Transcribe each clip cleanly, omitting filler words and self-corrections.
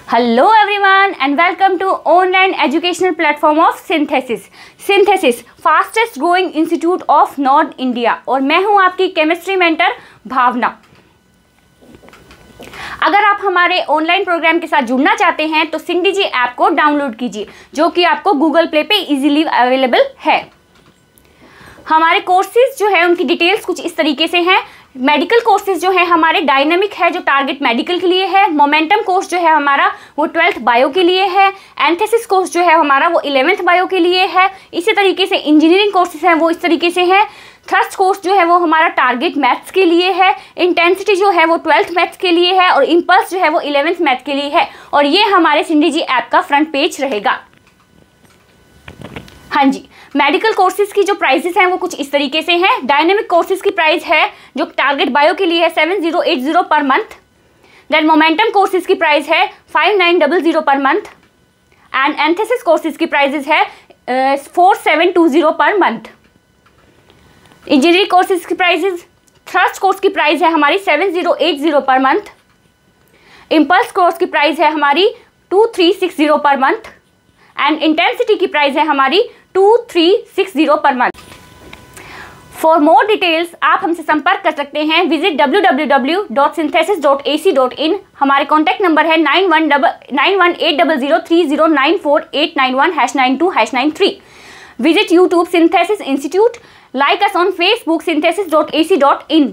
Hello everyone and welcome to online educational platform of Synthesis. Synthesis fastest growing institute of North India और मैं हूं आपकी chemistry mentor भावना। अगर आप हमारे ऑनलाइन प्रोग्राम के साथ जुड़ना चाहते हैं तो सिंगडीजी ऐप को डाउनलोड कीजिए जो कि आपको गूगल प्ले पे इजीली अवेलेबल है। हमारे कोर्सेज जो है उनकी डिटेल्स कुछ इस तरीके से हैं। मेडिकल कोर्सेज जो है हमारे डायनामिक है जो टारगेट मेडिकल के लिए है। मोमेंटम कोर्स जो है हमारा वो 12th बायो के लिए है। एंथेसिस कोर्स जो है हमारा वो 11th बायो के लिए है। इसी तरीके से इंजीनियरिंग कोर्सेज हैं वो इस तरीके से हैं। थ्रस्ट कोर्स जो है वो हमारा टारगेट मैथ्स के लिए है। इंटेंसिटी जो है वो 12th मैथ्स के लिए है और इम्पल्स जो है वो 11th मैथ के लिए है। और ये हमारे सिंडीजी ऐप का फ्रंट पेज रहेगा। हाँ जी, मेडिकल कोर्सेज की जो प्राइसेस हैं वो कुछ इस तरीके से हैं। डायनेमिक कोर्सेज की प्राइस है जो टारगेट बायो के लिए है 7080 per month. Then momentum courses की प्राइस है 5900 पर मंथ। एंड एंथेसिस कोर्सेज की प्राइसेस है 4720 पर मंथ। इंजीनियरिंग कोर्सेज की प्राइसेस, थ्रस्ट कोर्स की प्राइस है हमारी 7080 पर मंथ। इम्पल्स कोर्स की प्राइस है हमारी 2360 पर मंथ। एंड इंटेंसिटी की प्राइस है हमारी 2360 per month. For more details आप हमसे संपर्क कर सकते हैं। Visit www.synthesis.ac.in। हमारे कॉन्टैक्ट नंबर है 918003094891 #92 #93। Visit YouTube synthesis institute. Like us on Facebook synthesis.ac.in।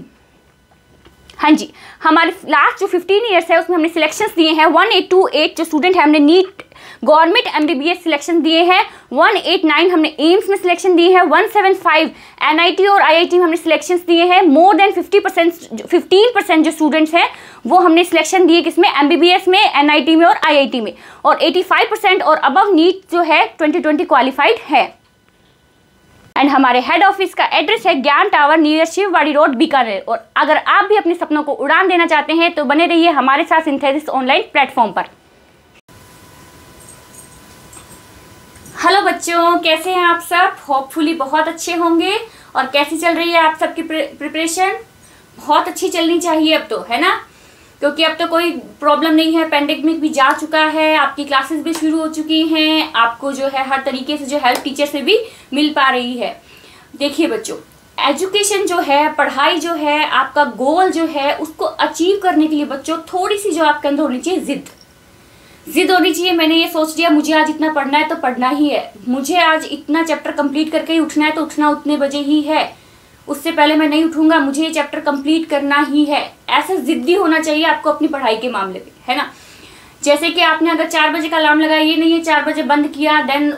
हाँ जी, हमारे लास्ट जो 15 ईयर्स है उसमें हमने सिलेक्शंस दिए हैं 1828 जो स्टूडेंट है हमने नीट गवर्नमेंट MBBS सिलेक्शन दिए हैं। 189 हमने एम्स में सिलेक्शन दिए हैं। 175 NIT और IIT में हमने सिलेक्शंस दिए हैं। मोर देन 15% जो स्टूडेंट्स हैं वो हमने सिलेक्शन दिए किसमें, MBBS में, NIT में और IIT में। और 85% और अबव नीट जो है 2020 क्वालिफाइड है। एंड हमारे हेड ऑफिस का एड्रेस है ज्ञान टावर नियर शिववाड़ी रोड बीकानेर। और अगर आप भी अपने सपनों को उड़ान देना चाहते हैं तो बने रहिए हमारे साथ सिंथेसिस ऑनलाइन प्लेटफॉर्म पर। हेलो बच्चों, कैसे हैं आप सब? होपफुली बहुत अच्छे होंगे। और कैसी चल रही है आप सबकी प्रिपरेशन? बहुत अच्छी चलनी चाहिए अब तो, है ना, क्योंकि अब तो कोई प्रॉब्लम नहीं है। पेंडेमिक भी जा चुका है, आपकी क्लासेस भी शुरू हो चुकी हैं, आपको जो है हर तरीके से जो हेल्प टीचर से भी मिल पा रही है। देखिए बच्चों, एजुकेशन जो है, पढ़ाई जो है, आपका गोल जो है उसको अचीव करने के लिए बच्चों थोड़ी सी जो आपके अंदर होनी चाहिए जिद होनी चाहिए। मैंने ये सोच लिया मुझे आज इतना पढ़ना है तो पढ़ना ही है, मुझे आज इतना चैप्टर कंप्लीट करके ही उठना है तो उठना उतने बजे ही है, उससे पहले मैं नहीं उठूंगा, मुझे ये चैप्टर कंप्लीट करना ही है। ऐसा जिद्दी होना चाहिए आपको अपनी पढ़ाई के मामले में, है ना। जैसे कि आपने अगर 4 बजे का अलार्म लगाया, ये नहीं है 4 बजे बंद किया देन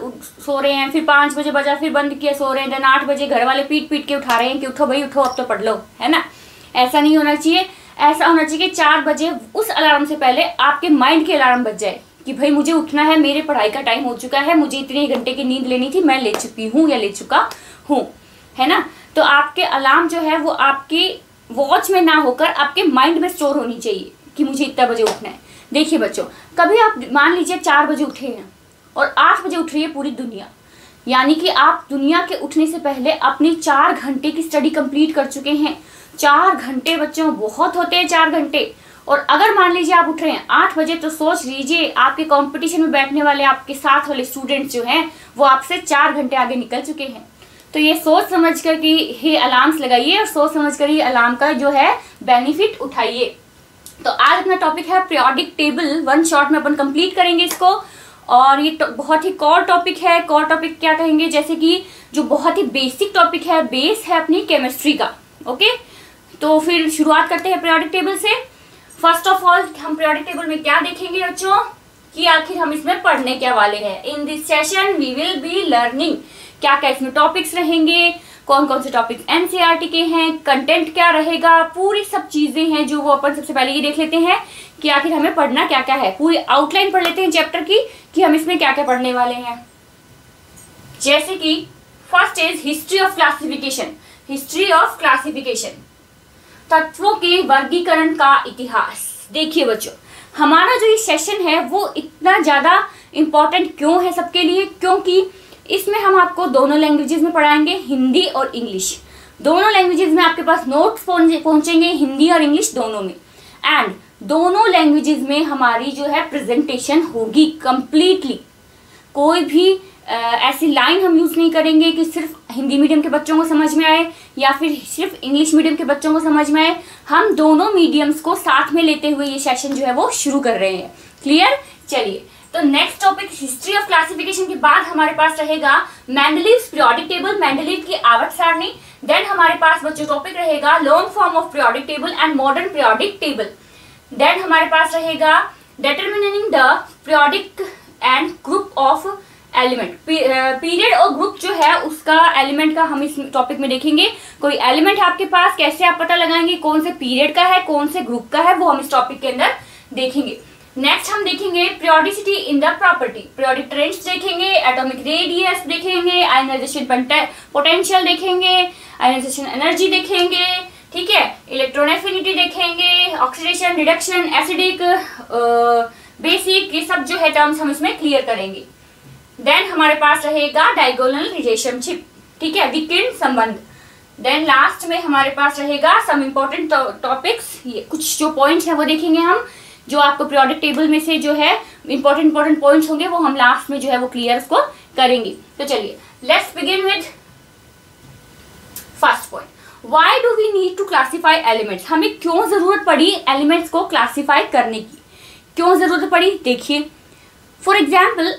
सो रहे हैं, फिर 5 बजे बजा फिर बंद किया सो रहे हैं, देन 8 बजे घर वाले पीट के उठा रहे हैं कि उठो भाई उठो अब तो पढ़ लो, है ना। ऐसा नहीं होना चाहिए। ऐसा होना चाहिए कि 4 बजे उस अलार्म से पहले आपके माइंड के अलार्म बज जाए कि भाई मुझे उठना है, मेरे पढ़ाई का टाइम हो चुका है, मुझे इतने घंटे की नींद लेनी थी, मैं ले चुकी हूँ या ले चुका हूँ, है ना। तो आपके अलार्म जो है वो आपकी वॉच में ना होकर आपके माइंड में स्टोर होनी चाहिए कि मुझे इतना बजे उठना है। देखिए बच्चों, कभी आप मान लीजिए 4 बजे उठे हैं और 8 बजे उठ रही है पूरी दुनिया, यानी कि आप दुनिया के उठने से पहले अपनी 4 घंटे की स्टडी कंप्लीट कर चुके हैं। 4 घंटे बच्चों बहुत होते हैं, 4 घंटे। और अगर मान लीजिए आप उठ रहे हैं 8 बजे तो सोच लीजिए आपके कंपटीशन में बैठने वाले आपके साथ वाले स्टूडेंट्स जो हैं वो आपसे 4 घंटे आगे निकल चुके हैं। तो ये सोच समझ कर कि ये अलार्म्स लगाइए और सोच समझ कर ये अलार्म का जो है बेनिफिट उठाइए। तो आज अपना टॉपिक है पीरियोडिक टेबल। 1 शॉट में अपन कंप्लीट करेंगे इसको। और ये बहुत ही कोर टॉपिक है। कोर टॉपिक क्या कहेंगे, जैसे कि जो बहुत ही बेसिक टॉपिक है, बेस है अपनी केमिस्ट्री का। ओके, तो फिर शुरुआत करते हैं पीरियोडिक टेबल से। फर्स्ट ऑफ ऑल हम पीरियोडिक टेबल में क्या देखेंगे बच्चों कि आखिर हम इसमें पढ़ने क्या वाले हैं। In this session we will be learning क्या क्या इसमें टॉपिक्स रहेंगे, कौन कौन से टॉपिक्स NCERT के हैं, कंटेंट क्या रहेगा, पूरी सब चीजें हैं जो वो अपन सबसे पहले ये देख लेते हैं कि आखिर हमें पढ़ना क्या क्या है। पूरी आउटलाइन पढ़ लेते हैं चैप्टर की कि हम इसमें क्या क्या पढ़ने वाले हैं। जैसे कि first is history of classification. History of classification, तत्वों के वर्गीकरण का इतिहास। देखिए बच्चों, हमारा जो ये सेशन है वो इतना ज्यादा इंपॉर्टेंट क्यों है सबके लिए, क्योंकि इसमें हम आपको दोनों लैंग्वेजेस में पढ़ाएंगे, हिंदी और इंग्लिश। दोनों लैंग्वेजेस में आपके पास नोट्स पहुंचेंगे, हिंदी और इंग्लिश दोनों में। एंड दोनों लैंग्वेजेस में हमारी जो है प्रेजेंटेशन होगी कंप्लीटली। कोई भी ऐसी लाइन हम यूज़ नहीं करेंगे कि सिर्फ हिंदी मीडियम के बच्चों को समझ में आए या फिर सिर्फ इंग्लिश मीडियम के बच्चों को समझ में आए। हम दोनों मीडियम्स को साथ में लेते हुए ये सेशन जो है वो शुरू कर रहे हैं। क्लियर? चलिए, तो next topic history of classification के बाद हमारे पास रहेगा मेंडलीव्स पीरियोडिक टेबल, मेंडलीव की आवर्त सारणी। देन हमारे पास बच्चों टॉपिक रहेगा long form of periodic table and modern periodic table. Then हमारे पास रहेगा determining the periodic and group of element. Period और ग्रुप जो है उसका एलिमेंट का हम इस टॉपिक में देखेंगे। कोई एलिमेंट है आपके पास, कैसे आप पता लगाएंगे कौन से पीरियड का है कौन से ग्रुप का है, वो हम इस टॉपिक के अंदर देखेंगे। नेक्स्ट हम देखेंगे periodicity in the property, periodic trends देखेंगे, एटॉमिक रेडियस देखेंगे, आयनाइजेशन पोटेंशियल देखेंगे, आयनाइजेशन एनर्जी देखेंगे, ठीक है, इलेक्ट्रॉन एफिनिटी देखेंगे, ऑक्सीडेशन, रिडक्शन, एसिडिक, बेसिक, ये सब जो है टर्म्स हम इसमें क्लियर करेंगे। देन हमारे पास रहेगा डायगोनल रिलेशनशिप, ठीक है, विकिर्ण संबंध। देन लास्ट में हमारे पास रहेगा सम इम्पोर्टेंट टॉपिक्स, ये कुछ जो पॉइंट्स है वो देखेंगे हम, जो आपको पीरियोडिक टेबल में से जो है इंपॉर्टेंट पॉइंट्स होंगे वो हम लास्ट में जो है वो क्लियर उसको करेंगे। तो चलिए let's begin with first point, why do we need to classify elements. हमें क्यों जरूरत पड़ी एलिमेंट्स को क्लासीफाई करने की, क्यों जरूरत पड़ी? देखिए, फॉर एग्जाम्पल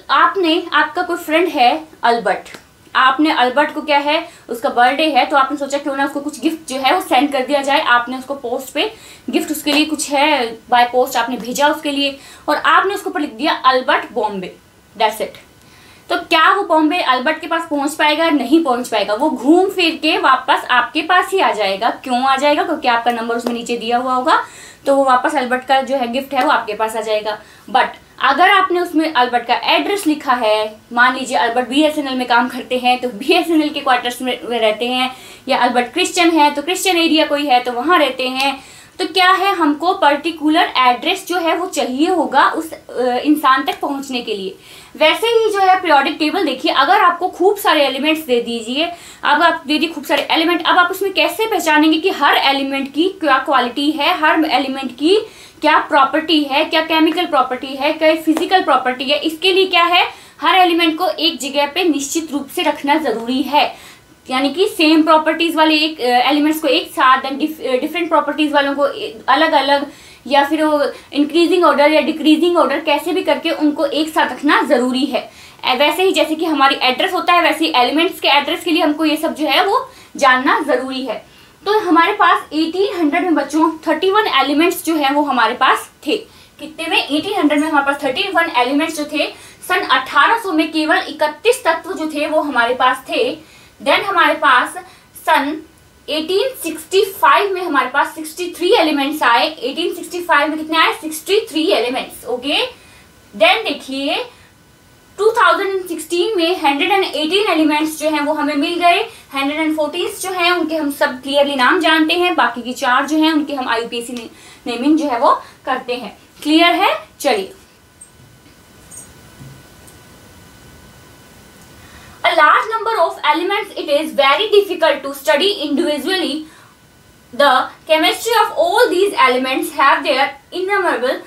आपका कोई फ्रेंड है अल्बर्ट, आपने अल्बर्ट को क्या है, उसका बर्थडे है, तो आपने सोचा क्यों ना उसको कुछ गिफ्ट जो है वो सेंड कर दिया जाए। आपने उसको पोस्ट पे गिफ्ट उसके लिए कुछ है बाय पोस्ट आपने भेजा उसके लिए, और आपने उसको पर लिख दिया अल्बर्ट बॉम्बे, दैट्स इट। तो क्या वो बॉम्बे अल्बर्ट के पास पहुंच पाएगा? नहीं पहुंच पाएगा। वो घूम फिर के वापस आपके पास ही आ जाएगा। क्यों आ जाएगा? क्योंकि आपका नंबर उसमें नीचे दिया हुआ होगा, तो वो वापस अल्बर्ट का जो है गिफ्ट है वो आपके पास आ जाएगा। बट अगर आपने उसमें अल्बर्ट का एड्रेस लिखा है, मान लीजिए अल्बर्ट BSNL में काम करते हैं तो BSNL के क्वार्टर्स में रहते हैं, या अल्बर्ट क्रिश्चियन है तो क्रिश्चियन एरिया कोई है तो वहाँ रहते हैं, तो क्या है, हमको पर्टिकुलर एड्रेस जो है वो चाहिए होगा उस इंसान तक पहुँचने के लिए। वैसे ही जो है पीरियोडिक टेबल देखिए, अगर आपको खूब सारे एलिमेंट्स दे दीजिए, अब आप दे दिए खूब सारे एलिमेंट, अब आप उसमें कैसे पहचानेंगे कि हर एलिमेंट की क्या क्वालिटी है, हर एलिमेंट की क्या प्रॉपर्टी है, क्या केमिकल प्रॉपर्टी है, क्या फिजिकल प्रॉपर्टी है। इसके लिए क्या है, हर एलिमेंट को एक जगह पे निश्चित रूप से रखना जरूरी है, यानी कि सेम प्रॉपर्टीज वाले एक एलिमेंट्स को एक साथ, डिफरेंट प्रॉपर्टीज वालों को अलग अलग, या फिर इंक्रीजिंग ऑर्डर या डिक्रीजिंग ऑर्डर, कैसे भी करके उनको एक साथ रखना जरूरी है। वैसे ही जैसे कि हमारी एड्रेस होता है, वैसे ही एलिमेंट्स के एड्रेस के लिए हमको ये सब जो है वो जानना जरूरी है। तो हमारे पास 1800 में बच्चों 31 एलिमेंट्स जो है वो हमारे पास थे। कितने में? 1800 में हमारे पास 31 एलिमेंट्स जो थे। सन 1800 में केवल 31 तत्व जो थे वो हमारे पास थे। देन हमारे पास सन 1865 में हमारे पास 63 एलिमेंट्स आए। 1865 में कितने आए? 63 एलिमेंट्स। ओके, देन देखिए 2016 में 118 एलिमेंट्स जो हैं वो हमें मिल गए। 114 जो हैं उनके हम सब क्लियरली नाम जानते हैं, बाकी की 4 जो हैं उनके हम IUPAC नेमिंग जो है वो करते हैं। क्लियर है? चलिए, a large number of elements, it is very difficult to study individually. The chemistry of all these elements have their innumerable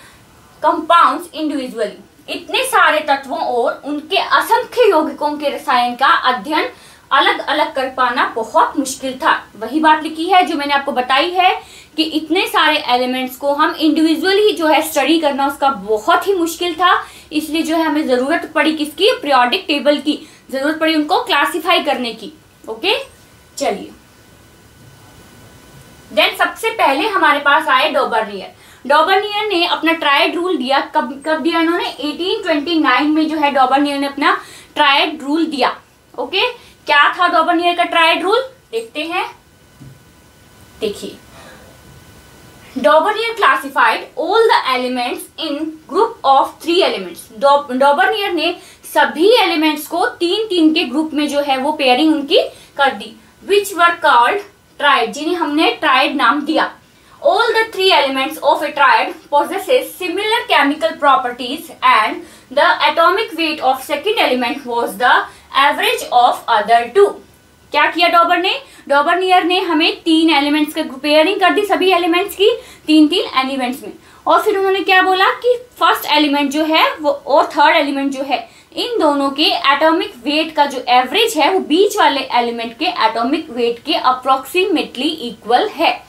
compounds individually. इतने सारे तत्वों और उनके असंख्य यौगिकों के रसायन का अध्ययन अलग अलग कर पाना बहुत मुश्किल था। वही बात लिखी है जो मैंने आपको बताई है कि इतने सारे एलिमेंट्स को हम इंडिविजुअली जो है स्टडी करना उसका बहुत ही मुश्किल था। इसलिए जो है हमें जरूरत पड़ी किसकी? पीरियोडिक टेबल की जरूरत पड़ी, उनको क्लासिफाई करने की। ओके, चलिए, देन सबसे पहले हमारे पास आए डॉबर्नियर। डॉबर्नियर ने अपना ट्रायड रूल दिया। कब दिया इन्होंने? 1829 में जो है डॉबर्नियर ने अपना ट्रायड रूल दिया। ओके, क्या था डॉबर्नियर का ट्रायड रूल? देखते हैं। देखिए, डॉबर्नियर classified all the elements in group of 3 elements. डॉबर्नियर ने सभी एलिमेंट्स को 3-3 के ग्रुप में जो है वो पेयरिंग उनकी कर दी, विच वर कॉल्ड ट्रायड, जिन्हें हमने ट्रायड नाम दिया। All the 3 elements of a triad possesses similar chemical properties and the atomic weight of second element was the average of other 2. क्या किया डॉबर्नियर ने हमें 3 एलिमेंट्स का पेयरिंग कर दी, सभी एलिमेंट्स की 3-3 एलिमेंट्स में, और फिर उन्होंने क्या बोला कि फर्स्ट एलिमेंट जो है वो और थर्ड एलिमेंट जो है इन दोनों के एटॉमिक वेट का जो एवरेज है वो बीच वाले एलिमेंट के एटॉमिक वेट के अप्रोक्सीमेटली इक्वल है।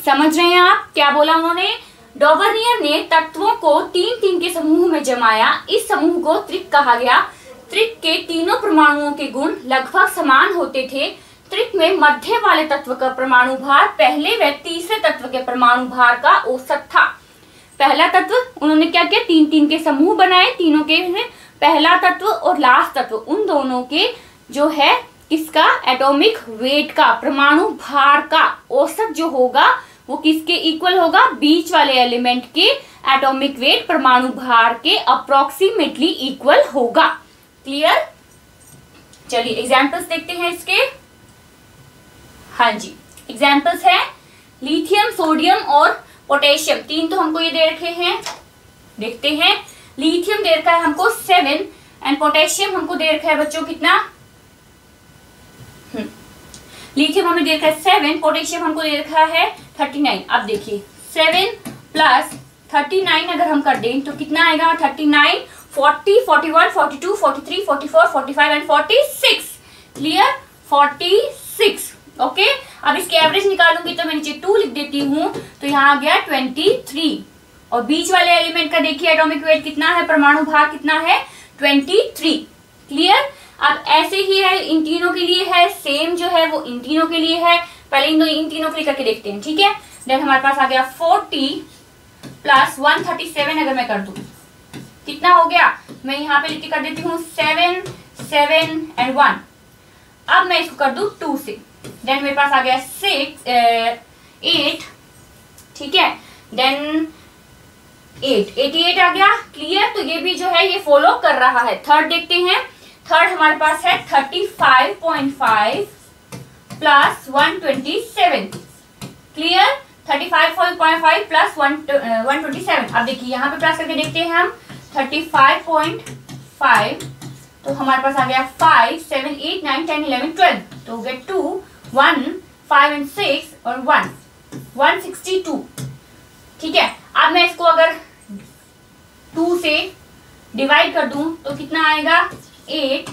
समझ रहे हैं आप क्या बोला उन्होंने? डॉबर्नियर ने तत्वों को तीन तीन के समूह में जमाया। इस समूह को त्रिक कहा गया। त्रिक के तीनों परमाणुओं के गुण लगभग समान होते थे। त्रिक में मध्य वाले तत्व का परमाणु भार पहले व तीसरे तत्व के परमाणु भार का औसत था। पहला तत्व उन्होंने क्या किया, तीन तीन के समूह बनाए, तीनों के पहला तत्व और लास्ट तत्व उन दोनों के जो है किसका एटॉमिक वेट का परमाणु भार का औसत जो होगा वो किसके इक्वल होगा? बीच वाले एलिमेंट के एटॉमिक वेट परमाणु भार के अप्रोक्सीमेटली इक्वल होगा। क्लियर? चलिए एग्जांपल्स देखते हैं इसके। हाँ जी, एग्जांपल्स है लिथियम, सोडियम और पोटेशियम। तीन तो हमको ये दे रखे हैं, देखते हैं। लिथियम दे रखा है हमको 7 एंड पोटेशियम हमको दे रखा है बच्चों कितना? लिथियम हमें दे रखा है 7, पोटेशियम हमको दे रखा है 39। अब देखिए 7 प्लस 39 अगर हम कर दें तो कितना आएगा? 39, 40, 41, 42, 43, 44, 45 एंड 46। क्लियर? 46। ओके, अब इसके एवरेज निकालूंगी तो मैं नीचे 2 लिख देती हूँ, तो यहाँ आ गया 23। और बीच वाले एलिमेंट का देखिए एटॉमिक वेट कितना है, परमाणु भार कितना है? 23। क्लियर? अब ऐसे ही है इन तीनों के लिए है, सेम जो है वो इन तीनों के लिए है। पहले इन तीनों के लिए करके देखते हैं, ठीक है। देन हमारे पास आ गया 40 प्लस 137 अगर मैं कर दूं कितना हो गया? मैं यहाँ पे लिख के कर देती हूँ 7, 7 एंड 1। अब मैं इसको कर दूं 2 से, देन मेरे पास आ गया 8, ठीक है। देन 88 आ गया। क्लियर? तो ये भी जो है ये फॉलो कर रहा है। थर्ड देखते हैं। थर्ड हमारे पास है 35.5 प्लस 127। क्लियर? 35.5 प्लस 127। अब देखिए यहाँ पे प्लस करके देखते हैं हम 35.5, तो हमारे पास आ गया 5, 7, 8, 9, 10, 11, 12। तो हो गया 2, 1, 5 एंड 6 और 1, 162। ठीक है। अब मैं इसको अगर 2 से डिवाइड कर दूं तो कितना आएगा? 8,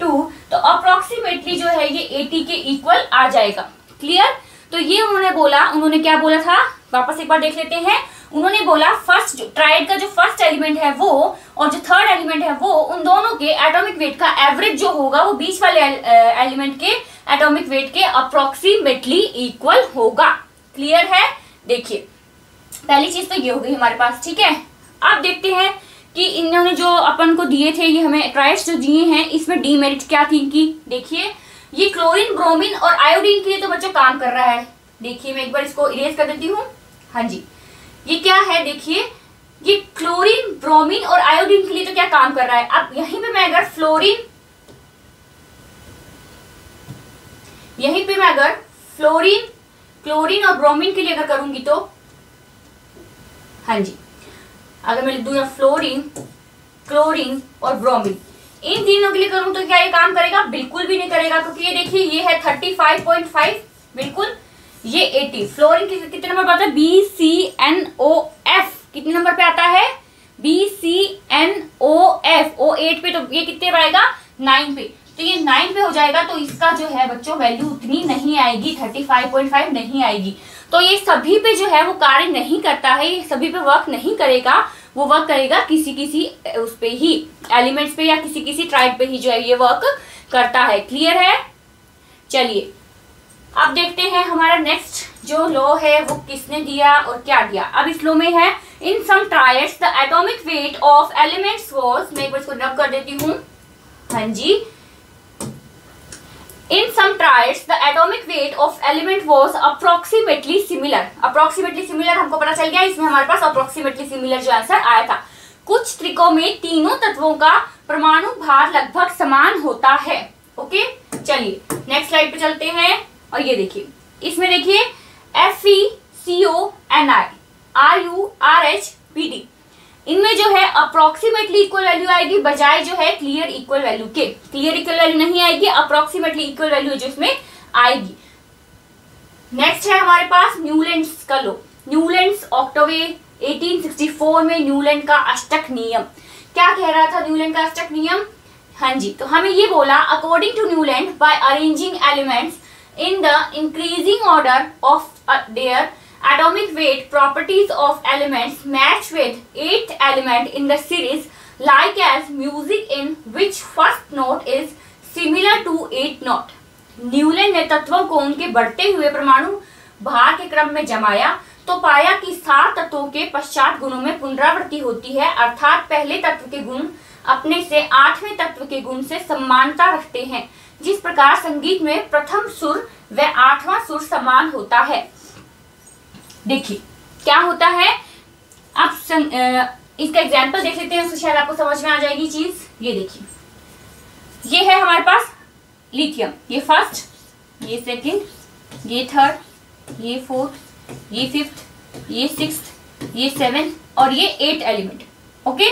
2। तो अप्रोक्सीमेटली जो है ये 80 के इक्वल आ जाएगा। क्लियर? तो ये उन्होंने क्या बोला था, वापस एक बार देख लेते हैं। उन्होंने बोला फर्स्ट जो ट्राइड का जो फर्स्ट एलिमेंट है वो और जो थर्ड एलिमेंट है वो, उन दोनों के एटॉमिक वेट का एवरेज जो होगा वो बीच वाले एलिमेंट के एटॉमिक वेट के अप्रोक्सीमेटली इक्वल होगा। क्लियर है? देखिए पहली चीज तो ये हो गई हमारे पास। ठीक है। अब देखते हैं कि इन्होंने जो अपन को दिए थे, ये हमें ट्राइड्स जो दिए हैं, इसमें डीमेरिट क्या थी इनकी। देखिए ये क्लोरीन, ब्रोमीन और आयोडीन के लिए तो बच्चों काम कर रहा है। देखिए मैं एक बार इसको इरेज कर देती हूँ। हाँ जी, ये क्या है? देखिए ये क्लोरीन, ब्रोमीन और आयोडीन के लिए तो क्या काम कर रहा है। अब यहीं पे मैं अगर क्लोरीन और ब्रोमीन के लिए अगर करूंगी तो, हाँ जी, अगर मैं लिख दूं फ्लोरीन, क्लोरीन और ब्रोमीन, इन तीनों के लिए करूं तो क्या ये काम करेगा? बिल्कुल भी नहीं करेगा, क्योंकि ये देखिए ये है 35.5, बिल्कुल ये 80। फ्लोरीन कितने नंबर पर आता है? BCNOF कितने नंबर पे आता है? BCNOF। O8 पे, तो ये कितने पे आएगा? 9 पे। तो ये 9 पे हो जाएगा, तो इसका जो है बच्चों वैल्यू उतनी नहीं आएगी, 35.5 नहीं आएगी। तो ये सभी पे जो है वो कार्य नहीं करता है, ये सभी पे वर्क नहीं करेगा। वो वर्क करेगा किसी उस पे ही, एलिमेंट्स पे या किसी ट्राइड पे ही जो है ये वर्क करता है। क्लियर है? चलिए अब देखते हैं हमारा नेक्स्ट जो लॉ है वो किसने दिया और क्या दिया। अब इस लॉ में है in some triads the atomic weight of elements was, मैं एक बार इसको रब कर देती हूँ। हाँ जी, in some triads the atomic weight of element was approximately similar. Approximately similar हमको पता चल गया, इसमें हमारे पास अप्रोक्सीमेटली सिमिलर जो आंसर आया था। कुछ त्रिकों में तीनों तत्वों का परमाणु भार लगभग समान होता है। ओके, चलिए नेक्स्ट स्लाइड पे चलते हैं। और ये देखिए, इसमें देखिए FeCO(Ni), RuRHPD, इनमें जो है अप्रोक्सीमेटली इक्वल वैल्यू आएगी, बजाय जो है क्लियर इक्वल वैल्यू के। क्लियर इक्वल वैल्यू नहीं आएगी, अप्रोक्सीमेटली इक्वल वैल्यू जो इसमें आएगी। नेक्स्ट है हमारे पास न्यूलैंड्स का लॉ। न्यूलैंड्स ऑक्टेवे 1864 में न्यूलैंड का अष्टक नियम। क्या कह रहा था न्यूलैंड का अष्टक नियम? हाँ जी, तो हमें ये बोला, according to Newland, by arranging elements in the increasing order of their atomic weight, properties of elements match with eighth element in the series, like as music in which first note is similar to eighth note. Newland ने तत्वों को उनके बढ़ते हुए परमाणु भार के क्रम में जमाया तो पाया कि 7 तत्वों के पश्चात गुणों में पुनरावृत्ति होती है, अर्थात पहले तत्व के गुण अपने से 8वें तत्व के गुण से समानता रखते हैं। जिस प्रकार संगीत में प्रथम सुर व 8वां सुर समान होता है। देखिए क्या होता है, आप इसका एग्जाम्पल देख लेते हैं, उससे शायद आपको समझ में आ जाएगी चीज। ये देखिए, ये है हमारे पास लिथियम, ये फर्स्ट, ये सेकंड, ये थर्ड, ये फोर्थ, ये फिफ्थ, ये सिक्स्थ, ये सेवेंथ और ये 8th एलिमेंट। ओके,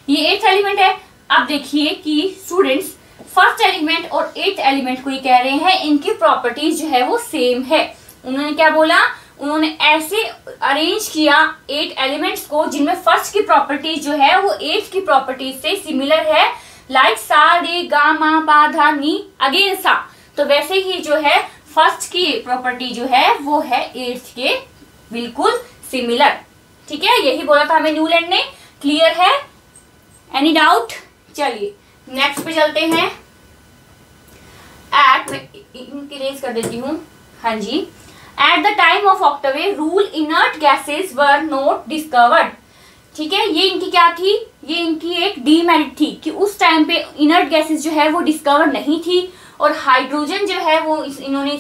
ये 8th एलिमेंट है। अब देखिए कि स्टूडेंट्स फर्स्ट एलिमेंट और 8th एलिमेंट को ये कह रहे हैं इनकी प्रॉपर्टीज जो है वो सेम है। उन्होंने क्या बोला, उन्होंने ऐसे अरेंज किया 8 एलिमेंट्स को जिनमें फर्स्ट की प्रॉपर्टीज जो है वो 8th की प्रॉपर्टीज से सिमिलर है, लाइक सा रे गा मा पा धा नी अगेन सा। तो वैसे ही जो है फर्स्ट की प्रॉपर्टी जो है वो है 8th के बिल्कुल सिमिलर। ठीक है, यही बोला था हमें न्यूलैंड ने। क्लियर है? Any doubt? चलिए नेक्स्ट पे चलते हैं। इनकी रेज कर देती हूँ। हाँ जी, at the time of octave rule inert gases were not discovered. ठीक है, ये इनकी क्या थी, ये इनकी एक डीमेरिट थी कि उस टाइम पे इनर्ट गैसेस जो है वो डिस्कवर नहीं थी और हाइड्रोजन जो है वो इन्होंने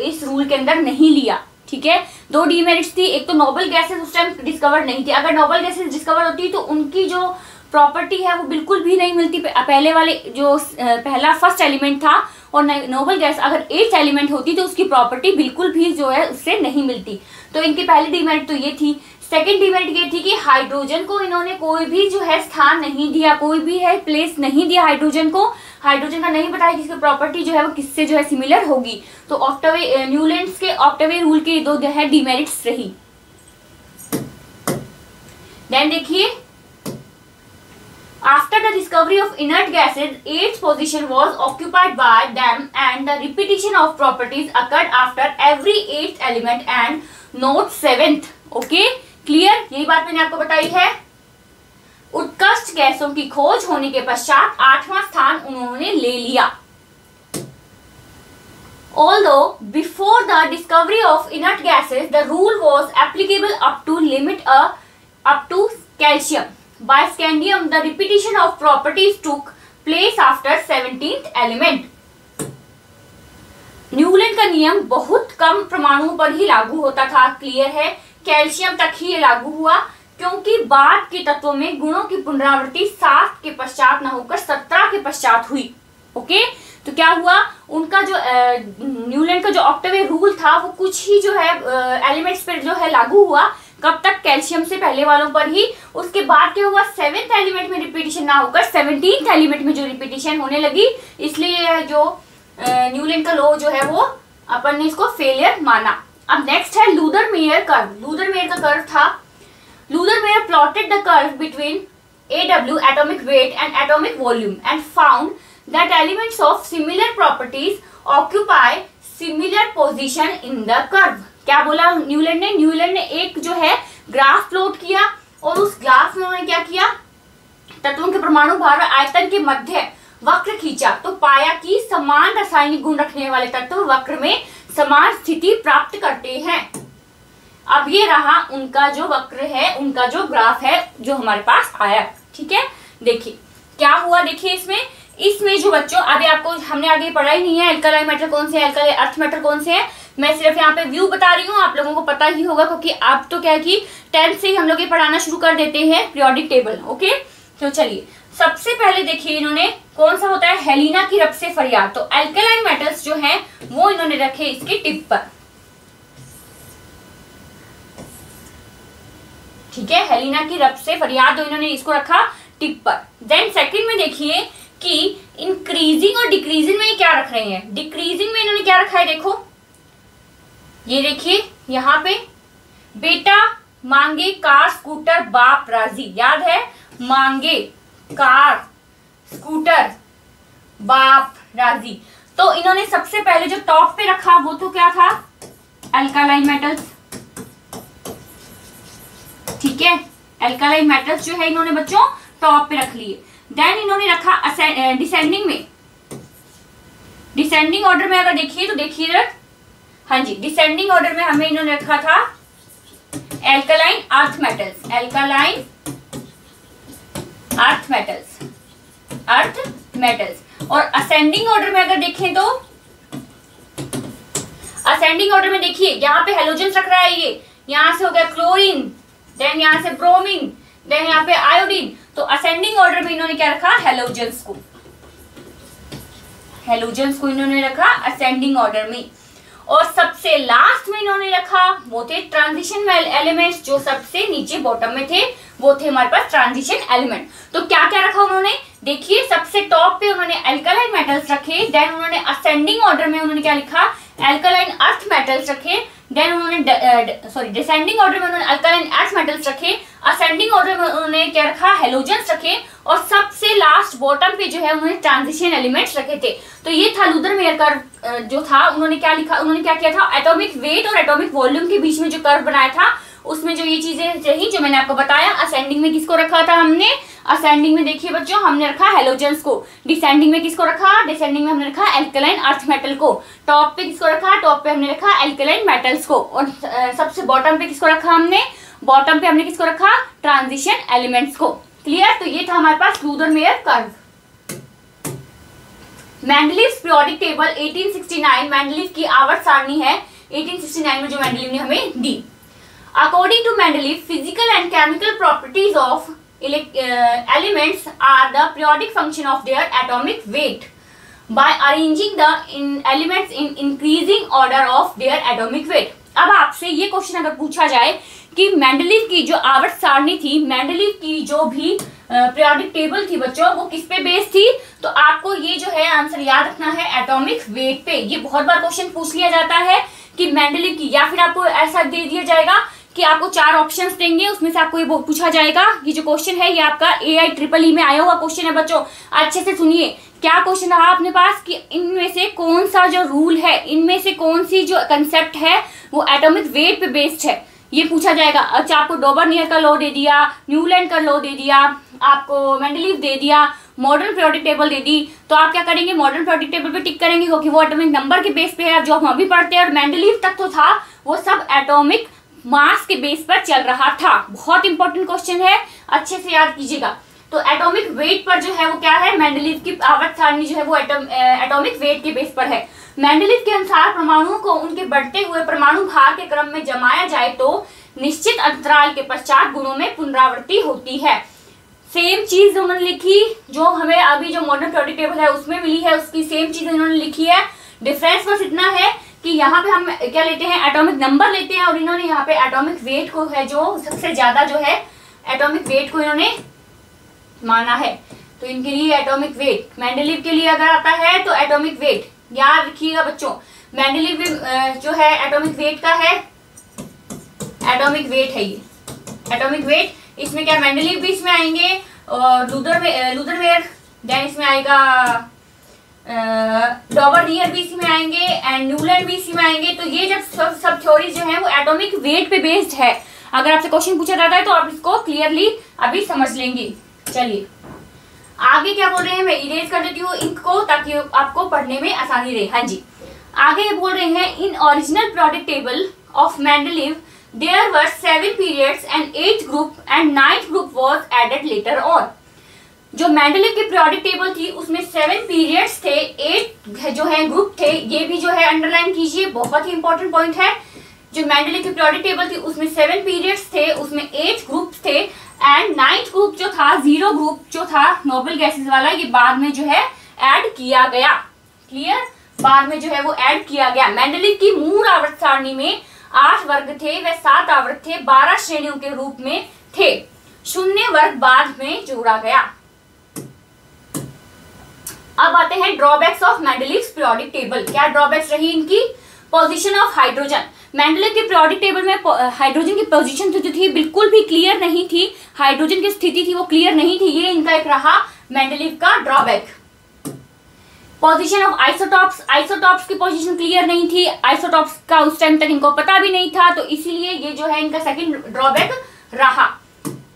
इस रूल के अंदर नहीं लिया। ठीक है, 2 डीमेरिट्स थी, एक तो नोबल गैसेस उस टाइम डिस्कवर नहीं थी। अगर नोबल गैसेस डिस्कवर होती तो उनकी जो प्रॉपर्टी है वो बिल्कुल भी नहीं मिलती। पहले वाले जो पहला फर्स्ट एलिमेंट था और नोबल गैस अगर 8th एलिमेंट होती तो उसकी प्रॉपर्टी बिल्कुल भी जो है उससे नहीं मिलती। तो इनकी पहली डीमेरिट तो ये थी। सेकंड डीमेरिट ये थी कि हाइड्रोजन को इन्होंने कोई भी जो है स्थान नहीं दिया, कोई भी है प्लेस नहीं दिया हाइड्रोजन को। हाइड्रोजन का नहीं बताया कि इसकी प्रॉपर्टी जो है वो किससे जो है सिमिलर होगी। तो ऑक्टवे न्यूलैंड्स के ऑक्टवे रूल के 2 जो है डीमेरिट्स रही। देन देखिए, after the discovery of inert gases, 8th position was occupied by them and the repetition of properties occurred after every 8th element and not 7th. Okay, clear? यही बात मैंने आपको बताई है। उत्कृष्ट गैसों की खोज होने के पश्चात 8वां स्थान उन्होंने ले लिया। Although before the discovery of inert gases, the rule was applicable up to calcium. By scandium, the repetition of properties took place after 17th element. Newland का नियम बहुत कम परमाणुओं पर ही लागू होता था। क्लियर है? कैल्शियम तक ही ये लागू हुआ क्योंकि बाद के तत्वों में गुणों की पुनरावृत्ति 7 के पश्चात न होकर 17 के पश्चात हुई। ओके, तो क्या हुआ, उनका जो न्यूलैंड का जो ऑक्टवे रूल था वो कुछ ही जो है एलिमेंट्स पर जो है लागू हुआ। कब तक? कैल्शियम से पहले वालों पर ही। उसके बाद क्या हुआ, 7th एलिमेंट में रिपीटिशन ना होकर 17th एलिमेंट में जो रिपीटिशन होने लगी, इसलिए जो न्यूलैंड का लॉ जो है वो अपन ने इसको फेलियर माना। अब नेक्स्ट है Luther mayor curve. Luther mayor का कर्व था, Luther mayor plotted the curve between AW atomic weight and atomic volume and found that elements of similar properties occupy similar position in the curve. क्या बोला Newland ने? Newland ने एक जो है graph plot किया और उस ग्राफ में उन्होंने क्या किया, तत्वों के परमाणु भार और आयतन के मध्य वक्र खींचा तो पाया कि समान रासायनिक गुण रखने वाले तत्व वक्र में समान स्थिति प्राप्त करते हैं। अब ये रहा उनका जो वक्र है, उनका जो ग्राफ है जो हमारे पास आया। ठीक है, देखिए क्या हुआ। देखिए इसमें जो बच्चों अभी आपको हमने आगे पढ़ा ही नहीं है एल्कालाइन मेटल कौन से है, एल्कालाइन अर्थ मेटल कौन से है। मैं सिर्फ यहाँ पे व्यू बता रही हूँ, आप लोगों को पता ही होगा क्योंकि आप तो क्या है कि 10th से ही हम लोग ये पढ़ाना शुरू कर देते हैं पीरियोडिक टेबल। ओके, तो चलिए सबसे पहले देखिए इन्होंने कौन सा होता है, हेलिना की रब से फरियाद। तो एल्कालाइन मेटल्स जो है वो इन्होंने रखे इसके टिप पर। ठीक है, हेलिना की रब से फरियाद तो इन्होंने इसको रखा टिप पर। देन सेकंड में देखिए कि इंक्रीजिंग और डिक्रीजिंग में क्या रख रहे हैं। डिक्रीजिंग में इन्होंने क्या रखा है, देखो ये देखिए यहाँ पे बेटा मांगे कार स्कूटर बाप राजी, याद है, मांगे कार स्कूटर बाप राजी। तो इन्होंने सबसे पहले जो टॉप पे रखा वो तो क्या था, अल्कालाइन मेटल्स, ठीक है, अल्कालाइन मेटल्स जो है इन्होंने बच्चों टॉप पे रख लिए। देन इन्होंने रखा डिसेंडिंग में, डिसेंडिंग ऑर्डर में अगर देखिए तो देखिए इधर, हाँ जी, डिसेंडिंग ऑर्डर में हमें इन्होंने रखा था alkaline earth metals, alkaline earth metals, earth metals. और असेंडिंग ऑर्डर में अगर देखें तो असेंडिंग ऑर्डर में देखिए यहाँ पे हेलोजन्स रख रहा है, ये यहां से हो गया क्लोरीन, देन यहां से ब्रोमीन, देन यहाँ पे आयोडीन। तो असेंडिंग ऑर्डर में इन्होंने क्या रखा, हेलोजन्स को, हेलोजन्स को इन्होंने रखा असेंडिंग ऑर्डर में। और सबसे लास्ट में इन्होंने रखा वो थे ट्रांजिशन एलिमेंट्स, जो सबसे नीचे बॉटम में थे वो थे हमारे पास ट्रांजिशन एलिमेंट। तो क्या क्या रखा उन्होंने, देखिए सबसे टॉप पे उन्होंने अल्कालाइन मेटल्स रखे, देन उन्होंने असेंडिंग ऑर्डर में उन्होंने क्या लिखा, अल्कालाइन अर्थ मेटल्स रखे, देन उन्होंने डिसेंडिंग ऑर्डर में उन्होंने अल्कालाइन अर्थ मेटल्स रखे, असेंडिंग ऑर्डर में उन्होंने क्या रखा, हेलोजन्स रखे, और सबसे लास्ट बॉटम पे जो है उन्होंने ट्रांजिशन एलिमेंट्स रखे थे। तो ये था लूथर-मेयर कर्व जो था, उन्होंने क्या लिखा, उन्होंने क्या किया था, एटॉमिक वेट और एटॉमिक वॉल्यूम के बीच में जो कर्व बनाया था उसमें जो ये चीजें रही जो मैंने आपको बताया। असेंडिंग में किसको रखा था हमने, असेंडिंग में देखिए बच्चों हमने रखा हेलोजन्स को, डिसेंडिंग में किसको रखा, डिसेंडिंग में हमने रखा अल्कालाइन अर्थ मेटल को, टॉप पे किसको रखा, टॉप पे हमने रखा अल्कालाइन मेटल्स को, और सबसे बॉटम पे किसको रखा हमने, बॉटम पे हमने किसको रखा, ट्रांजिशन एलिमेंट्स को। क्लियर, तो ये था हमारे पास Lothar Meyer curve. Mendeleev's periodic table 1869, Mendeleev की आवर्त सारणी है 1869 में जो मेंडलीव ने हमें दी। According to Mendeleev, physical and chemical properties of elements are the periodic function of their atomic weight by arranging the elements in increasing order of their atomic weight। अब आपसे ये क्वेश्चन अगर पूछा जाए कि मेंडलीव की जो आवर्त सारणी थी, मेंडलीव की जो भी पीरियोडिक टेबल थी बच्चों, वो किस पे बेस्ड थी, तो आपको ये जो है आंसर याद रखना है एटॉमिक वेट पे। ये बहुत बार क्वेश्चन पूछ लिया जाता है कि मेंडलीव की, या फिर आपको ऐसा दे दिया जाएगा कि आपको 4 ऑप्शंस देंगे, उसमें से आपको ये पूछा जाएगा। ये जो क्वेश्चन है ये आपका AIEEE में आया हुआ क्वेश्चन है बच्चों, अच्छे से सुनिए। क्या क्वेश्चन रहा अपने पास कि इनमें से कौन सा जो रूल है, इनमें से कौन सी जो कंसेप्ट है वो एटॉमिक वेट पे बेस्ड है, ये पूछा जाएगा। अच्छा, आपको डॉबर्नियर का लॉ दे दिया, न्यूलैंड का लॉ दे दिया, आपको मेंडलीव दे दिया, मॉडर्न पीरियोडिक टेबल दे दी, तो आप क्या करेंगे, मॉडर्न पीरियोडिक टेबल पे टिक करेंगे क्योंकि वो एटॉमिक नंबर के बेस पे है जो हम अभी पढ़ते हैं। और मेंडलीव तक तो था वो सब एटॉमिक मास के बेस पर चल रहा था। बहुत इंपॉर्टेंट क्वेश्चन है, अच्छे से याद कीजिएगा। तो एटॉमिक वेट पर जो है वो क्या है, मेंडलीव की आवर्त सारणी जो है वो एटॉमिक वेट के बेस पर है। मेंडलीव के अनुसार परमाणुओं को उनके बढ़ते हुए परमाणु भार के क्रम में जमाया जाए तो निश्चित अंतराल के पश्चात गुणों में पुनरावृत्ति होती है। सेम चीज उन्होंने लिखी जो हमें अभी जो मॉडर्न पीरियोडिक टेबल है उसमें मिली है, उसकी सेम चीज इन्होंने लिखी है। डिफरेंस बस इतना है कि यहाँ पे हम क्या लेते हैं, एटॉमिक नंबर लेते हैं, और इन्होंने यहाँ पे एटॉमिक वेट को है जो सबसे ज्यादा जो है एटॉमिक वेट को इन्होंने माना है। तो इनके लिए एटॉमिक वेट, मेंडलीव के लिए अगर आता है तो एटॉमिक वेट याद रखिएगा बच्चों। मेंडलीव जो है एटॉमिक वेट का है, एटॉमिक वेट है ये एटॉमिक वेट। इसमें क्या मेंडलीव भी इसमें आएंगे और लूथर-मेयर, देन इसमें आएगा डॉबर्नियर भी इसी में आएंगे एंड न्यूलैंड भी इसी में आएंगे। तो ये जब सब थ्योरीज जो है वो एटॉमिक वेट पे बेस्ड है। अगर आपसे क्वेश्चन पूछा जाता है तो आप इसको क्लियरली अभी समझ लेंगे। चलिए आगे क्या बोल रहे हैं, मैं इरेज कर देती हूँ इंक को ताकि आपको पढ़ने में आसानी रहे। हाँ जी, आगे ये बोल रहे हैं in original periodic table of Mendeleev there were 7 periods and 8th group and 9th group was added later on. जो मेंडलीव की पीरियोडिक टेबल थी उसमें 7 पीरियड्स थे, 8 जो है ग्रुप थे। ये भी जो है अंडरलाइन कीजिए, बहुत ही इंपॉर्टेंट पॉइंट है। जो मेंडलीव की पीरियोडिक टेबल थी उसमें 7 पीरियड्स थे, उसमें 8 ग्रुप थे एंड 9th ग्रुप जो था, 0 ग्रुप जो था नोबल गैसेस वाला, ये बाद में जो है ऐड किया गया। क्लियर, बाद में जो है वो ऐड किया गया। मेंडलीव की मूल आवर्त सारणी में 8 वर्ग थे, वे 7 आवर्त थे, 12 श्रेणियों के रूप में थे। 0 वर्ग बाद में जोड़ा गया। अब आते हैं drawbacks of Mendeleev's periodic table. क्या ड्रॉबैक्स रही इनकी, पोजीशन ऑफ हाइड्रोजन। मेंडलीव के पीरियोडिक टेबल में हाइड्रोजन की पोजीशन जो थी बिल्कुल भी क्लियर नहीं थी, हाइड्रोजन की स्थिति थी वो क्लियर नहीं थी, ये इनका एक रहा मेंडलीव का ड्रॉबैक। पोजीशन ऑफ आइसोटॉप्स की पोजीशन क्लियर नहीं थी, आइसोटॉप्स का उस टाइम तक इनको पता भी नहीं था, तो इसीलिए ये जो है इनका सेकंड ड्रॉबैक रहा।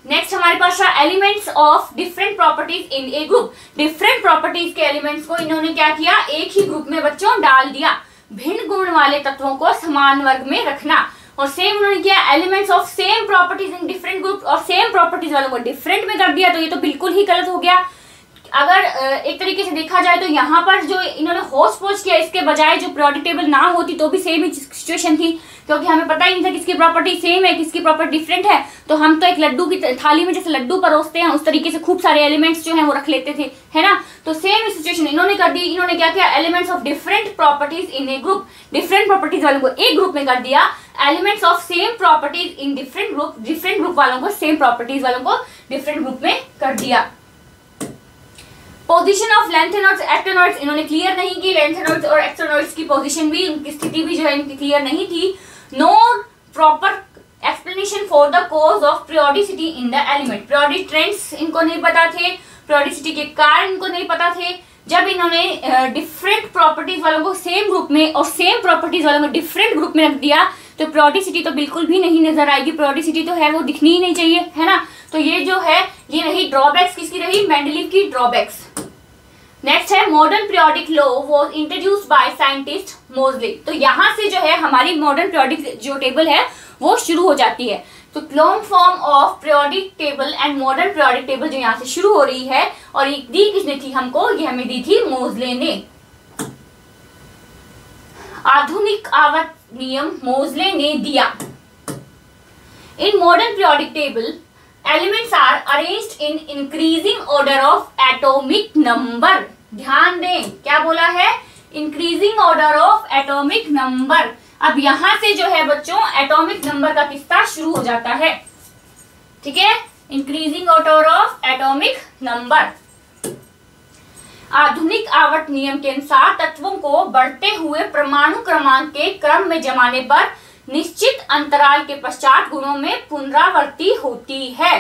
नेक्स्ट हमारे पास रहा elements of different properties in A group. Different properties के एलिमेंट्स को इन्होंने क्या किया, एक ही ग्रुप में बच्चों डाल दिया। भिन्न गुण वाले तत्वों को समान वर्ग में रखना, और सेम उन्होंने किया elements of same properties in different group, और सेम प्रॉपर्टीज वालों को डिफरेंट में कर दिया, तो ये तो बिल्कुल ही गलत हो गया। अगर एक तरीके से देखा जाए तो यहाँ पर जो इन्होंने होच पोच किया, इसके बजाय जो पीरियोडिक टेबल ना होती तो भी सेम ही सिचुएशन थी, क्योंकि हमें पता ही नहीं था किसकी प्रॉपर्टी सेम है किसकी प्रॉपर्टी डिफरेंट है। तो हम तो एक लड्डू की थाली में जैसे लड्डू परोसते हैं उस तरीके से खूब सारे एलिमेंट्स जो हैं वो रख लेते थे, है ना। तो सेम सिचुएशन इन्होंने कर दी। इन्होंने क्या किया, elements of different properties in A group, different properties वालों को एक ग्रुप में कर दिया, elements of same properties in different group वालों को सेम प्रॉपर्टीज वालों को डिफरेंट ग्रुप में कर दिया। पोजीशन ऑफ लैंथेनॉइड्स एक्टिनॉइड्स इन्होंने क्लियर नहीं की, लैंथेनॉइड्स और एक्टिनॉइड्स की पोजीशन भी, उनकी स्थिति भी जो है इनकी क्लियर नहीं थी। No proper explanation for the cause of periodicity in the element, periodic trends इनको नहीं पता थे, पीरियोडिसिटी के कारण इनको नहीं पता थे। जब इन्होंने डिफरेंट प्रॉपर्टीज वालों को सेम ग्रुप में और सेम प्रॉपर्टीज वालों को डिफरेंट ग्रुप में रख दिया, तो पीरियोडिसिटी तो बिल्कुल भी नहीं नजर आएगी, पीरियोडिसिटी तो है वो दिखनी ही नहीं चाहिए, है ना। तो ये जो है ये रही ड्रॉबैक्स, किसकी रही, मेंडलीव की ड्रॉबैक्स। नेक्स्ट है modern periodic law was introduced by scientist मोजले। तो यहाँ से जो है हमारी मॉडर्न पीरियोडिक जो टेबल है वो शुरू हो जाती है। तो long form of periodic table and modern periodic table जो यहाँ से शुरू हो रही है, और ये दी किसने थी हमको, ये हमें दी थी मोजले ने। आधुनिक आवर्त नियम मोजले ने दिया। In modern periodic table elements are arranged in increasing order of atomic number. ध्यान दें क्या बोला है, increasing order of atomic number. अब यहां से जो है बच्चों एटॉमिक नंबर का किस्सा शुरू हो जाता है, ठीक है, increasing order of atomic number. आधुनिक आवर्त नियम के अनुसार तत्वों को बढ़ते हुए परमाणु क्रमांक के क्रम में जमाने पर निश्चित अंतराल के पश्चात गुणों में पुनरावृत्ति होती है।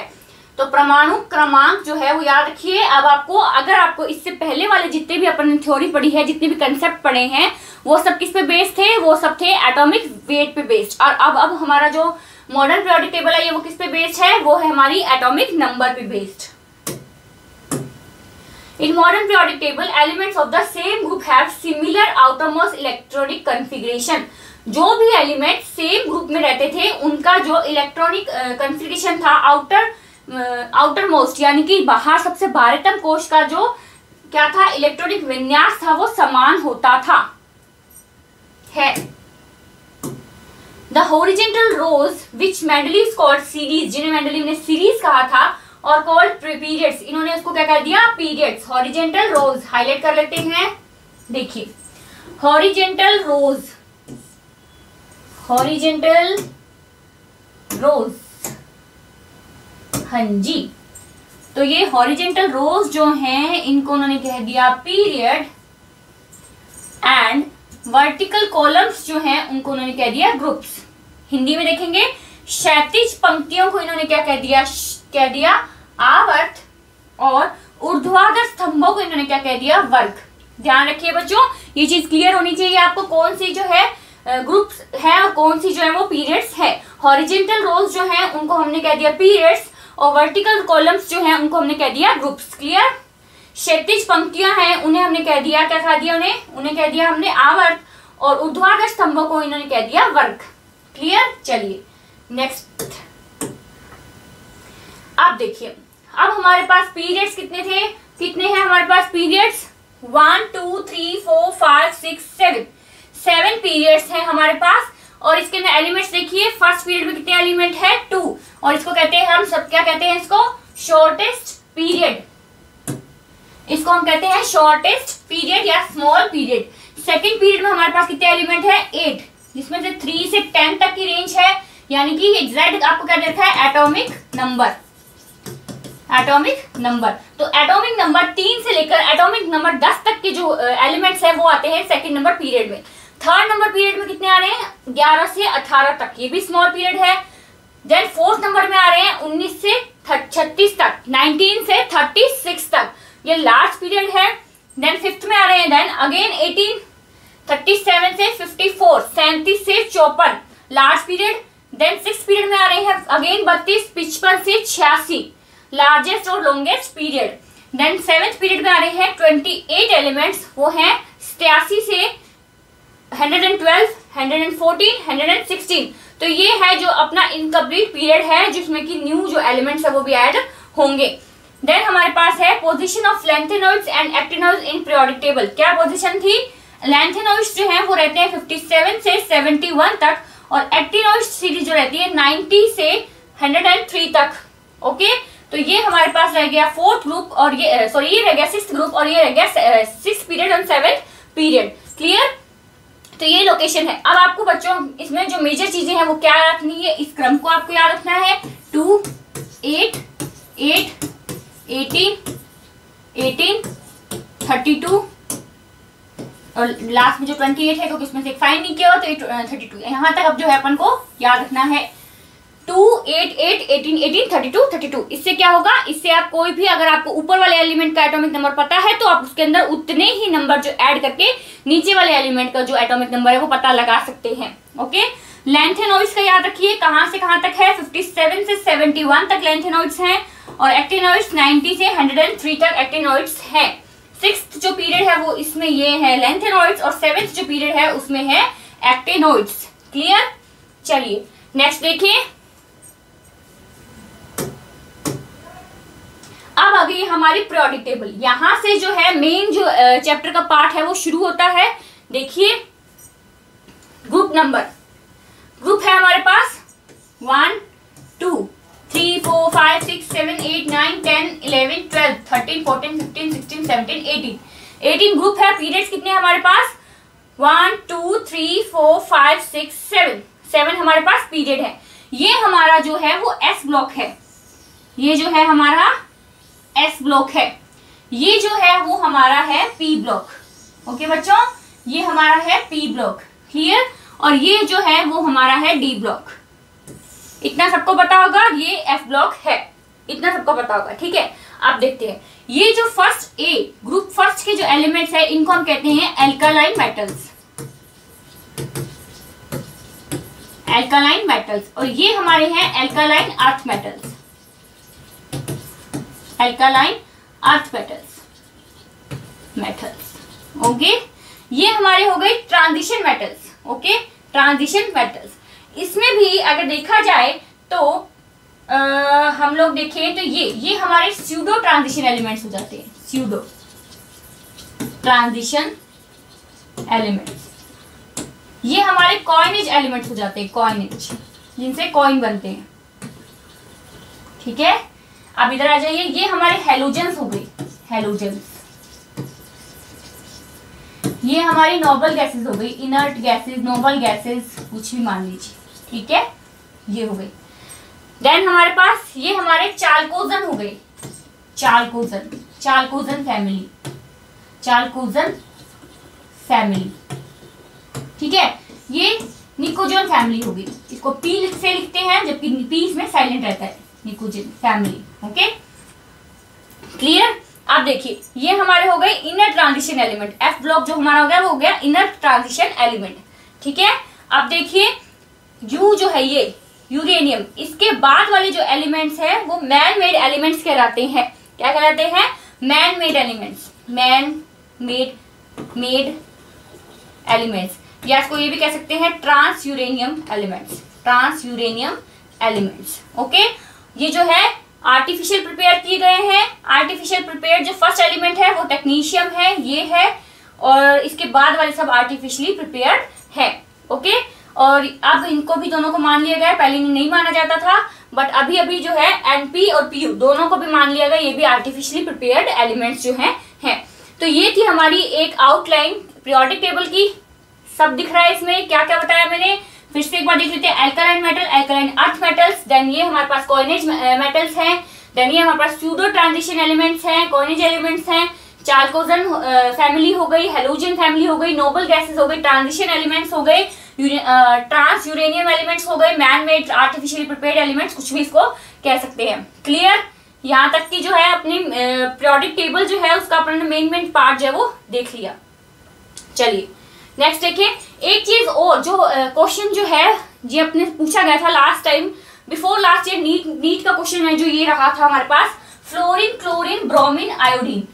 तो परमाणु क्रमांक जो है वो याद रखिए। अब आपको अगर आपको इससे पहले वाले जितने भी अपन थ्योरी पढ़ी है, जितने भी कंसेप्ट पढ़े हैं, वो सब किस पे बेस्ड थे, वो सब थे एटॉमिक वेट पे बेस्ड। और अब हमारा जो मॉडर्न पीरियोडिक टेबल है ये वो किस पे बेस्ड है, वो है हमारी एटॉमिक नंबर पे based. In modern periodic table, elements of the same group have similar outermost electronic configuration. जो भी एलिमेंट सेम ग्रुप में रहते थे उनका जो इलेक्ट्रॉनिक कॉन्फ़िगरेशन था, आउटर मोस्ट यानी कि बाहर सबसे बाहरतम कोश का जो क्या था इलेक्ट्रॉनिक विन्यास था वो समान होता था है। The horizontal rows which Mendeleev called series, जिन्हें मेंडलीव ने सीरीज कहा था, और कॉल्ड पीरियड्स, इन्होंने उसको क्या कर दिया, पीरियड्स। हॉरिजॉन्टल रोज हाईलाइट कर लेते हैं, देखिए हॉरिजॉन्टल रोज, हॉरिजॉन्टल रोज, हाँ जी। तो ये हॉरिजॉन्टल रोज जो हैं इनको उन्होंने कह दिया पीरियड, एंड वर्टिकल कॉलम्स जो हैं उनको उन्होंने कह दिया ग्रुप्स। हिंदी में देखेंगे क्षैतिज पंक्तियों को इन्होंने क्या कह दिया आवर्त, और ऊर्ध्वाधर स्तंभों को इन्होंने क्या कह दिया वर्ग। ध्यान रखिए बच्चों, ये चीज क्लियर होनी चाहिए आपको, कौन सी जो है ग्रुप्स है और कौन सी जो है वो पीरियड्स है। हॉरिजॉन्टल रोज जो है उनको हमने कह दिया पीरियड्स, और वर्टिकल कॉलम्स जो है उनको हमने कह दिया ग्रुप्स। क्लियर। क्षैतिज पंक्तियां हैं उन्हें हमने कह दिया, क्या कह दिया उन्हें कह दिया हमने आवर्त, और ऊर्ध्वाधर स्तंभों को इन्होंने कह दिया वर्ग। क्लियर। चलिए नेक्स्ट, अब देखिए अब हमारे पास पीरियड्स कितने थे, कितने हैं हमारे पास पीरियड्स, 1 2 3 4 5 6 7, 7 पीरियड्स हैं हमारे पास। और इसके अंदर एलिमेंट्स देखिए, फर्स्ट पीरियड में कितने एलिमेंट है 2, और इसको कहते हैं हम सब क्या कहते हैं, इसको शॉर्टेस्ट पीरियड, इसको हम कहते हैं शॉर्टेस्ट पीरियड या स्मॉल पीरियड। सेकंड पीरियड में हमारे पास कितने एलिमेंट है 8, जिसमें से 3 से 10 तक की रेंज है, यानी कि एग्जैक्ट आपको क्या देखा है एटॉमिक नंबर, एटॉमिक नंबर। तो एटॉमिक नंबर 3 से लेकर एटॉमिक नंबर 10 तक के जो एलिमेंट्स है वो आते हैं सेकंड नंबर पीरियड में। थर्ड नंबर पीरियड में कितने आ रहे हैं? 11 से 18 तक, ये भी स्मॉल पीरियड है। देन फोर्थ नंबर में आ रहे हैं 19 से 36 तक, 19 से 36 तक, ये लार्ज पीरियड है। देन फिफ्थ में आ रहे हैं देन अगेन 18, 37 से 54, 37 से 54, large period. Then six period में आ रहे हैं अगेन 32, 55 से 86, लार्जेस्ट और longest period. Then seventh period में आ रहे हैं 28 एलिमेंट्स, वो हैं 87 से 112, 114, 116। तो ये है जो अपना इनकम्प्लीट पीरियड है, जिसमें कि न्यू जो एलिमेंट्स है वो भी ऐड होंगे। देन हमारे पास है position of lanthanoids and actinoids in periodic table. क्या पोजीशन थी? लैंथेनॉइड्स जो है वो रहते हैं 57 से 71 तक, और एक्टिनॉइड्स सीरीज जो रहती है 90 से 103 तक। ओके, तो ये हमारे पास रह गया फोर्थ ग्रुप, और ये ये रह गया सिक्स्थ ग्रुप, और ये रह गया सिक्स्थ पीरियड और सेवेंथ पीरियड। क्लियर? तो ये लोकेशन है। अब आपको बच्चों इसमें जो मेजर चीजें हैं वो क्या रखनी है, इस क्रम को आपको याद रखना है। 2, 8, 8, 18, 18, 32 और लास्ट में जो 28 है, क्योंकि इसमें से एक फाइन नहीं किया हो तो 32। यहाँ तक अब जो है अपन को याद रखना है 2, 8, 8, 18, 18, 32, 32। इससे क्या होगा? इससे आप कोई भी, अगर आपको ऊपर वाले एलिमेंट का एटॉमिक नंबर पता है तो आप उसके अंदर उतने ही नंबर जो ऐड करके नीचे वाले एलिमेंट का जो एटॉमिक नंबर है वो पता लगा सकते हैं। ओके, लैंथेनॉइड्स का याद रखिए, कहाँ से कहाँ तक है? 57 से 71 तक लैंथेनॉइड्स हैं, और एक्टिनॉइड्स 90 से 103 तक एक्टिनॉइड्स हैं। सिक्स्थ जो पीरियड है वो इसमें ये है लैंथेनॉइड्स, और सेवेंथ जो पीरियड है उसमें है एक्टिनॉइड्स। क्लियर? चलिए नेक्स्ट देखिए। अब आ गई हमारी पीरियोडिक टेबल। यहां से जो है मेन जो चैप्टर का पार्ट है वो शुरू होता है। देखिए, ग्रुप नंबर, ग्रुप है हमारे पास 1, 2, 3, 4, 5, 6, 7, 8, 9, 10, 11, 12, 13, 14, 15, 16, 17, 18। 18 ग्रुप है। पीरियड्स कितने हैं हमारे पास? 1, 2, 3, 4, 5, 6, 7, 7 हमारे पास पीरियड है। ये हमारा जो है वो एस ब्लॉक है, ये जो है हमारा एस ब्लॉक है, ये जो है वो हमारा है पी ब्लॉक। ओके बच्चों, ये हमारा है पी ब्लॉक। क्लियर? और ये जो है वो हमारा है डी ब्लॉक। इतना सबको पता होगा, ये एफ ब्लॉक है, इतना सबको पता होगा। ठीक है, आप देखते हैं ये जो फर्स्ट ए ग्रुप फर्स्ट के जो एलिमेंट्स है इनको हम कहते हैं एल्कालाइन मेटल्स, एल्कालाइन मेटल्स। और ये हमारे हैं alkaline earth metals, alkaline earth metals. Okay, ये हमारे हो गए transition metals. Okay, transition metals. इसमें भी अगर देखा जाए तो हम लोग देखें तो ये हमारे स्यूडो ट्रांजिशन एलिमेंट्स हो जाते हैं, स्यूडो ट्रांजिशन एलिमेंट्स। ये हमारे कॉइनेज एलिमेंट्स हो जाते हैं, कॉइनेज, जिनसे कॉइन बनते हैं। ठीक है, अब इधर आ जाइए, ये हमारे हेलोजेंस हो गई, हेलोजेंस। ये हमारी नोबल गैसेस हो गई, इनर्ट गैसेस, नोबल गैसेस, कुछ भी मान लीजिए। ठीक है, ये हो गई। देन हमारे पास ये हमारे चाल्कोजन हो गए, चाल्कोजन, चाल्कोजन फैमिली, चाल्कोजन फैमिली। ठीक है, ये निकोजन फैमिली होगी, इसको पी से लिखते हैं जबकि पी इसमें साइलेंट रहता है, निकोजन फैमिली। Okay, clear? आप देखिए, ये हमारे हो गए inner transition element. F block जो हमारा हो गया वो हो गया इनर ट्रांजिशन एलिमेंट। ठीक है, अब देखिए यू जो है ये यूरेनियम, इसके बाद वाले जो एलिमेंट्स हैं वो मैन मेड एलिमेंट्स कहलाते हैं। क्या कहलाते हैं? Man made elements, man made elements, या इसको ये भी कह सकते हैं transuranium elements, transuranium elements. Okay, ये जो है आर्टिफिशियल प्रिपेयर किए गए हैं। आर्टिफिशियल प्रिपेयर जो फर्स्ट एलिमेंट है वो टेक्नीशियम है, ये है, और इसके बाद वाले सब आर्टिफिशियली प्रिपेयर्ड है। ओके, और अब इनको भी दोनों को मान लिया गया है, पहले नहीं माना जाता था, बट अभी अभी जो है एनपी और पीयू दोनों को भी मान लिया गया, ये भी आर्टिफिशियली प्रिपेयर्ड एलिमेंट्स जो हैं। तो ये थी हमारी एक आउटलाइन पीरियोडिक टेबल की। सब दिख रहा है इसमें, क्या क्या बताया मैंने, फिर से एक बार देख लेते हैं। Alkaline metal, alkaline earth metals, then ये हमारे पास कॉइनेज मेटल्स हैं, देन ये हमारे पास स्यूडो ट्रांजिशन एलिमेंट्स हैं, कॉइनेज एलिमेंट्स हैं, चाल्कोजन फैमिली हो गई, हेलोजन फैमिली हो गई, नोबल गैसेस हो गई, ट्रांजिशन एलिमेंट्स हो गए, ट्रांस यूरेनियम एलिमेंट्स हो गए, man made artificially prepared elements, कुछ भी इसको कह सकते हैं। क्लियर? यहाँ तक की जो है अपनी पीरियोडिक टेबल जो है उसका अपने मेन पार्ट जो है वो देख लिया। चलिए नेक्स्ट देखिए, एक चीज और जो क्वेश्चन जो है ये अपने पूछा गया था last time, before last year NEET का क्वेश्चन है जो ये रहा था हमारे पास, फ्लोरीन, क्लोरीन, ब्रोमीन, आयोडीन।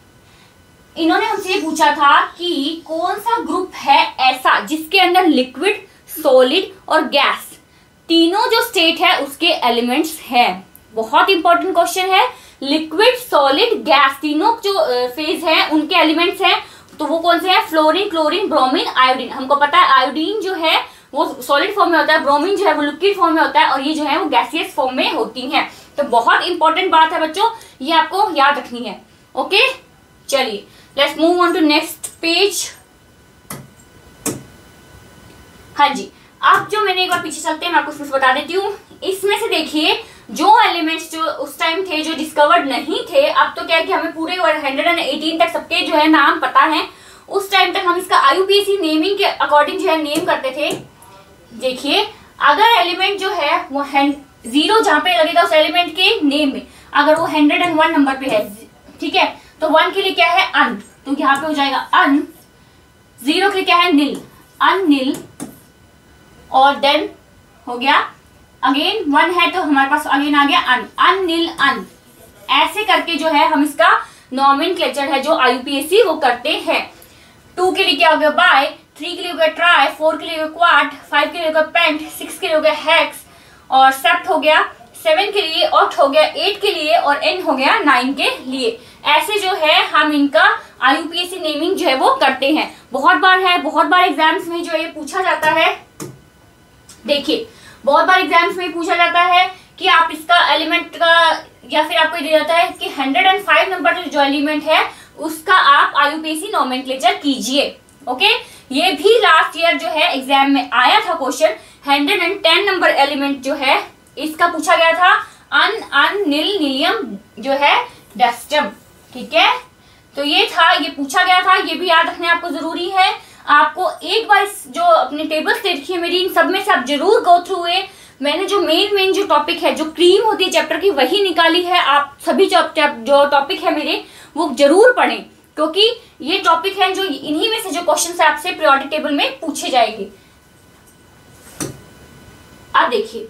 इन्होंने हमसे ये पूछा था कि कौन सा ग्रुप है ऐसा जिसके अंदर लिक्विड, सॉलिड और गैस तीनों जो स्टेट है उसके एलिमेंट्स हैं। बहुत इंपॉर्टेंट क्वेश्चन है। लिक्विड, सॉलिड, गैस तीनों जो फेज हैं उनके एलिमेंट्स हैं, तो वो कौन से हैं? Fluorine, chlorine, bromine, iodine. हमको पता है आयोडीन जो है वो सॉलिड फॉर्म में होता है, ब्रोमीन जो है वो लिक्विड फॉर्म में होता है, और ये जो है वो गैसियस फॉर्म में होती हैं। तो बहुत इंपॉर्टेंट बात है बच्चों, ये आपको याद रखनी है। ओके, चलिए let's move on to next page. हाँ जी, अब जो मैंने एक बार पीछे चलते हैं, मैं आपको कुछ बता देती हूँ। इसमें से देखिए जो एलिमेंट्स जो उस टाइम थे जो डिस्कवर्ड नहीं थे, अब तो क्या है कि हमें पूरे 118 तक सबके जो है नाम पता है। उस टाइम तक हम इसका IUPAC नेमिंग के अकॉर्डिंग जो है नेम करते थे। देखिए अगर एलिमेंट जो है वो 0 जहां पे लगेगा उस एलिमेंट के नेम में, अगर वो 101 नंबर पे है, ठीक है, तो 1 के लिए क्या है? अन, तो यहाँ पे हो जाएगा अन। 0 के लिए क्या है? नील, अननील, और देन हो गया अगेन 1 है तो हमारे पास अगेन आ गया अन, अननील, अन। ऐसे करके जो है हम इसका नॉमेनक्लेचर है जो IUPAC वो करते हैं। 2 के लिए क्या हो गया? बाय, 3 के लिए हो गया ट्राई, 4 के लिए हो गया क्वाड, 5 के लिए हो गया पेंट, 6 के लिए हो गया हेक्स, और सेप्ट हो गया 7 के लिए, ऑक्ट हो गया 8 के लिए, और एन हो गया 9 के लिए। ऐसे जो है हम इनका IUPAC नेमिंग जो है वो करते हैं। बहुत बार एग्जाम्स में जो है पूछा जाता है। देखिए बहुत बार एग्जाम्स में पूछा जाता है कि आप इसका एलिमेंट का, या फिर आपको दिया जाता है कि 105 नंबर जो एलिमेंट है उसका आप IUPAC नॉमेनक्लेचर कीजिए। ओके, ये भी लास्ट ईयर जो है एग्जाम में आया था क्वेश्चन। 110 नंबर एलिमेंट जो है इसका पूछा गया था, अन नील नीलियम जो है डस्टम। ठीक है, तो ये था, ये पूछा गया था, ये भी याद रखना आपको जरूरी है। आपको एक बार जो अपने टेबल्स देखी है मेरी, इन सब में से आप जरूर गो थ्रू है। मैंने जो मेन जो टॉपिक है, जो क्रीम होती है चैप्टर की, वही निकाली है। आप सभी जो टॉपिक है मेरे वो जरूर पढ़ें, क्योंकि ये टॉपिक है जो इन्हीं में से जो क्वेश्चन आपसे पीरियोडिक टेबल में पूछे जाएंगे। अब देखिए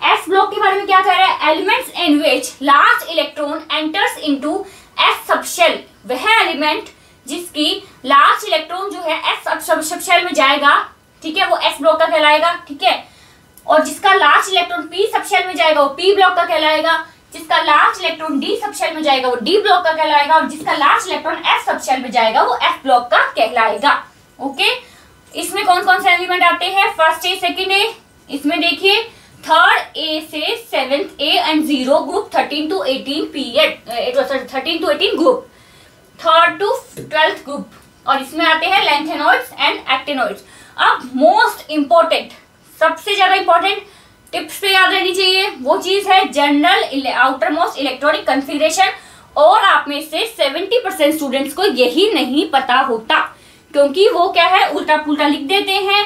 एस ब्लॉक के बारे में क्या कह रहा है? Elements in which last electron enters into S subshell, वह एलिमेंट जिसकी लास्ट इलेक्ट्रॉन जो है एस सबशेल में जाएगा, ठीक है, वो एस ब्लॉक का कहलाएगा। ठीक है, और जिसका लास्ट इलेक्ट्रॉन पी सबशेल में जाएगा वो पी ब्लॉक का कहलाएगा। जिसका लास्ट इलेक्ट्रॉन डी सबशेल में जाएगा वो डी ब्लॉक का कहलाएगा, और जिसका लास्ट इलेक्ट्रॉन एफ सबशेल में जाएगा वो एफ ब्लॉक का कहलाएगा। ओके, इसमें कौन कौन से एलिमेंट आते हैं? फर्स्ट ए, सेकंड ए। इसमें देखिए 3rd ए से 7th A and 0 group, 13 to 18 period, 13 to 18 group, 3rd to 12th group, और इसमें आते हैं लैंथेनॉइड्स एंड एक्टिनॉइड्स। अब मोस्ट इंपॉर्टेंट, सबसे ज्यादा इंपॉर्टेंट टिप्स पे याद रहनी चाहिए वो चीज है general outer most electronic configuration. और आप में से 70% स्टूडेंट्स को यही नहीं पता होता, क्योंकि वो क्या है, उल्टा पुल्टा लिख देते हैं,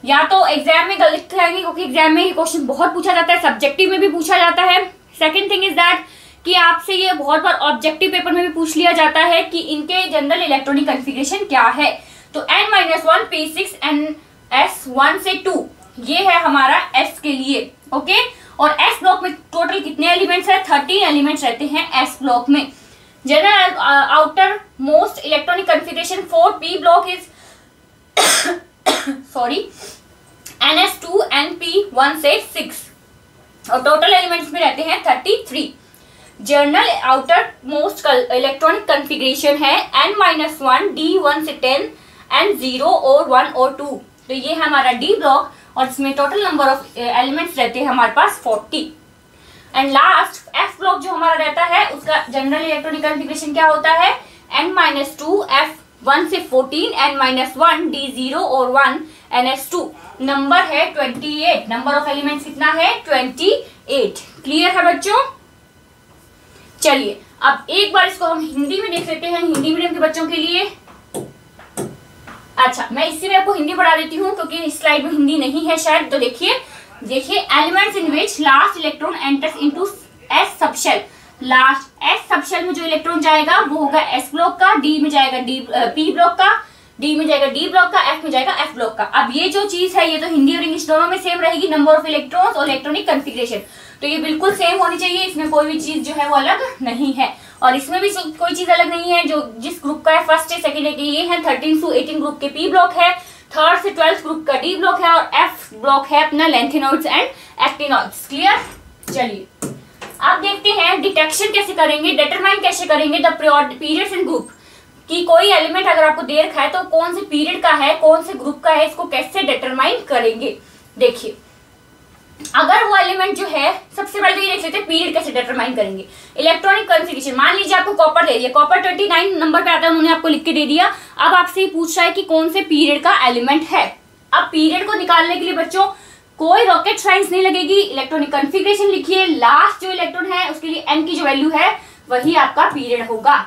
या तो एग्जाम में गलत लिखेंगे, क्योंकि एग्जाम में ये क्वेश्चन बहुत पूछा जाता है, सब्जेक्टिव में भी पूछा जाता है। सेकंड थिंग इज दैट कि आपसे ये बहुत बार ऑब्जेक्टिव पेपर में भी पूछ लिया जाता है कि इनके जनरल इलेक्ट्रॉनिक कन्फिगरेशन क्या है। तो N-1 P6 NS1 से 2 ये है हमारा S के लिए। ओके, और S ब्लॉक में टोटल कितने एलिमेंट्स है? 13 एलिमेंट्स रहते हैं S ब्लॉक में। General outer most electronic configuration for P block is sorry NS2 NP1 से 6, और टोटल एलिमेंट्स में रहते हैं 33। General outer most electronic configuration है N-1 D1 से 10 एंड 0 और 1 और 2, तो ये है हमारा D ब्लॉक, और इसमें टोटल नंबर ऑफ एलिमेंट्स रहते हैं हमारे पास 40। एंड लास्ट F ब्लॉक जो हमारा रहता है उसका जनरल इलेक्ट्रॉनिक कन्फिगरेशन क्या होता है? N-2 F1 से 14 N-1 D0 और 1 NS2, नंबर है 28। नंबर ऑफ एलिमेंट्स कितना है? 28। क्लियर है बच्चों? चलिए अब एक बार इसको हम हिंदी में देख लेते हैं, हिंदी मीडियम के बच्चों के लिए। अच्छा, मैं इसी में आपको हिंदी पढ़ा देती हूँ क्योंकि इस स्लाइड में हिंदी नहीं है शायद। तो देखिए elements in which last electron enters into S subshell. Last S subshell में जो इलेक्ट्रॉन जाएगा वो होगा एस ब्लॉक का, डी में जाएगा पी ब्लॉक का, डी में जाएगा डी ब्लॉक का, एफ में जाएगा एफ ब्लॉक का। अब ये जो चीज है ये तो हिंदी और इंग्लिश दोनों में सेम रहेगी, नंबर ऑफ इलेक्ट्रॉन्स और इलेक्ट्रॉनिक कॉन्फ़िगरेशन, तो ये बिल्कुल सेम होनी चाहिए, इसमें कोई भी चीज जो है वो अलग नहीं है। और इसमें भी कोई चीज अलग नहीं है, जो जिस ग्रुप का है फर्स्ट है सेकंड है कि ये है 13 से 18 ग्रुप के पी ब्लॉक है, 3rd से 12th ग्रुप का डी ब्लॉक है और एफ ब्लॉक है अपना लैंथेनॉइड्स एंड एक्टिनॉइड्स। क्लियर? चलिए अब देखते हैं डिटेक्शन कैसे करेंगे, डिटरमाइन कैसे करेंगे द पीरियड्स इन ग्रुप, कि कोई एलिमेंट अगर आपको दे रखा है तो कौन से पीरियड का है, कौन से ग्रुप का है, इसको कैसे डिटरमाइन करेंगे। देखिए अगर वो एलिमेंट जो है, सबसे पहले तो ये देख लेते हैं पीरियड कैसे डिटरमाइन करेंगे। इलेक्ट्रॉनिक कॉन्फ़िगरेशन, मान लीजिए आपको कॉपर दे दिया, कॉपर 29 नंबर पे आता है, उन्होंने आपको लिख के दे दिया। अब आपसे ये पूछ रहा है कि कौन से पीरियड का एलिमेंट है। अब पीरियड को निकालने के लिए बच्चों कोई रॉकेट साइंस नहीं लगेगी, इलेक्ट्रॉनिक कॉन्फ़िगरेशन लिखिए, लास्ट जो इलेक्ट्रॉन है उसके लिए एन की जो वैल्यू है वही आपका पीरियड होगा।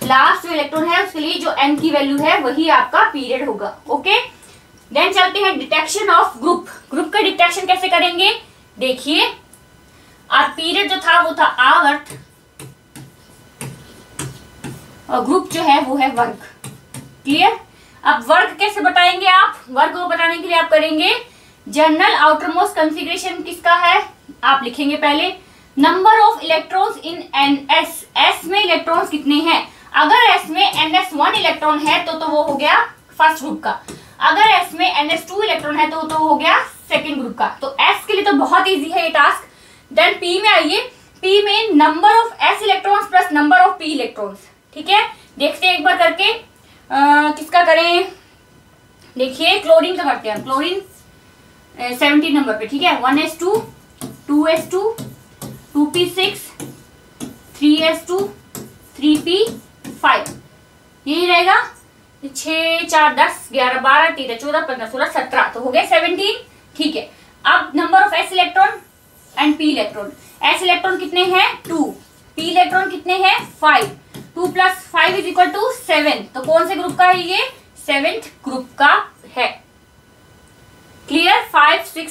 लास्ट जो इलेक्ट्रॉन है उसके लिए जो एन की वैल्यू है वही आपका पीरियड होगा। ओके, देन चलते हैं डिटेक्शन ऑफ ग्रुप। ग्रुप का डिटेक्शन कैसे करेंगे, देखिए अब पीरियड जो था वो था आवर्त और ग्रुप जो है वो है वर्ग। क्लियर? अब वर्ग कैसे बताएंगे आप, वर्ग को बताने के लिए आप करेंगे जनरल आउटरमोस्ट कॉन्फ़िगरेशन किसका है, आप लिखेंगे पहले number of electrons in an S, S में इलेक्ट्रॉन्स कितने हैं। अगर एस में NS1 इलेक्ट्रॉन है तो वो हो गया फर्स्ट ग्रुप का, अगर एस में NS2 इलेक्ट्रॉन है तो हो गया सेकंड ग्रुप का। तो एस के लिए तो बहुत इजी है ये टास्क। देन पी में आइए, पी में number of S electrons plus number of P electrons. ठीक है, देखते हैं एक बार करके किसका करें। देखिए क्लोरीन का करते हैं, क्लोरीन 17 नंबर पे। ठीक है, 1s2 2s2 2p6 3s2 3p5, यही रहेगा 6 4 10 11 12 13 14 15 16 17, तो हो गए 17। ठीक है, अब number of S electron and P electron, S electron कितने हैं 2, पी इलेक्ट्रॉन कितने हैं 5, 2 + 5 = 7, तो कौन से ग्रुप का है ये, 7th ग्रुप का है। क्लियर? 5 6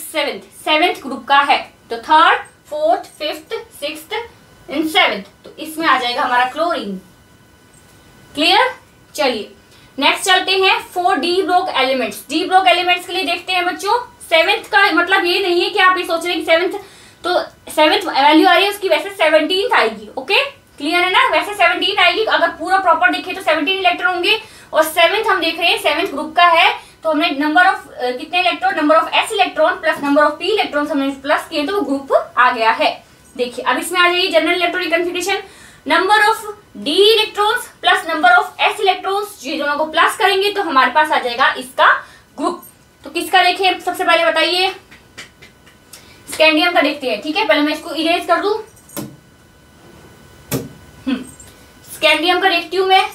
7th ग्रुप का है, तो 3rd 4th 5th 6th and 7th, तो इसमें आ जाएगा हमारा क्लोरीन। क्लियर? चलिए नेक्स्ट चलते हैं 4 D block elements. D block elements के लिए देखते हैं बच्चों, 7th का मतलब ये नहीं है कि आप ये सोच रहे हैं कि 7th तो 7th वैल्यू आ रही है उसकी, वैसे 17th आएगी। ओके, क्लियर है ना, वैसे 17 आएगी। अगर पूरा प्रॉपर देखें तो 17 इलेक्ट्रॉन होंगे और 7th हम देख रहे हैं 7th ग्रुप का है, तो हमने नंबर ऑफ कितने electron, number of S electron plus number of P electron हमने प्लस किए तो वो ग्रुप आ गया है। देखिए अब इसमें आ जाइए general electronic configuration, number of D electrons plus number of S electrons, ये दोनों को प्लस करेंगे तो हमारे पास आ जाएगा इसका ग्रुप। तो किसका देखिए सबसे पहले बताइए, स्कैंडियम का देखते हैं। ठीक है, पहले मैं इसको इरेज कर दूं। स्कैंडियम का देखती हूं मैं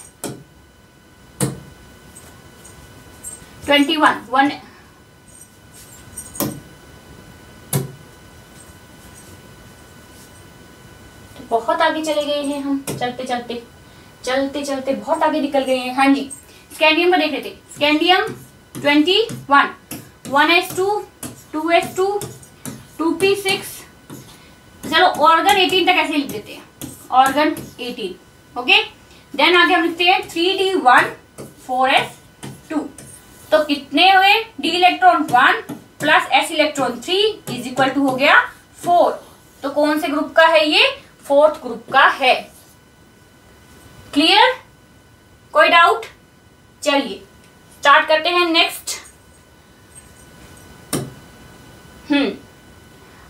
21 बहुत आगे चले गए हैं हम, चलते चलते बहुत आगे निकल गए हैं। हाँ जी, स्कैंडियम का देख लेते। स्कैंडियम 21 1s2 2s2 2p6, चलो ऑर्गन 18 तक ऐसे लिख देते हैं, ऑर्गन 18। ओके, देन आगे हम लिखते हैं 3d1 4s2, तो कितने हुए D electron 1 plus S electron 3 = हो गया 4, तो कौन से ग्रुप का है ये, 4th ग्रुप का है। क्लियर? कोई डाउट? चलिए स्टार्ट करते हैं नेक्स्ट।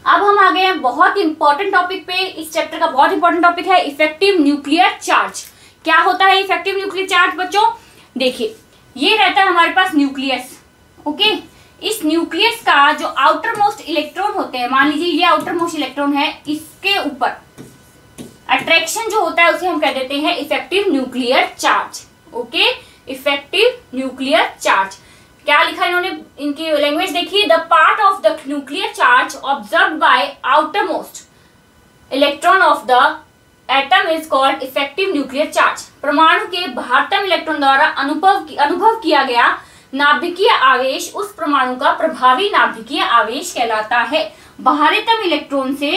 अब हम आ गए हैं बहुत इंपॉर्टेंट टॉपिक पे, इस चैप्टर का बहुत इंपॉर्टेंट टॉपिक है इफेक्टिव न्यूक्लियर चार्ज। क्या होता है इफेक्टिव न्यूक्लियर चार्ज बच्चों? देखिए ये रहता है हमारे पास न्यूक्लियस। ओके, इस न्यूक्लियस का जो आउटर मोस्ट इलेक्ट्रॉन होते हैं, मान लीजिए ये आउटर मोस्ट इलेक्ट्रॉन है, इसके ऊपर अट्रैक्शन जो होता है उसे हम कह देते हैं effective nuclear charge. Okay, effective nuclear charge क्या लिखा है इन्होंने, इनकी लैंग्वेज देखिए, the part of the nuclear charge observe by outer most electron of the atom is called effective nuclear charge. परमाणु के बाहरतम इलेक्ट्रॉन द्वारा अनुभव किया गया नाभिकीय आवेश उस परमाणु का प्रभावी नाभिकीय आवेश कहलाता है। बाहरीतम इलेक्ट्रॉन से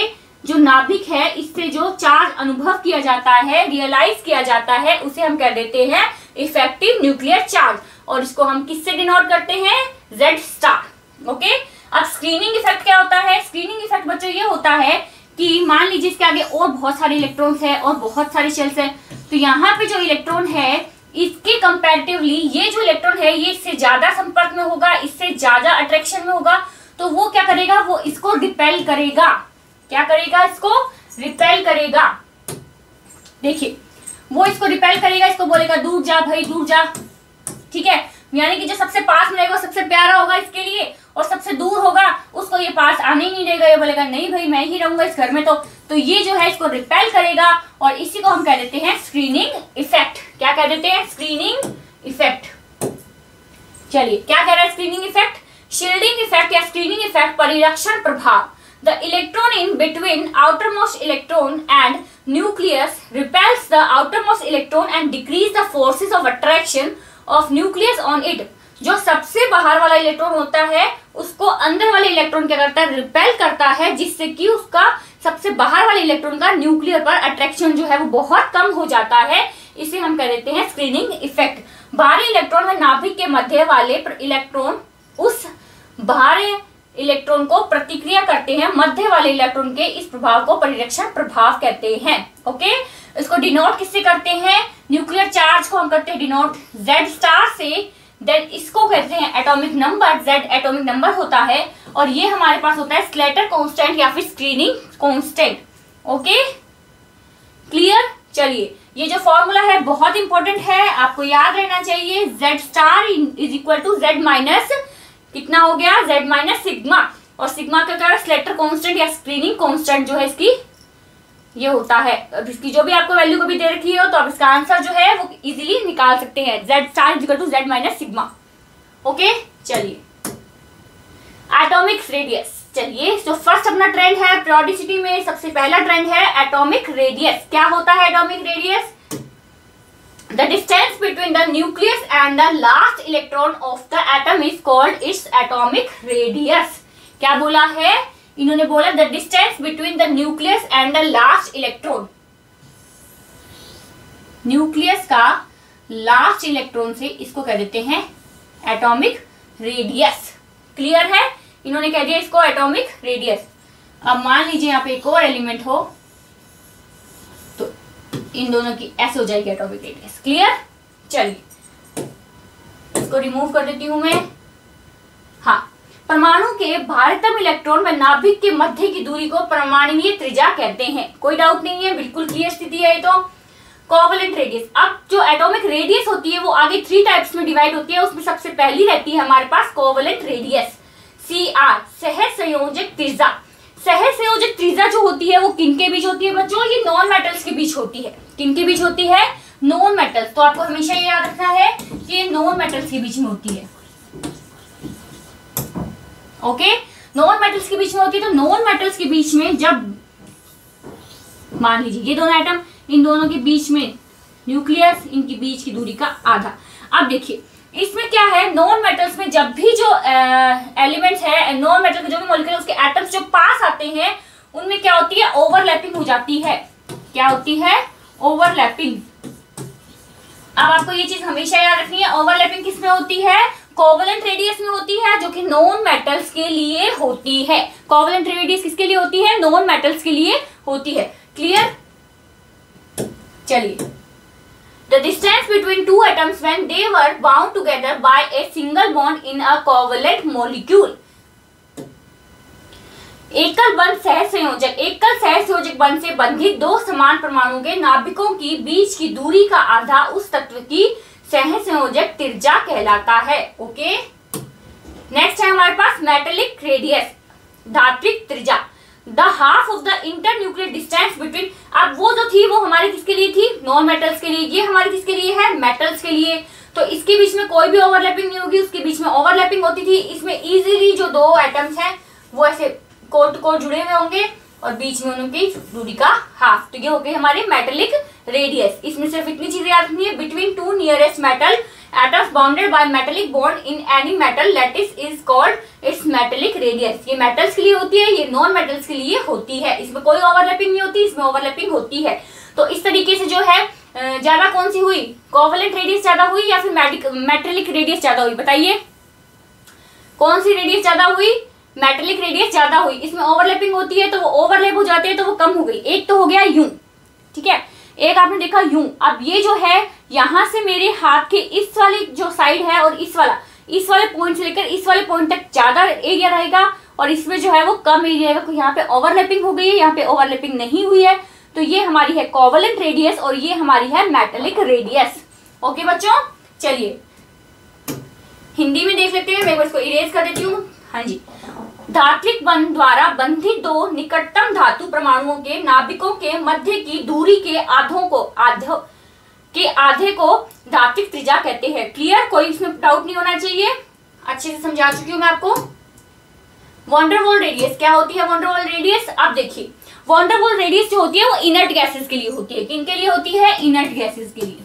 जो नाभिक है इससे जो चार्ज अनुभव किया जाता है, रियलाइज किया जाता है, उसे हम कह देते हैं इफेक्टिव न्यूक्लियर चार्ज। और इसको हम किससे डिनोट करते हैं? Z star. ओके, अब स्क्रीनिंग इफेक्ट क्या होता है? स्क्रीनिंग इफेक्ट बच्चों ये होता है कि मान लीजिए इसके आगे और बहुत सारे इलेक्ट्रॉन्स है और बहुत सारे शेल्स है, तो यहाँ पे जो इलेक्ट्रॉन है इसके कंपैरेटिवली ये जो इलेक्ट्रॉन है ये इससे ज्यादा संपर्क में होगा, इससे ज्यादा अट्रैक्शन में होगा, तो वो क्या करेगा? वो इसको रिपेल करेगा। क्या करेगा? इसको रिपेल करेगा। देखिए, वो इसको रिपेल करेगा, इसको बोलेगा दूर जा भाई, दूर जा। ठीक है, यानी कि जो सबसे पास में रहेगा सबसे प्यारा होगा इसके लिए, और सबसे दूर होगा उसको ये पास आने ही नहीं देगा, ये बोलेगा नहीं भाई मैं ही रहूंगा इस घर में। तो ये जो है इसको रिपेल करेगा, और इसी को हम कह देते हैं स्क्रीनिंग इफेक्ट। क्या कह देते हैं? Screening effect. चलिए, क्या कह रहा है स्क्रीनिंग इफेक्ट? शील्डिंग इफेक्ट या स्क्रीनिंग इफेक्ट, परिरक्षण प्रभाव। The electron in between outermost electron and nucleus repels the outermost electron and decrease the forces of attraction of nucleus on it। जो सबसे बाहर वाला इलेक्ट्रॉन होता है उसको अंदर वाले इलेक्ट्रॉन क्या करता है? रिपेल करता है, जिससे कि उसका सबसे बाहर वाले इलेक्ट्रॉन का न्यूक्लियर पर अट्रैक्शन जो है वो बहुत कम हो जाता है। इसे हम कह देते हैं स्क्रीनिंग इफेक्ट। बाहरी इलेक्ट्रॉन में नाभिक के मध्य वाले इलेक्ट्रॉन उस बाहरी इलेक्ट्रॉन को प्रतिक्रिया करते हैं, मध्य वाले इलेक्ट्रॉन के इस प्रभाव को परिरक्षण प्रभाव कहते हैं। ओके, इसको डिनोट किससे करते हैं? न्यूक्लियर चार्ज को हम करते हैं डिनोट Z स्टार से। देन इसको कहते हैं atomic number, Z atomic number होता है, और ये हमारे पास होता है स्लेटर कांस्टेंट या फिर स्क्रीनिंग कांस्टेंट। Okay, clear? चलिए, ये जो फॉर्मूला है बहुत इंपॉर्टेंट है, आपको याद रहना चाहिए। Z star is equal to Z minus कितना हो गया? Z माइनस सिग्मा, और सिग्मा का क्या है? स्लेटर कांस्टेंट या स्क्रीनिंग कांस्टेंट जो है इसकी ये होता है। अब इसकी जो भी आपको वैल्यू कभी दे रखी हो तो आप इसका आंसर जो है वो इजीली निकाल सकते हैं। Z star is equal to Z minus sigma. Okay, चलिए, एटॉमिक रेडियस। चलिए, जो फर्स्ट अपना ट्रेंड है पीरियोडिसिटी में सबसे पहला ट्रेंड है एटॉमिक रेडियस। क्या होता है atomic radius? The distance between the nucleus and the last electron of the atom is called its atomic radius। क्या बोला है इन्होंने? बोला the distance between the nucleus and the last electron। Nucleus का last electron से इसको कह देते हैं एटॉमिक रेडियस। क्लियर है? इन्होंने कह दिया इसको एटॉमिक रेडियस। अब मान लीजिए यहाँ पे एक और एलिमेंट हो तो इन दोनों की ऐसे हो जाएगी एटॉमिक रेडियस। क्लियर? चलिए, इसको रिमूव कर देती हूं मैं। हाँ, परमाणु के बाहरतम इलेक्ट्रॉन व नाभिक के मध्य की दूरी को परमाणुीय त्रिज्या कहते हैं। कोई डाउट नहीं है, बिल्कुल क्लियर स्थिति है ये तो। Covalent radius. अब जो एटॉमिक रेडियस होती है वो आगे 3 टाइप्स में डिवाइड होती है, उसमें सबसे पहली रहती है हमारे पास कोवलेंट रेडियस, CR, सहसंयोजक त्रिज्या। सहसंयोजक त्रिज्या जो होती है वो किन के बीच होती है बच्चों? ये नॉन मेटल्स के बीच होती है। किन के बीच होती है? Non metals. तो आपको हमेशा ये याद रखना है कि ये नॉन मेटल्स के बीच में होती है। ओके, नॉन मेटल्स के बीच में होती है। तो नॉन मेटल्स के बीच में जब मान लीजिए ये दोनों एटम, इन दोनों के बीच में न्यूक्लियस, इनके बीच की दूरी का आधा। अब देखिए इसमें क्या है, नॉन मेटल्स में जब भी जो एलिमेंट्स है, नॉन मेटल के जो भी मॉलिक्यूल उसके एटम्स जो पास आते हैं उनमें क्या होती है? ओवरलैपिंग हो जाती है। क्या होती है? ओवरलैपिंग। अब आपको ये चीज हमेशा याद रखनी है, ओवरलैपिंग किस में होती है? कोवलेंट रेडियस में होती है, जो कि नॉन मेटल्स के लिए होती है। कोवलेंट रेडियस किसके लिए होती है? नॉन मेटल्स के लिए होती है। क्लियर? चलिए, the distance between two atoms when they were bound together by a single bond in a covalent molecule। एकल बंध सहसंयोजक, एकल सहसंयोजक बंध से बंधित दो समान परमाणुओं के नाभिकों की बीच की दूरी का आधा उस तत्व की सहसंयोजक त्रिज्या कहलाता है। ओके, नेक्स्ट है हमारे पास मेटेलिक रेडियस, धात्विक त्रिज्या। The half of the internuclear distance between. अब वो जो थी वो हमारी किसके लिए थी? नॉन मेटल्स के लिए। ये हमारी किसके लिए है? मेटल्स के लिए। तो इसके बीच में कोई भी ओवरलैपिंग नहीं होगी, उसके बीच में ओवरलैपिंग होती थी। इसमें इजीली जो दो एटम्स हैं वो ऐसे कोर टू कोर जुड़े हुए होंगे और बीच में उनकी दूरी का हाफ। तो ये हो गए हमारे मेटेलिक रेडियस। इसमें सिर्फ इतनी चीजें याद रखनी है, between two nearest metal atoms bounded by metallic bond in any metal lattice is called its metallic radius. ये मेटल्स के लिए होती है, ये नॉन मेटल्स के लिए होती है। इसमें कोई ओवरलैपिंग नहीं होती, इसमें ओवरलैपिंग होती है। तो इस तरीके से जो है ज्यादा कौन सी हुई, कोवेलेंट रेडियस ज्यादा हुई या फिर मेटेलिक रेडियस ज्यादा हुई, बताइए कौन सी रेडियस ज्यादा हुई, मेटेलिक रेडियस ज्यादा हुई। इसमें ओवरलैपिंग होती है तो वो ओवरलैप हो जाते हैं तो वो कम हो गई। एक तो हो गया यूं, ठीक है, एक आपने देखा यूं। अब ये जो है यहां से मेरे हाथ के इस वाली जो साइड है और इस वाले पॉइंट से लेकर इस वाले पॉइंट तक ज्यादा एरिया रहेगा और इसमें जो है वो कम एरिया रहेगा। यहाँ पे ओवरलैपिंग हो गई है, यहाँ पे ओवरलैपिंग नहीं हुई है। तो ये हमारी है कोवेलेंट रेडियस और ये हमारी है मेटेलिक रेडियस। ओके बच्चों, चलिए हिंदी में देख लेते हैं। मैं इसको इरेज कर देती हूँ। हाँ जी, धात्विक बंध द्वारा बंधित दो निकटतम धातु परमाणुओं के नाभिकों के मध्य की दूरी के आधे को धात्विक त्रिज्या कहते हैं। क्लियर, कोई इसमें डाउट नहीं होना चाहिए, अच्छे से समझा चुकी हूँ मैं आपको। वंडरवॉल रेडियस क्या होती है? वंडरवॉल रेडियस आप देखिए, वंडरवॉल रेडियस जो होती है वो इनर्ट गैसेस के लिए होती है। किनके लिए होती है? इनर्ट गैसेस के लिए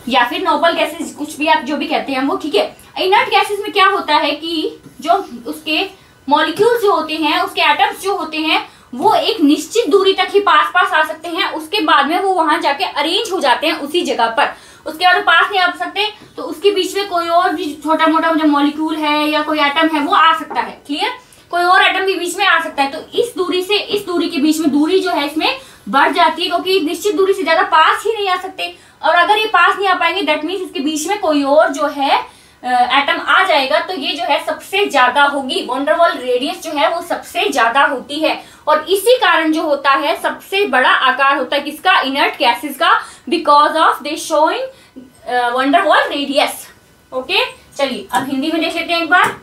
या फिर नोबल गैसेस, कुछ भी आप जो भी कहते हैं वो, ठीक है। इनर्ट गैसेस में क्या होता है कि जो उसके मॉलिक्यूल्स जो होते हैं, उसके एटम्स जो होते हैं वो एक निश्चित दूरी तक ही पास आ सकते हैं। उसके बाद में वो वहां जाके अरेंज हो जाते हैं उसी जगह पर। उसके बाद पास नहीं आ सकते तो उसके बीच में कोई और भी छोटा मोटा जो मॉलिक्यूल है या कोई एटम है वो आ सकता है। क्लियर, कोई और एटम भी बीच में आ सकता है। तो इस दूरी से इस दूरी के बीच में दूरी जो है इसमें बढ़ जाती है, क्योंकि निश्चित दूरी से ज्यादा पास ही नहीं आ सकते। और अगर ये पास नहीं आ पाएंगे दैट मीन्स इसके बीच में कोई और जो है एटम आ जाएगा, तो ये जो है सबसे ज्यादा होगी। वंडरवॉल रेडियस जो है वो सबसे ज्यादा होती है और इसी कारण जो होता है सबसे बड़ा आकार होता है किसका? इनर्ट गैसेस का, because of they showing van der Waals radius. Okay, चलिए अब हिंदी में देख लेते हैं एक बार।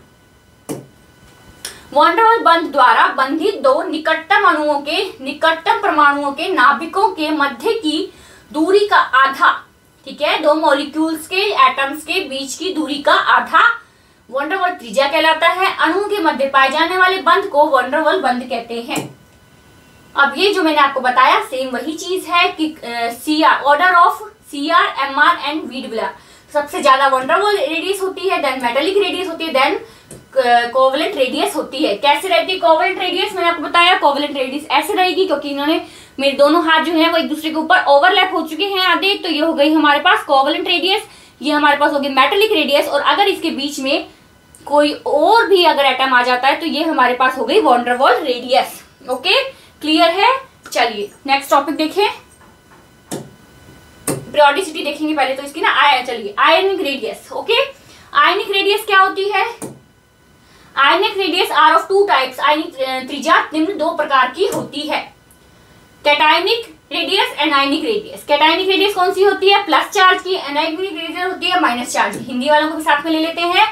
वंडरवॉल बंध द्वारा बंधित दो निकटतम परमाणुओं के नाभिकों के मध्य की दूरी का आधा, ठीक है, दो मॉलिक्यूल्स के एटम्स के बीच की दूरी का आधा वंडरवॉल त्रिज्या कहलाता है। अणुओं के मध्य पाए जाने वाले बंध को वंडरवॉल बंध कहते हैं। अब ये जो मैंने आपको बताया सेम वही चीज है कि CR, order of CR, MR and वीडविला, सबसे ज्यादा वंडरवॉल रेडियस होती है, देन मेटेलिक रेडियस होती है, देन कोवेलेंट रेडियस होती है। कैसे रहती है कोवेलेंट रेडियस? मैंने आपको बताया कोवेलेंट रेडियस ऐसे रहेगी, क्योंकि इन्होंने मेरे दोनों हाथ जो है वो एक दूसरे के ऊपर ओवरलैप हो चुके हैं आधे। तो ये हो गई हमारे पास कोवेलेंट रेडियस, ये हमारे पास हो गई मेटेलिक रेडियस। और अगर इसके बीच में कोई और भी अगर एटम आ जाता है तो ये हमारे पास हो गई वंडरवॉल रेडियस। ओके, क्लियर है? चलिए नेक्स्ट टॉपिक देखें। पीरियोडिसिटी देखेंगे पहले तो इसकी ना। चलिए ionic radius. Okay, ionic radius क्या होती है? Ionic radius are of two types. आयनिक त्रिज्या निम्न दो प्रकार की होती है, cationic radius, anionic radius. Cationic radius कौन सी होती है? प्लस चार्ज की। एनायनिक रेडियस होती है माइनस चार्ज की। हिंदी वालों को भी साथ में ले लेते हैं।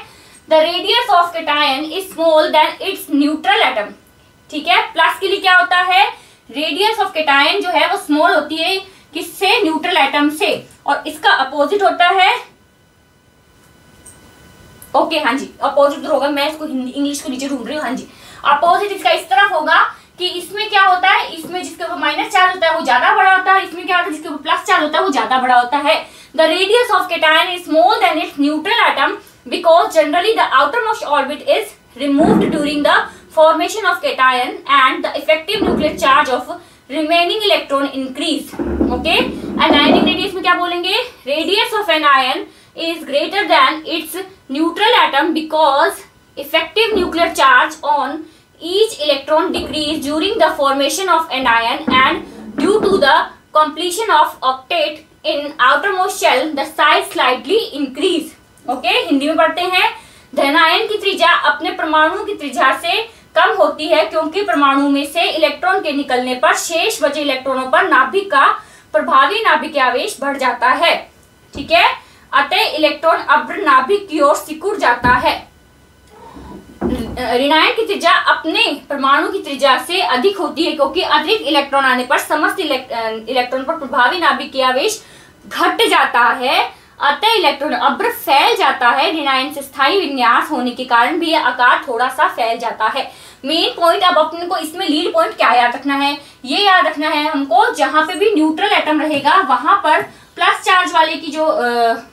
The radius of cation is small than its neutral atom, ठीक है। प्लस के लिए क्या होता है? रेडियस ऑफ कैटायन जो है वो स्मॉल होती है, किससे? न्यूट्रल एटम से। और इसका अपोजिट होता है, ओके, हाँ जी, अपोजिट होगा। मैं इसको हिंदी इंग्लिश को नीचे ढूंढ रही हूँ। हाँ जी, अपोजिट इसका इस तरफ होगा कि इसमें क्या होता है, इसमें जिसके ऊपर माइनस चार्ज होता है वो ज्यादा बड़ा होता है, इसमें क्या होता है जिसके ऊपर प्लस चार्ज होता है वो ज्यादा बड़ा होता है। The radius of cation is small than its neutral atom because generally the outermost orbit is removed during the formation of cation and the effective nuclear charge of remaining electron increase. Okay, anionic radius में क्या बोलेंगे? Radius of anion is greater than its neutral atom because effective nuclear charge on each electron decrease during the formation of an ion and due to the completion of octet in outermost shell the size slightly increase. Okay, Hindi में पढ़ते हैं। धनायन की त्रिज्या अपने परमाणु की त्रिज्या से कम होती है क्योंकि परमाणु में से इलेक्ट्रॉन के निकलने पर शेष बचे इलेक्ट्रॉनों पर नाभिक का प्रभावी नाभिकीय आवेश बढ़ जाता है, ठीक है। अतः इलेक्ट्रॉन अब्र नाभिक की ओर सिकुड़ जाता है। ऋणायन की त्रिज्या अपने परमाणु की त्रिज्या से अधिक होती है क्योंकि अतिरिक्त इलेक्ट्रॉन आने पर समस्त इलेक्ट्रॉन पर प्रभावी नाभिकीय आवेश घट जाता है। अतः इलेक्ट्रॉन अब्र फैल जाता है। ऋणायन से स्थायी विन्यास होने के कारण भी यह आकार थोड़ा सा फैल जाता है। मेन पॉइंट अब अपने को इसमें लीड पॉइंट क्या याद रखना है, ये याद रखना है हमको, जहां पे भी न्यूट्रल एटम रहेगा वहां पर प्लस चार्ज वाले की जो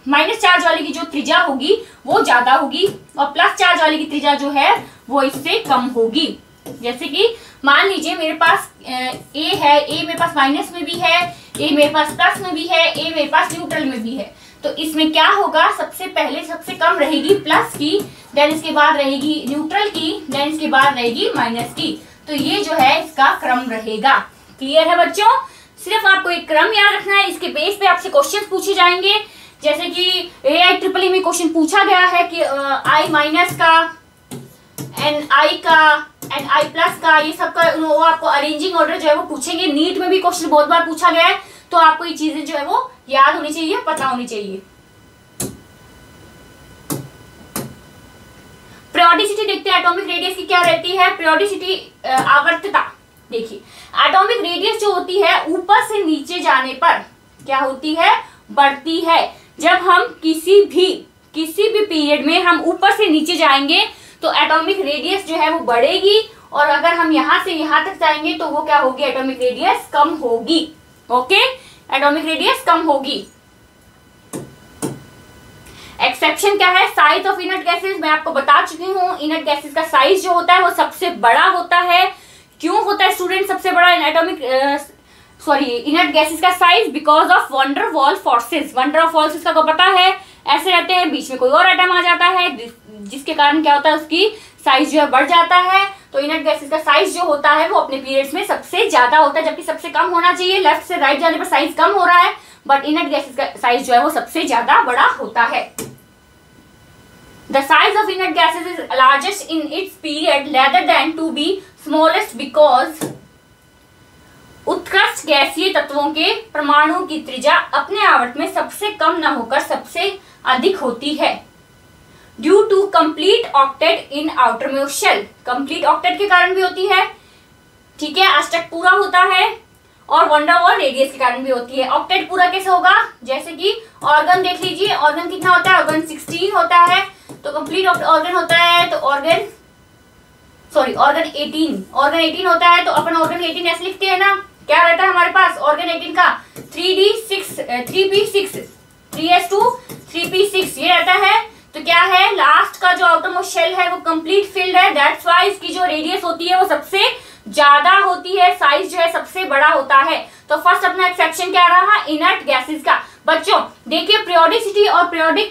माइनस चार्ज वाले की जो त्रिज्या होगी वो ज्यादा होगी और प्लस चार्ज वाले की त्रिज्या जो है वो इससे कम होगी। जैसे कि मान लीजिए मेरे पास ए है, ए मेरे पास माइनस में भी है, ए मेरे पास प्लस में भी है, ए मेरे पास न्यूट्रल में भी है। तो इसमें क्या होगा, सबसे पहले सबसे कम रहेगी प्लस की, देन इसके बाद रहेगी न्यूट्रल की, देन इसके बाद रहेगी माइनस की। तो ये जो है इसका क्रम रहेगा। क्लियर है बच्चों? सिर्फ आपको एक क्रम याद रखना है, इसके बेस पे आपसे क्वेश्चन पूछे जाएंगे। जैसे कि AIEEE में क्वेश्चन पूछा गया है कि I माइनस का, NI का, NI प्लस का, ये सब का वो आपको अरेंजिंग ऑर्डर जो है वो पूछेंगे। नीट में भी क्वेश्चन बहुत बार पूछा गया है, तो आपको ये चीजें जो है वो याद होनी चाहिए, पता होनी चाहिए। पीरियोडिसिटी देखते हैं एटॉमिक रेडियस की क्या रहती है। पीरियोडिसिटी आवर्तता देखिए, एटॉमिक रेडियस जो होती है ऊपर से नीचे जाने पर क्या होती है, बढ़ती है। जब हम किसी भी पीरियड में हम ऊपर से नीचे जाएंगे तो एटॉमिक रेडियस जो है वो बढ़ेगी, और अगर हम यहां से यहां तक जाएंगे तो वो क्या होगी, एटॉमिक रेडियस कम होगी। ओके, एटॉमिक रेडियस कम होगी। एक्सेप्शन क्या है, साइज ऑफ इनर्ट गैसेस मैं आपको बता चुकी हूँ। इनर्ट गैसेस का साइज जो होता है वो सबसे बड़ा होता है। क्यों होता है स्टूडेंट सबसे बड़ा इनर्ट गैसेस का size? Because of wonder wall forces. Wonder wall forces का को पता है, ऐसे रहते हैं, बीच में कोई और एटम आ जाता है जिसके कारण क्या होता है, उसकी साइज जो है बढ़ जाता है। तो इनर्ट गैसेस का साइज जो होता है वो अपने पीरियड्स में सबसे ज्यादा होता है, जबकि सबसे कम होना चाहिए। लेफ्ट से राइट जाने पर साइज कम हो रहा है, बट इनर्ट गैसेस का साइज जो है वो सबसे ज्यादा बड़ा होता है। The size of inert gases is largest in its period rather than to be smallest because उत्कृष्ट गैसीय तत्वों के परमाणुओं की त्रिज्या अपने आवर्त में सबसे कम न होकर सबसे अधिक होती है। Due to complete octet in outermost shell. Complete octet के कारण भी होती है, ठीक है, अष्टक पूरा होता है, और वंडर वॉल रेडियस के कारण भी होती है। ऑक्टेट पूरा कैसे होगा, जैसे कि ऑर्गन देख लीजिए, ऑर्गन कितना होता है, ऑर्गन 16 होता है, तो कंप्लीट ऑर्गन होता है तो ऑर्गन 18 होता है। तो अपन ऑर्गन 18 ऐसे लिखते हैं ना, क्या रहता है हमारे पास ऑर्गन 18 का 3p6 3p6 ये रहता है। तो क्या है, लास्ट का जो आउटरमोस्ट शेल है वो कंप्लीट फिल्ड है, दैट्स व्हाई इसकी जो रेडियस होती है वो सबसे ज्यादा होती है, साइज जो है सबसे बड़ा होता है। तो फर्स्ट अपना एक्सेप्शन क्या रहा, इनर्ट गैसेस का। बच्चों देखिए, पीरियोडिसिटी और पीरियोडिक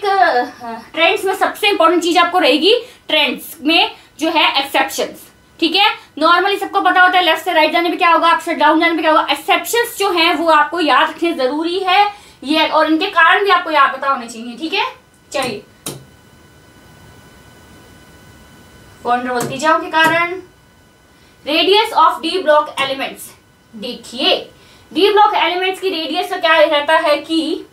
ट्रेंड्स में सबसे इंपॉर्टेंट चीज आपको रहेगी ट्रेंड्स में जो है एक्सेप्शंस, ठीक है। नॉर्मली सबको पता होता है लेफ्ट से राइट जाने पे क्या होगा, अप से डाउन जाने पे क्या होगा। एक्सेप्शंस जो हैं वो आपको याद रखने जरूरी है, ये और इनके कारण भी आपको याद पता होने चाहिए, ठीक है। चलिए, वंडर वॉल त्रिज्याओं के कारण। Radius of d block elements देखिए, डी ब्लॉक एलिमेंट्स की रेडियस का क्या रहता है कि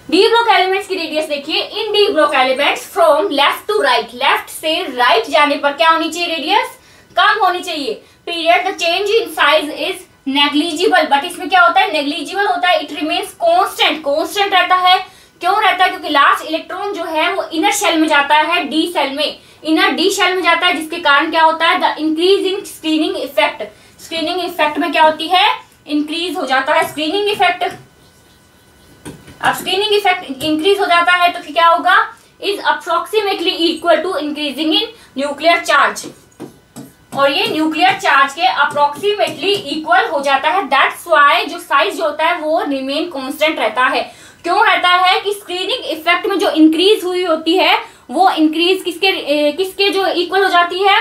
डी ब्लॉक एलिमेंट्स की रेडियस देखिए, in d block elements from left to right, left से राइट जाने पर क्या होनी चाहिए, रेडियस कम होनी चाहिए। Period the change in size is negligible, but इसमें क्या होता है, नेग्लिजिबल होता है। इट रिमेन्स कांस्टेंट रहता है। क्यों रहता है, क्योंकि लास्ट इलेक्ट्रॉन जो है वो इनर शेल में जाता है, डी शेल में, इनर डी शेल में जाता है, जिसके कारण क्या होता है, the increase in screening effect. Screening effect में क्या होती है, इंक्रीज हो जाता है स्क्रीनिंग इफेक्ट। अब स्क्रीनिंग इफेक्ट इंक्रीज हो जाता है तो फिर क्या होगा, is approximately equal to increasing in nuclear charge, और ये न्यूक्लियर चार्ज के अप्रोक्सीमेटली इक्वल हो जाता है। दैट्स व्हाई जो साइज जो होता है वो रिमेन कांस्टेंट रहता है। क्यों रहता है कि स्क्रीनिंग इफेक्ट में जो इंक्रीज हुई होती है वो इंक्रीज किसके जो इक्वल हो जाती है,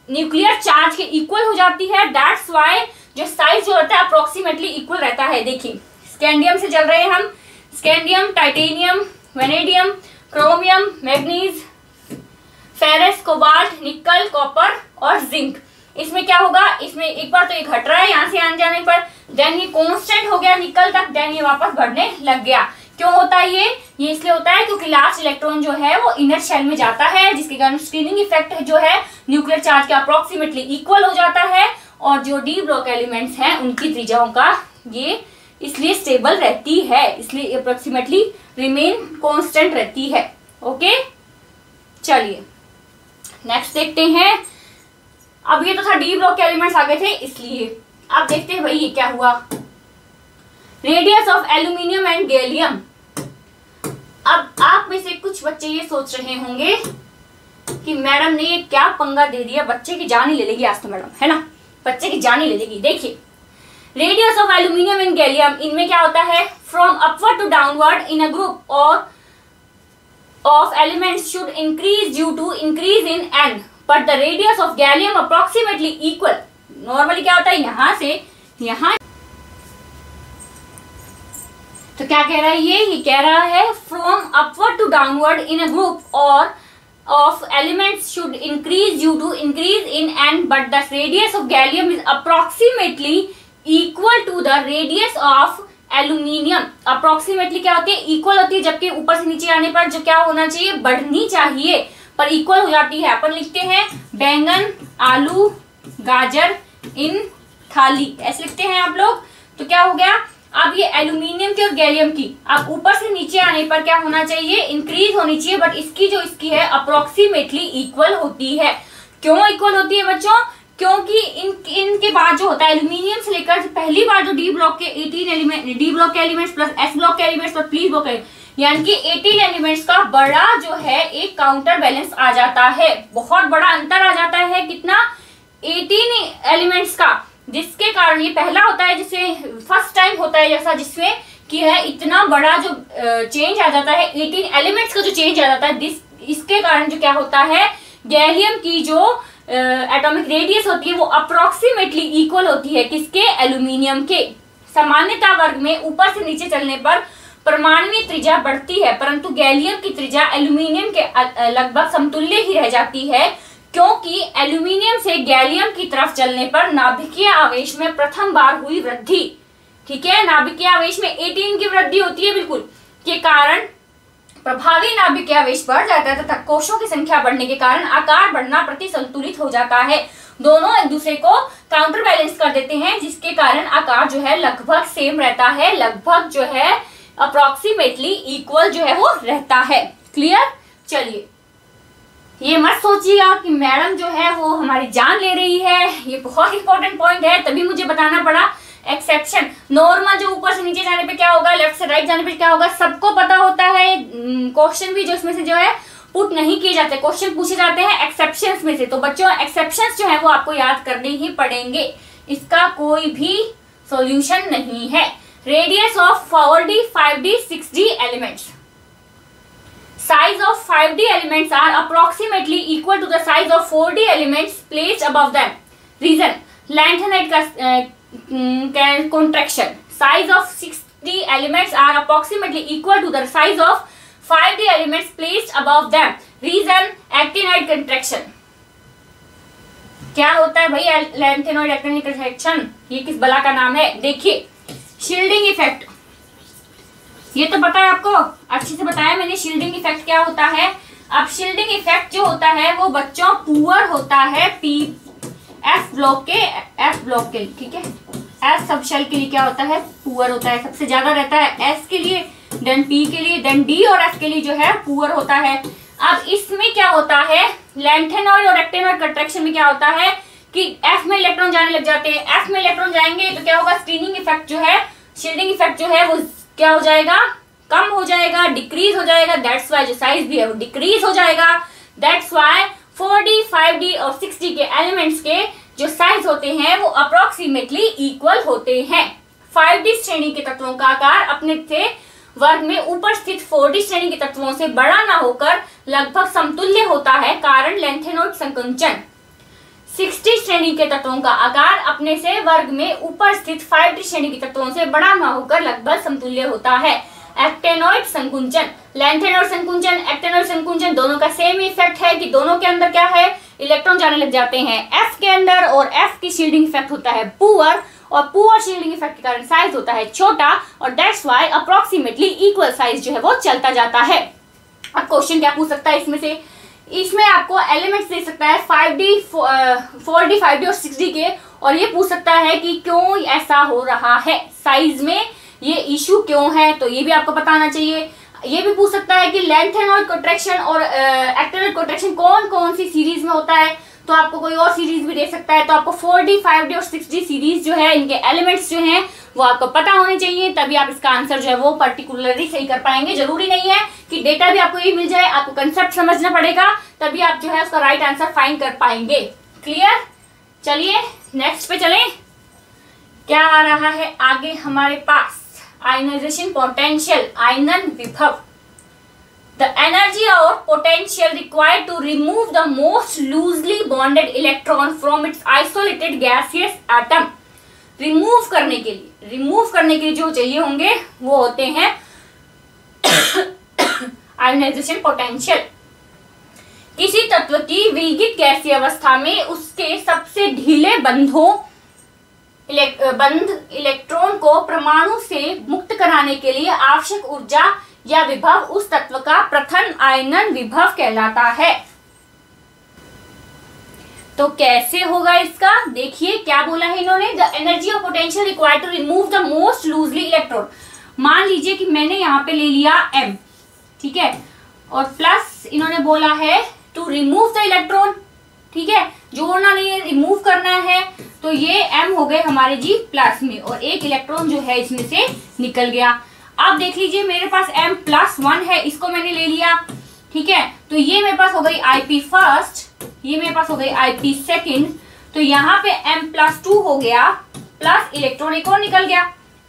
न्यूक्लियर चार्ज के इक्वल हो जाती है। दैट्स व्हाई जो साइज जो होता है अप्रोक्सीमेटली इक्वल रहता है। देखिए, स्कैंडियम से चल रहे हैं हम, scandium, titanium, vanadium, chromium, manganese, ferrous, cobalt, निकल, कॉपर और जिंक। इसमें क्या होगा, इसमें एक बार तो ये घट रहा है यहाँ से आने जाने पर, देन ये कांस्टेंट हो गया निकल तक, देन ये वापस बढ़ने लग गया। क्यों होता है ये इसलिए होता है क्योंकि लास्ट इलेक्ट्रॉन जो है वो इनर शेल में जाता है, जिसके कारण स्क्रीनिंग इफेक्ट जो है न्यूक्लियर चार्ज के अप्रोक्सीमेटली इक्वल हो जाता है, और जो डी ब्लॉक एलिमेंट्स हैं उनकी त्रिज्याओं का ये इसलिए स्टेबल रहती है, इसलिए अप्रोक्सीमेटली रिमेन कांस्टेंट रहती है। ओके, चलिए नेक्स्ट देखते हैं। अब ये तो था डी ब्लॉक के एलिमेंट्स आ गए थे, इसलिए अब देखते हैं भाई ये क्या हुआ। Radius of aluminium and gallium. अब आप में से कुछ बच्चे ये सोच रहे होंगे कि मैडम ने ये क्या पंगा दे दिया, बच्चे की जान ही ले लेगी आज तो मैडम, है ना, बच्चे की जान ही ले लेगी। देखिए radius of aluminium and gallium, इनमें क्या होता है, from upward to downward in a group और of elements should increase due to increase in N, but the radius of gallium approximately equal. Normally क्या होता है, यहां से यहां, तो क्या कह रहा है ये कह रहा है from upward to downward in a group और of elements should increase due to increase in n, but the radius of gallium is approximately equal to the radius of aluminium। approximately क्या होती है, equal होती है, जबकि ऊपर से नीचे आने पर जो क्या होना चाहिए, बढ़नी चाहिए, पर equal हो जाती है। अपन लिखते हैं बैंगन, आलू, गाजर इन थाली, ऐसे लिखते हैं आप लोग। तो क्या हो गया, अब ये एल्यूमिनियम की और गैलियम की अब ऊपर से नीचे आने पर क्या होना चाहिए, इंक्रीज होनी चाहिए, बट इसकी जो इसकी है अप्रोक्सीमेटली इक्वल होती है। क्यों इक्वल होती है बच्चों, क्योंकि इनके बाद जो होता है एल्यूमिनियम से लेकर पहली बार जो डी ब्लॉक के 18 एलिमेंट, डी ब्लॉक के एलिमेंट्स प्लस एस ब्लॉक के एलिमेंट्स और पी ब्लॉक के, यानी कि 18 एलिमेंट्स का बड़ा जो है एक काउंटर बैलेंस आ जाता है, बहुत बड़ा अंतर आ जाता है। कितना, 18 एलिमेंट्स का, जिसके कारण ये पहला होता है जिसमें फर्स्ट टाइम होता है जैसा, जिसमें कि है इतना बड़ा जो चेंज आ जाता है, 18 एलिमेंट्स का जो चेंज आ जाता है, इसके कारण जो क्या होता है, गैलियम की जो एटॉमिक रेडियस होती है वो अप्रोक्सीमेटली इक्वल होती है किसके, एल्यूमिनियम के। सामान्यता वर्ग में ऊपर से नीचे चलने पर परमाणु त्रिज्या बढ़ती है, परंतु गैलियम की त्रिज्या एल्यूमिनियम के लगभग समतुल्य ही रह जाती है, क्योंकि एल्यूमिनियम से गैलियम की तरफ चलने पर नाभिकीय आवेश में प्रथम बार हुई वृद्धि। ठीक है, नाभिकीय आवेश में 18 की वृद्धि होती है बिल्कुल, के कारण प्रभावी नाभिकीय आवेश बढ़ जाता है तथा कोशों की संख्या बढ़ने के कारण आकार बढ़ना प्रतिसंतुलित हो जाता है। दोनों एक दूसरे को काउंटर बैलेंस कर देते हैं, जिसके कारण आकार जो है लगभग सेम रहता है, लगभग जो है अप्रोक्सीमेटली इक्वल जो है वो रहता है। क्लियर। चलिए ये मत सोचिएगा कि मैडम जो है वो हमारी जान ले रही है, ये बहुत इंपॉर्टेंट पॉइंट है, तभी मुझे बताना पड़ा। एक्सेप्शन, नॉर्मल जो ऊपर से नीचे जाने पे क्या होगा, लेफ्ट से राइट जाने पे क्या होगा, सबको पता होता है। क्वेश्चन भी जो इसमें से जो है पुट नहीं किए जाते, क्वेश्चन पूछे जाते हैं एक्सेप्शंस में से, तो बच्चों एक्सेप्शंस जो है वो आपको याद करने ही पड़ेंगे, इसका कोई भी सॉल्यूशन नहीं है। Radius of 4D 5D 6D elements, size of 5D elements are approximately equal to the size of 4D elements placed above them. Reason, lanthanide contraction. Size of 6D elements are approximately equal to the size of 5D elements placed above them. Reason, actinide contraction. क्या होता है भाई lanthanoid actinide contraction, ये किस बला का नाम है। देखिए शील्डिंग इफेक्ट, ये तो पता है आपको, अच्छे से बताया मैंने शील्डिंग इफेक्ट क्या होता है। अब शील्डिंग इफेक्ट जो होता है वो बच्चों पुअर होता है एफ ब्लॉक के लिए, ठीक है। एस सब शेल के लिए क्या होता है, पुअर होता है, सबसे ज्यादा रहता है एस के लिए, देन पी के लिए, देन डी और एफ के लिए जो है पुअर होता है। अब इसमें क्या होता है, लैंथेनॉइड और एक्टिनॉइड कंट्रैक्शन में क्या होता है कि एफ में इलेक्ट्रॉन जाने लग जाते हैं, एफ में इलेक्ट्रॉन जाएंगे तो क्या होगा, स्क्रीनिंग इफेक्ट जो है, शील्डिंग इफेक्ट जो है वो क्या हो जाएगा, कम हो जाएगा, डिक्रीज हो जाएगा। दैट्स वाई जो साइज भी है वो डिक्रीज हो जाएगा। दैट्स वाई 4D 5D और 6D के एलिमेंट्स के जो साइज होते हैं वो अप्रोक्सीमेटली इक्वल होते हैं। 5D श्रेणी के तत्वों का आकार अपने से वर्ग में ऊपर स्थित 4D श्रेणी के तत्वों से बड़ा ना होकर लगभग समतुल्य होता है, कारण लैंथेनॉइड संकुंचन। 6D श्रेणी के तत्वों का आकार अपने से वर्ग में ऊपर स्थित 5D श्रेणी के तत्वों से बड़ा न होकर लगभग समतुल्य होता है। एक्टेनॉइड संकुंचन, लैंथेनॉइड संकुंचन, एक्टेनॉइड संकुंचन दोनों का सेम इफेक्ट है कि दोनों के अंदर क्या है, इलेक्ट्रॉन जाने लग जाते हैं एफ के अंदर, और एफ की शील्डिंग इफेक्ट होता है पुअर, और पुअर शील्डिंग इफेक्ट के कारण साइज होता है छोटा, और that's why approximately equal size जो है वो चलता जाता है। अब क्वेश्चन क्या पूछ सकता है इसमें से, इसमें आपको एलिमेंट्स दे सकता है 5D 4D 5D और 6D के, और ये पूछ सकता है कि क्यों ऐसा हो रहा है, साइज में ये इशू क्यों है, तो ये भी आपको पता होना चाहिए। ये भी पूछ सकता है कि लेंथेनॉइड कॉन्ट्रैक्शन और एक्टिनॉइड कॉन्ट्रैक्शन कौन कौन सी सीरीज में होता है, तो आपको कोई और सीरीज भी दे सकता है। तो आपको 4D 5D और 6D सीरीज जो है, इनके एलिमेंट्स जो हैं वो आपको पता होने चाहिए, तभी आप इसका आंसर जो है वो पर्टिकुलरली सही कर पाएंगे। जरूरी नहीं है कि डेटा भी आपको ये मिल जाए, आपको कंसेप्ट समझना पड़ेगा, तभी आप जो है उसका राइट आंसर फाइंड कर पाएंगे। क्लियर? चलिए नेक्स्ट पे चलें। क्या आ रहा है आगे हमारे पास? आयनाइजेशन पोटेंशियल, आयनन विभव। The energy or potential required to remove the most loosely bonded electron from its isolated gaseous atom. Remove करने के लिए जो चाहिए होंगे वो होते हैं आयनाइजेशन पोटेंशियल। किसी तत्व की विलगित गैसीय अवस्था में उसके सबसे ढीले इलेक्ट्रॉन को परमाणु से मुक्त कराने के लिए आवश्यक ऊर्जा या विभव उस तत्व का प्रथम आयनन विभव कहलाता है। तो कैसे होगा इसका? देखिए क्या बोला है इन्होंने, the energy of potential required to remove the most loosely electron. मान लीजिए कि मैंने यहाँ पे ले लिया m, ठीक है, और प्लस इन्होंने बोला है टू रिमूव द इलेक्ट्रॉन, ठीक है, जोड़ना नहीं है, रिमूव करना है। तो ये m हो गए हमारे जी प्लस में, और एक इलेक्ट्रॉन जो है इसमें से निकल गया। अब देख लीजिए मेरे पास m+1 है, इसको मैंने ले लिया, ठीक है, तो ये मेरे पास हो गई Ip फर्स्ट, ये मेरे पास हो गई Ip सेकंड, तो यहाँ पे m+2 हो गया, प्लस इलेक्ट्रॉन एक और निकल गया।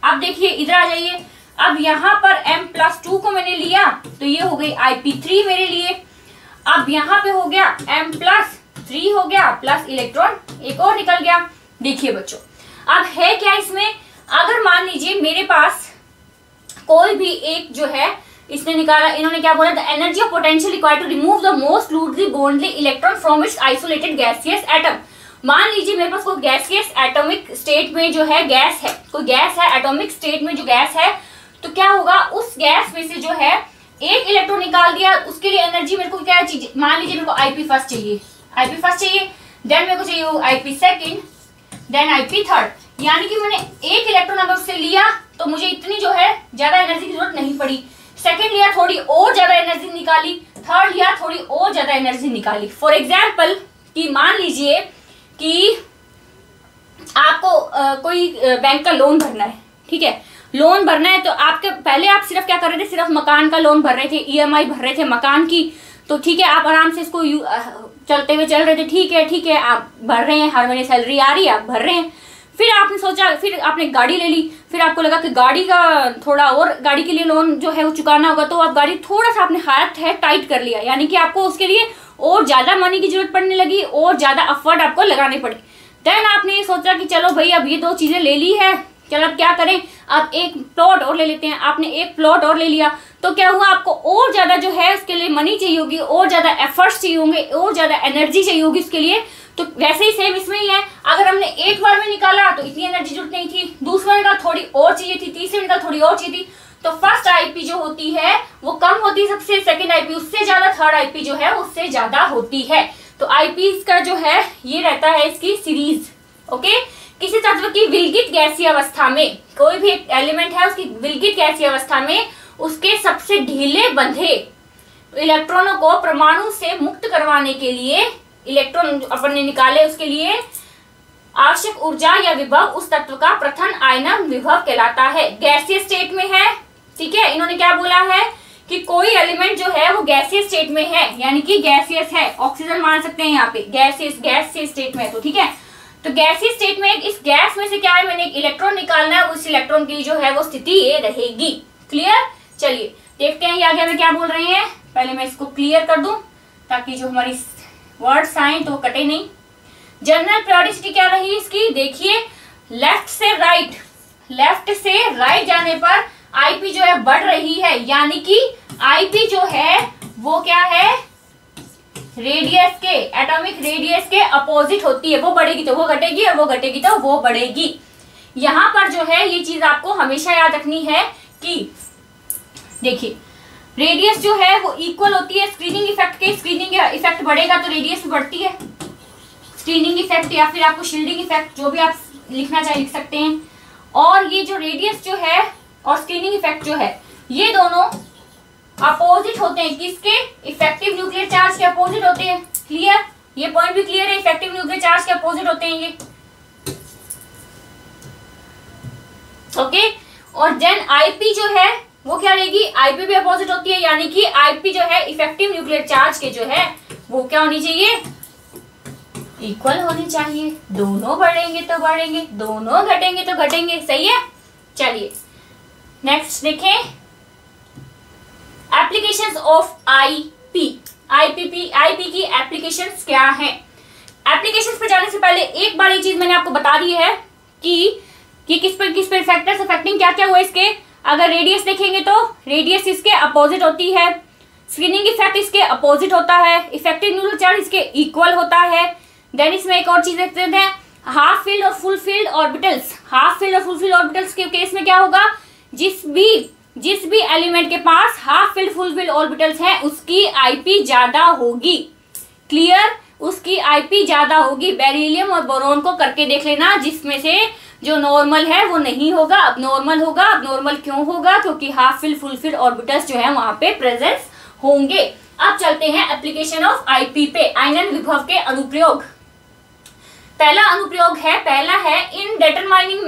अब देखिए इधर आ जाइए, अब यहाँ पर m+2 को मैंने लिया, तो ये हो गई Ip3 मेरे लिए। अब यहाँ पे हो गया m+3 हो गया, प्लस इलेक्ट्रॉन एक और निकल गया। देखिए बच्चों, अब है क्या इसमें, अगर मान लीजिए मेरे पास कोई भी एक जो है इसने निकाला, इन्होंने क्या बोला, the energy of potential required to remove the most loosely bondly electron from its isolated gaseous atom. मान लीजिए मेरे पास कोई गैसियस एटॉमिक स्टेट में जो है गैस है, कोई गैस है, एटॉमिक स्टेट में जो गैस है, तो क्या होगा, उस गैस में से जो है एक इलेक्ट्रॉन निकाल दिया, उसके लिए एनर्जी मेरे को क्या चीज, मान लीजिए मेरे को Ip फर्स्ट चाहिए, देन मेरे को चाहिए Ip second, then Ip third, यानी कि मैंने एक इलेक्ट्रॉन अगर उससे लिया तो मुझे इतनी जो है ज्यादा एनर्जी की जरूरत नहीं पड़ी। सेकंड लिया, थोड़ी और ज्यादा एनर्जी निकाली, थर्ड लिया, थोड़ी और ज्यादा एनर्जी निकाली। फॉर एग्जाम्पल कि मान लीजिए कि आपको कोई बैंक का लोन भरना है, ठीक है, लोन भरना है, तो आपके पहले आप सिर्फ क्या कर रहे थे, सिर्फ मकान का लोन भर रहे थे, EMI भर रहे थे मकान की, तो ठीक है, आप आराम से इसको चलते हुए चल रहे थे, ठीक है, आप भर रहे हैं, हर महीने सैलरी आ रही है, आप भर रहे हैं। फिर आपने सोचा, फिर आपने गाड़ी ले ली, फिर आपको लगा कि गाड़ी का थोड़ा और, गाड़ी के लिए लोन जो है वो चुकाना होगा, तो आप गाड़ी थोड़ा सा आपने हाथ है टाइट कर लिया, यानी कि आपको उसके लिए और ज्यादा मनी की जरूरत पड़ने लगी, और ज्यादा एफर्ट आपको लगाने पड़े। देन आपने ये सोचा कि चलो भाई अब ये दो चीजें ले ली है, चलो अब क्या करें, अब एक प्लॉट और ले लेते हैं। आपने एक प्लॉट और ले लिया, तो क्या हुआ, आपको और ज्यादा जो है उसके लिए मनी चाहिए होगी, और ज्यादा एफर्ट्स चाहिए होंगे, और ज्यादा एनर्जी चाहिए होगी उसके लिए। तो वैसे ही सेम इसमें ही है, अगर हमने एक बार में निकाला तो इतनी एनर्जी जरूरत नहीं थी, दूसरे निकाल थोड़ी और चाहिए थी, तीसरे निकाल थोड़ी और चाहिए थी, तो फर्स्ट Ip जो होती है वो कम होती है सबसे, सेकंड Ip उससे ज्यादा, थर्ड Ip जो है उससे ज्यादा होती है। तो Ip का जो है ये रहता है इसकी सीरीज। ओके, किसी तत्व की विलगित गैसीय अवस्था में, कोई भी एक एलिमेंट है उसकी विलगित गैसीय अवस्था में उसके सबसे ढीले बंधे इलेक्ट्रॉनों को परमाणु से मुक्त करवाने के लिए, इलेक्ट्रॉन अपन ने निकाले उसके लिए आवश्यक ऊर्जा या विभव उस तत्व का प्रथम आयनन विभव कहलाता है। गैसीय स्टेट में है, ठीक है, इन्होंने क्या बोला है कि कोई एलिमेंट जो है वो गैसीय स्टेट में है, यानी कि गैसियस है, ऑक्सीजन मान सकते हैं यहाँ पे, गैसीय स्टेट में, तो ठीक है, तो गैसीय स्टेट में इस गैस में से क्या है, मैंने एक इलेक्ट्रॉन निकालना है, उस इलेक्ट्रॉन की जो है वो स्थिति ये रहेगी। क्लियर? चलिए देखते हैं ये आगे हमें क्या बोल रहे हैं। पहले मैं इसको क्लियर कर दूं ताकि जो हमारी वर्ड्स आए तो कटे नहीं। जनरल पीरियोडिसिटी क्या रही इसकी, देखिए लेफ्ट से राइट जाने पर Ip जो है बढ़ रही है, यानी कि Ip जो है वो क्या है, रेडियस के, एटॉमिक रेडियस के अपोजिट होती है, वो बढ़ेगी तो वो घटेगी, और वो घटेगी तो वो बढ़ेगी। यहाँ पर जो है ये चीज आपको हमेशा याद रखनी है कि देखिए रेडियस जो है वो इक्वल होती है स्क्रीनिंग इफेक्ट के, स्क्रीनिंग इफेक्ट बढ़ेगा तो रेडियस भी बढ़ती है, स्क्रीनिंग इफेक्ट या फिर आपको शील्डिंग इफेक्ट जो भी आप लिखना चाहे लिख सकते हैं। और ये जो रेडियस जो है और स्क्रीनिंग इफेक्ट जो है, ये दोनों अपोजिट होते हैं किसके? इफेक्टिव न्यूक्लियर चार्ज के अपोजिट होते हैं। क्लियर? ये पॉइंट भी क्लियर है, इफेक्टिव न्यूक्लियर चार्ज के अपोजिट होते हैं ये। ओके, और देन आईपी जो है वो क्या रहेगी? आईपी भी अपोजिट होती है, यानी कि आईपी जो है इफेक्टिव न्यूक्लियर चार्ज के जो है वो क्या होनी चाहिए? इक्वल होनी चाहिए। दोनों बढ़ेंगे तो बढ़ेंगे, दोनों घटेंगे तो घटेंगे। सही है? चलिए नेक्स्ट देखें, एप्लीकेशंस ऑफ आईपी। आईपी की एप्लीकेशंस क्या है? एप्लीकेशंस पे जाने से पहले एक बार ये चीज मैंने आपको बता दी है कि किस पर फैक्टर्स अफेक्टिंग क्या क्या हुआ इसके। अगर रेडियस देखेंगे तो रेडियस इसके अपोजिट होती है, स्क्रीनिंग इफेक्ट इसके अपोजिट होता है, इफेक्टिव न्यूक्लियर चार्ज इसके इक्वल होता है। देन इसमें एक और चीज देखते हैं, हाफ फील्ड और full filled orbitals. Half filled और फुल फील्ड ऑर्बिटल्स के केस में क्या होगा? जिस भी एलिमेंट के पास half filled full filled orbitals हैं उसकी आईपी ज्यादा होगी। क्लियर? उसकी आईपी ज्यादा होगी। बेरिलियम और बोरोन को करके देख लेना, जिसमें से जो नॉर्मल है वो नहीं होगा, अब नॉर्मल होगा। अब नॉर्मल क्यों होगा? क्योंकि half filled full filled orbitals जो है वहां पे प्रेजेंस होंगे। अब चलते हैं एप्लीकेशन ऑफ आईपी पे, आयनन विभव के अनुप्रयोग। पहला अनुप्रयोग है, पहला है in determining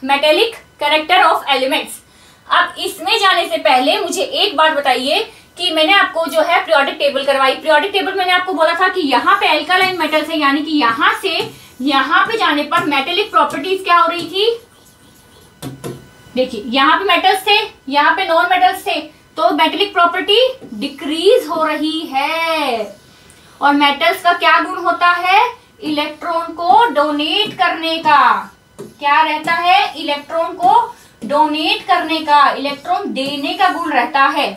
metallic character of elements. अब इसमें जाने से पहले मुझे एक बात बताइए कि मैंने आपको जो है पीरियोडिक टेबल करवाई। पीरियोडिक टेबल मैंने आपको बोला था कि यहाँ पे एल्कालाइन मेटल्स है, यानी कि यहाँ से यहाँ पे जाने पर मेटेलिक प्रॉपर्टीज क्या हो रही थी? देखिए यहाँ पे मेटल्स थे, यहाँ पे नॉन मेटल्स थे, तो मेटेलिक प्रॉपर्टी डिक्रीज हो रही है। और मेटल्स का क्या गुण होता है? इलेक्ट्रॉन को डोनेट करने का। क्या रहता है? इलेक्ट्रॉन को डोनेट करने का, इलेक्ट्रॉन देने का गुण रहता है।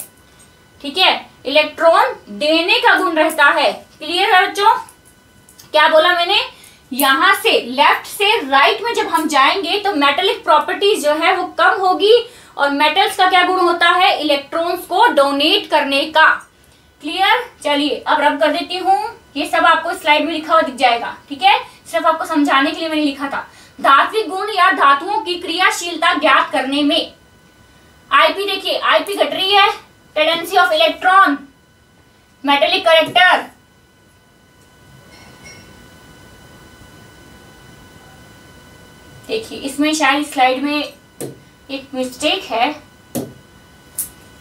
ठीक है, इलेक्ट्रॉन देने का गुण रहता है। क्लियर है बच्चों? क्या बोला मैंने? यहां से लेफ्ट से राइट में जब हम जाएंगे तो मेटेलिक प्रॉपर्टीज जो है वो कम होगी, और मेटल्स का क्या गुण होता है? इलेक्ट्रॉन्स को डोनेट करने का। क्लियर? चलिए अब रब कर देती हूँ, ये सब आपको स्लाइड में लिखा हुआ दिख जाएगा। ठीक है, सिर्फ आपको समझाने के लिए मैंने लिखा था। धात्विक गुण या धातुओं की क्रियाशीलता ज्ञात करने में आईपी, देखिए आईपी घट रही है, tendency of electron, metallic character. देखिए इसमें शायद स्लाइड में एक मिस्टेक है,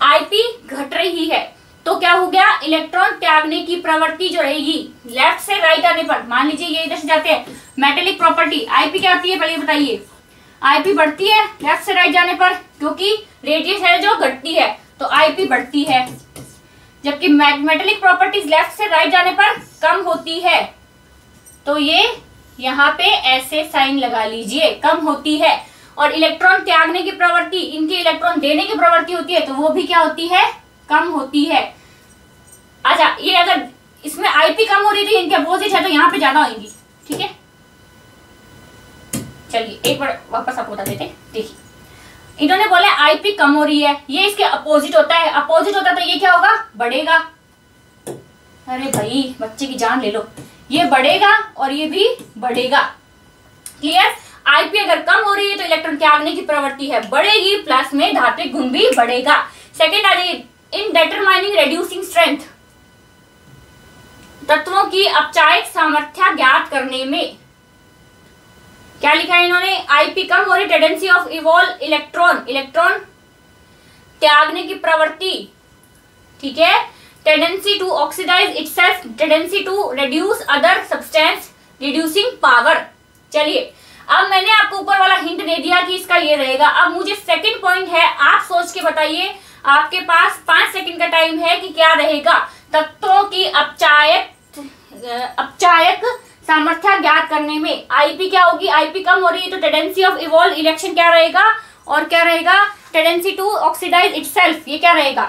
आईपी घट रही है तो क्या हो गया? इलेक्ट्रॉन त्यागने की प्रवृत्ति जो रहेगी लेफ्ट से राइट आने पर, मान लीजिए ये इधर से जाते हैं, मेटेलिक प्रॉपर्टी आईपी क्या आती है पहले बताइए? आईपी बढ़ती है लेफ्ट से राइट जाने पर, क्योंकि रेडियस है जो घटती है तो आईपी बढ़ती है, जबकि मेटेलिक प्रॉपर्टीज लेफ्ट से राइट जाने पर कम होती है। तो ये यहाँ पे ऐसे साइन लगा लीजिए, कम होती है। और इलेक्ट्रॉन त्यागने की प्रवृत्ति, इनकी इलेक्ट्रॉन देने की प्रवृत्ति होती है तो वो भी क्या होती है? कम होती है। अच्छा, ये अगर इसमें आईपी कम हो रही थी, इनके अपोजिट है तो यहाँ पे ज्यादा होंगी। ठीक है, चलिए एक बार वापस आपको बता देते हैं। देखिए इन्होंने बोला आईपी कम हो रही है, ये इसके अपोजिट होता है, अपोजिट होता है तो ये क्या होगा? बढ़ेगा। अरे भाई बच्चे की जान ले लो, ये बढ़ेगा और ये भी बढ़ेगा। क्लियर? आईपी अगर कम हो रही है तो इलेक्ट्रॉन त्यागने की प्रवृत्ति है बढ़ेगी, प्लस में धात्विक गुण भी बढ़ेगा। सेकेंड आ जाइए, इन डिटरमाइनिंग रिड्यूसिंग स्ट्रेंथ, तत्वों की अपचायक सामर्थ्य ज्ञात करने में क्या लिखा है इन्होंने? आईपी कम हो रही, tendency of evolve electron, electron त्यागने की प्रवृत्ति। ठीक है, tendency to oxidise itself, tendency to reduce other substance, reducing power. चलिए अब मैंने आपको ऊपर वाला हिंट दे दिया कि इसका ये रहेगा। अब मुझे सेकंड पॉइंट है, आप सोच के बताइए, आपके पास 5 सेकंड का टाइम है कि क्या रहेगा? तत्वों की अपचायक सामर्थ्य ज्ञात करने में आईपी क्या होगी? आईपी कम हो रही है तो टेंडेंसी ऑफ इवॉल्व इलेक्शन क्या रहेगा? और क्या रहेगा? टेंडेंसी टू ऑक्सीडाइज इटसेल्फ, ये क्या रहेगा?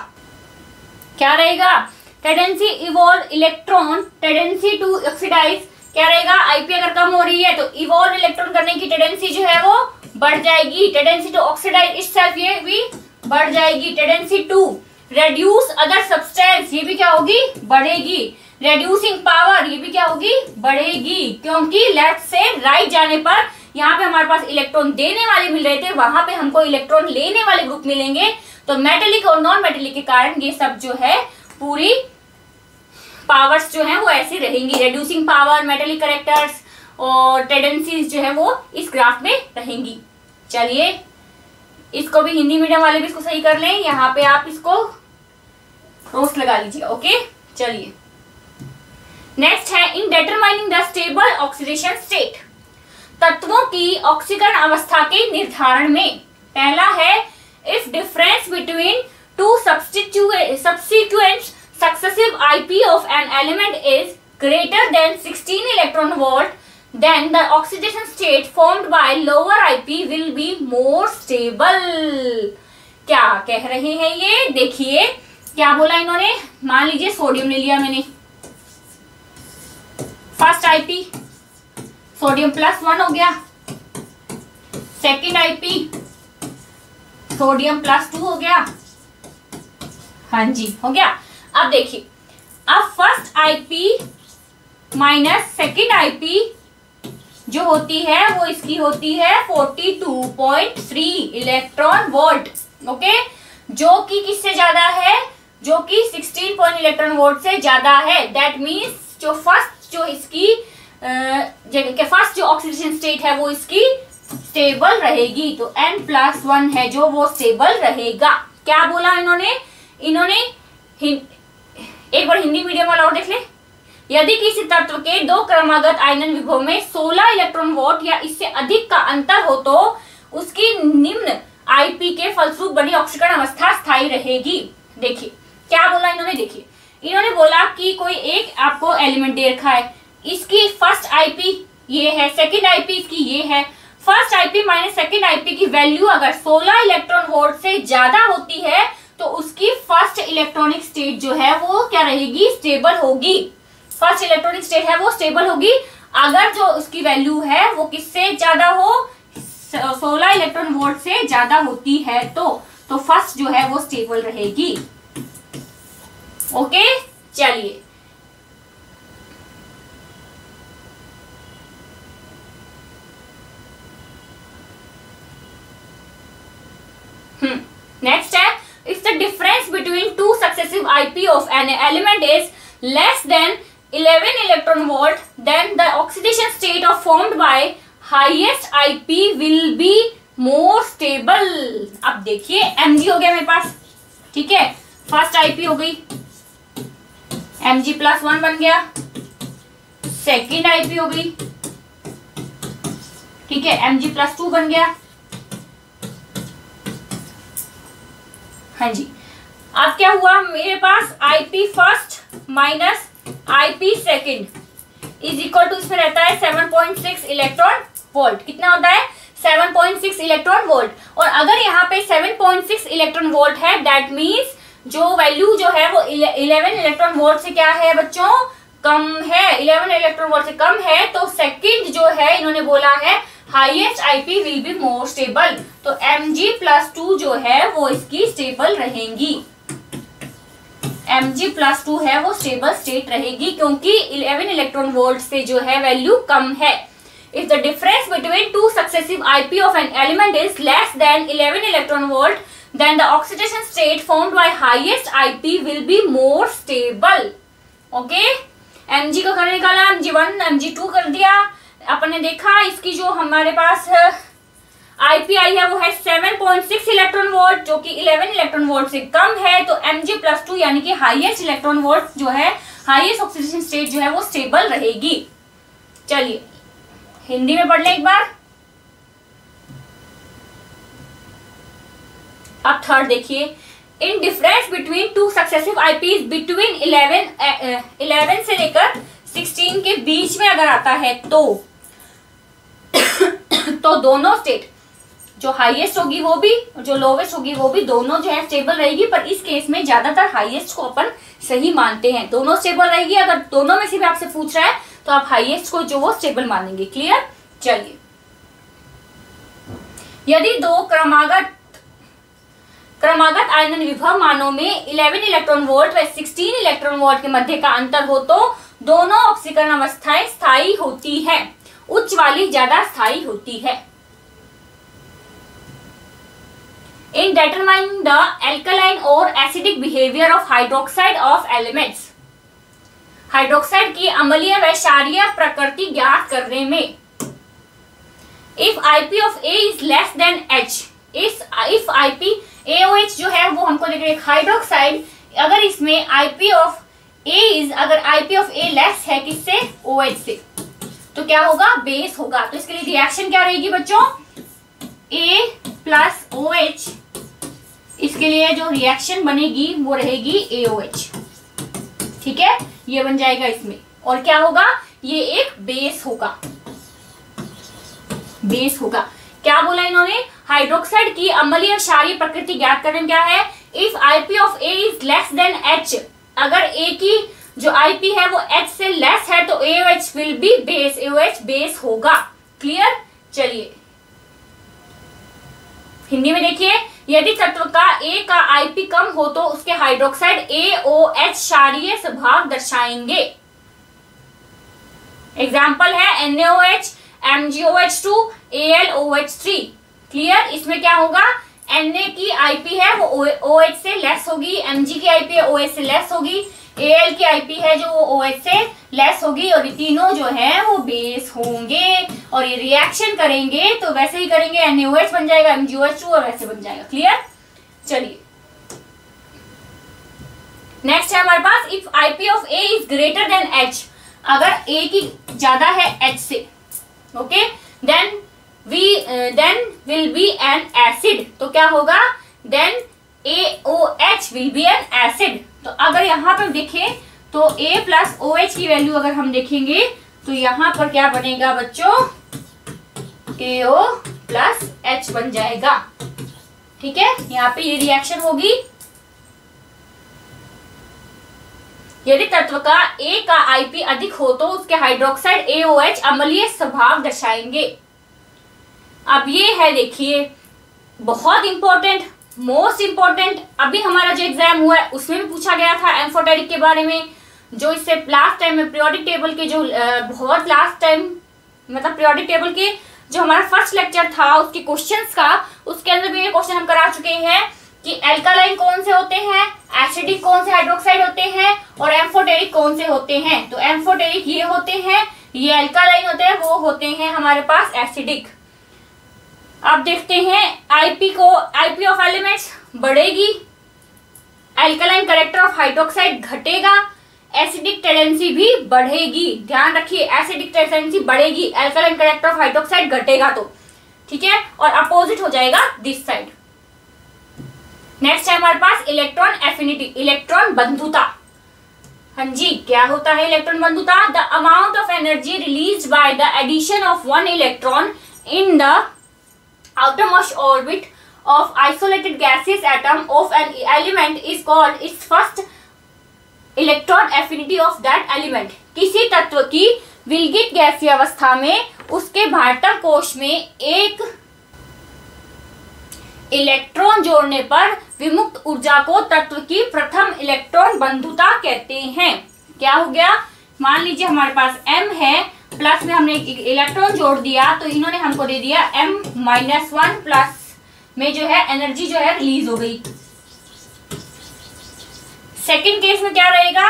क्या रहेगा? Tendency evolve electron, tendency to oxidise क्या रहेगा? आईपी अगर कम हो रही है तो इवॉल्व इलेक्ट्रॉन करने की टेंडेंसी जो है वो बढ़ जाएगी, टेंडेंसी टू ऑक्सीडाइज इटसेल्फ ये भी बढ़ जाएगी, tendency to reduce other substance ये भी क्या होगी? बढ़ेगी, रेड्यूसिंग पावर ये भी क्या होगी? बढ़ेगी, क्योंकि लेफ्ट से राइट जाने पर यहाँ पे हमारे पास इलेक्ट्रॉन देने वाले मिल रहे थे, वहां पे हमको इलेक्ट्रॉन लेने वाले ग्रुप मिलेंगे। तो मेटेलिक और नॉन मेटेलिक के कारण ये सब जो है पूरी पावर्स जो है वो ऐसी रहेंगी, रेड्यूसिंग पावर, मेटेलिक कैरेक्टर्स और टेंडेंसीज जो है वो इस ग्राफ में रहेंगी। चलिए इसको भी हिंदी मीडियम वाले भी इसको सही कर लें, यहाँ पे आप इसको क्रॉस लगा लीजिए। ओके चलिए नेक्स्ट है in determining the stable oxidation state, तत्वों की ऑक्सीकरण अवस्था के निर्धारण में पहला है if difference between to subsequent successive IP of an element is greater than 16 electron volt, then the oxidation state formed by lower IP will be more stable। क्या कह रहे हैं ये, देखिए क्या बोला इन्होंने। मान लीजिए सोडियम ले लिया मैंने, फर्स्ट IP सोडियम +1 हो गया, सेकेंड IP सोडियम +2 हो गया, हाँ जी हो गया। अब देखिए अब first IP minus second IP जो होती है वो इसकी होती है 42.3 इलेक्ट्रॉन वोल्ट। ओके जो कि किससे ज्यादा है, जो कि 16 पॉइंट इलेक्ट्रॉन वोल्ट से ज्यादा है। दैट मीन्स जो फर्स्ट जो इसकी फर्स्ट जो ऑक्सीडेशन स्टेट है वो इसकी स्टेबल रहेगी। तो N+1 है जो वो स्टेबल रहेगा। क्या बोला इन्होंने, एक बार हिंदी मीडियम वाला और देख ले। यदि किसी तत्व के दो क्रमागत आयनन विभव में 16 इलेक्ट्रॉन वोल्ट या इससे अधिक का अंतर हो तो उसकी निम्न IP के फलस्वरूप बनी ऑक्सीकरण अवस्था स्थायी रहेगी। देखिए क्या बोला इन्होंने, देखिए इन्होंने बोला कि कोई एक आपको एलिमेंट दे रखा है, इसकी फर्स्ट IP ये है, सेकेंड IP इसकी ये है। First IP minus second IP की वैल्यू अगर 16 इलेक्ट्रॉन वोल्ट से ज्यादा होती है तो उसकी फर्स्ट इलेक्ट्रॉनिक स्टेट जो है वो क्या रहेगी, स्टेबल होगी। फर्स्ट इलेक्ट्रॉनिक स्टेट है वो स्टेबल होगी अगर जो उसकी वैल्यू है वो किससे ज्यादा हो, 16 इलेक्ट्रॉन वोल्ट से ज्यादा होती है तो फर्स्ट जो है वो स्टेबल रहेगी। ओके चलिए नेक्स्ट है if the difference between two successive IP of an element is less than 11 electron volt, then the oxidation state of formed by highest IP will be more stable। अब देखिए Mg हो गया मेरे पास, ठीक है, first IP हो गई, Mg+1 बन गया, सेकेंड IP हो गई, ठीक है, Mg+2 बन गया, हाँ जी। अब क्या हुआ मेरे पास IP first minus IP second is equal to, इसमें रहता है 7.6 इलेक्ट्रॉन वोल्ट। कितना होता है 7.6 इलेक्ट्रॉन वोल्ट। और अगर यहाँ पे 7.6 इलेक्ट्रॉन वोल्ट है दैट मीन्स जो वैल्यू जो है वो 11 इलेक्ट्रॉन वोल्ट से क्या है बच्चों, कम है, 11 इलेक्ट्रॉन वोल्ट से कम है। तो सेकेंड जो है इन्होंने बोला है highest IP will be more stable. तो Mg+2 जो है वो इसकी स्टेबल रहेंगी, Mg+2 है वो स्टेबल स्टेट रहेगी क्योंकि 11 इलेक्ट्रॉन वोल्ट से जो है वैल्यू कम है। If the difference between two successive IP of an element is less than 11 electron volt then the oxidation state formed by highest IP will be more stable. Okay Mg का कर निकाला, Mg1 Mg2 कर दिया, अपन ने देखा इसकी जो हमारे पास IP आई है वो है 7.6 इलेक्ट्रॉन वोल्ट जो कि 11 इलेक्ट्रॉन वोल्ट से कम है। तो Mg+2 यानी कि हाईएस्ट इलेक्ट्रॉन वोल्ट जो है, हाईएस्ट ऑक्सीडेशन स्टेट जो है वो स्टेबल रहेगी। चलिए हिंदी में पढ़ लें एक बार। अब थर्ड देखिए, in difference between two successive IPs between 11 से लेकर 16 के बीच में अगर आता है तो दोनों स्टेट जो हाईएस्ट होगी वो भी, जो लोवेस्ट होगी वो भी, दोनों जो है स्टेबल रहेगी। पर इस केस में ज्यादातर हाईएस्ट को अपन सही मानते हैं, दोनों स्टेबल रहेगी। अगर दोनों में से भी आपसे पूछ रहा है तो आप हाईएस्ट को जो वो स्टेबल मानेंगे। क्लियर। चलिए यदि दो क्रमागत आयनन विभव मानों में 11 इलेक्ट्रॉन वोल्ट व 16 इलेक्ट्रॉन वोल्ट के मध्य का अंतर हो तो दोनों ऑक्सीकरण अवस्थाएं स्थायी होती है। उच्च वाली ज्यादा स्थायी होती है। In determining the alkaline or acidic behavior of hydroxide of elements, hydroxide की अम्लीय व क्षारीय प्रकृति ज्ञात करने में, if IP of A is less than H, if IP AOH जो है वो हमको देख रहे हैं हाइड्रोक्साइड, अगर इसमें IP of A is, अगर IP of A लेस है किससे, OH से, तो क्या होगा, बेस होगा। तो इसके लिए रिएक्शन क्या रहेगी बच्चों, A प्लस OH, इसके लिए जो रिएक्शन बनेगी वो रहेगी AOH, ठीक है, ये बन जाएगा इसमें, और क्या होगा, ये एक बेस होगा, बेस होगा। क्या बोला इन्होंने, हाइड्रोक्साइड की अम्लीय और क्षारीय प्रकृति ज्ञात करने में क्या है, if IP of A is less then H, अगर A की जो IP है वो H से लेस है तो AOH will B base, AOH base होगा। क्लियर, चलिए हिंदी में देखिए, यदि तत्व का A का IP कम हो तो उसके हाइड्रोक्साइड AOH क्षारीय स्वभाव दर्शाएंगे। एग्जाम्पल है NaOH, MgOH2, AlOH3। क्लियर, इसमें क्या होगा, Na की IP है वो OH से लेस होगी, Mg की IP है OH से लेस होगी, Al की IP है जो OH से लेस होगी, और ये तीनों जो है वो बेस होंगे, और ये रिएक्शन करेंगे तो वैसे ही करेंगे, NaOH बन जाएगा, MgOH2 और वैसे बन जाएगा। क्लियर, चलिए नेक्स्ट है हमारे पास, if IP of A is greater than H, अगर A की ज्यादा है H से, okay, then will be an acid, तो क्या होगा, then AOH will be an acid. तो अगर यहाँ पर देखें तो A प्लस OH की वैल्यू अगर हम देखेंगे तो यहाँ पर क्या बनेगा बच्चों, KO प्लस H बन जाएगा, ठीक है, यहाँ पे ये रिएक्शन होगी। यदि तत्व का A का IP अधिक हो तो उसके हाइड्रोक्साइड AOH अम्लीय स्वभाव दर्शाएंगे। अब ये है देखिए बहुत इंपॉर्टेंट, मोस्ट इंपॉर्टेंट, अभी हमारा जो एग्जाम हुआ है उसमें भी पूछा गया था एम्फोटेरिक के बारे में, जो इससे लास्ट टाइम में पीरियोडिक टेबल के जो बहुत लास्ट टाइम मतलब पीरियोडिक टेबल के जो हमारा फर्स्ट लेक्चर था उसके क्वेश्चंस का, उसके अंदर भी ये क्वेश्चन हम करा चुके हैं कि एल्कालाइन कौन से होते हैं, एसिडिक कौन से हाइड्रोक्साइड होते हैं, और एम्फोटेरिक कौन से होते हैं। तो एम्फोटेरिक ये होते हैं, ये एल्कालाइन होते हैं, वो होते हैं हमारे पास एसिडिक। अब देखते हैं IP ऑफ एलिमेंट्स बढ़ेगी, एल्कालाइन कैरेक्टर ऑफ हाइड्रोक्साइड घटेगा, एसिडिक टेंडेंसी भी बढ़ेगी। ध्यान रखिए, एसिडिक टेंडेंसी बढ़ेगी, एल्कालाइन कैरेक्टर ऑफ हाइड्रोक्साइड घटेगा तो, ठीक है, और अपोजिट हो जाएगा दिस साइड। नेक्स्ट है हमारे पास इलेक्ट्रॉन एफिनिटी, इलेक्ट्रॉन बंधुता। हाँ जी, क्या होता है इलेक्ट्रॉन बंधुता, the amount of energy release by the addition of one electron in the outermost orbit of isolated gaseous atom of an element is called its first electron affinity of that element। किसी तत्व की विलगित गैसीय अवस्था में उसके भाटक कोश में एक इलेक्ट्रॉन जोड़ने पर विमुक्त ऊर्जा को तत्व की प्रथम इलेक्ट्रॉन बंधुता कहते हैं। क्या हो गया, मान लीजिए हमारे पास M है, प्लस में हमने एक इलेक्ट्रॉन जोड़ दिया तो इन्होंने हमको दे दिया M-1 प्लस में जो है एनर्जी जो है रिलीज हो गई। सेकंड केस में क्या रहेगा,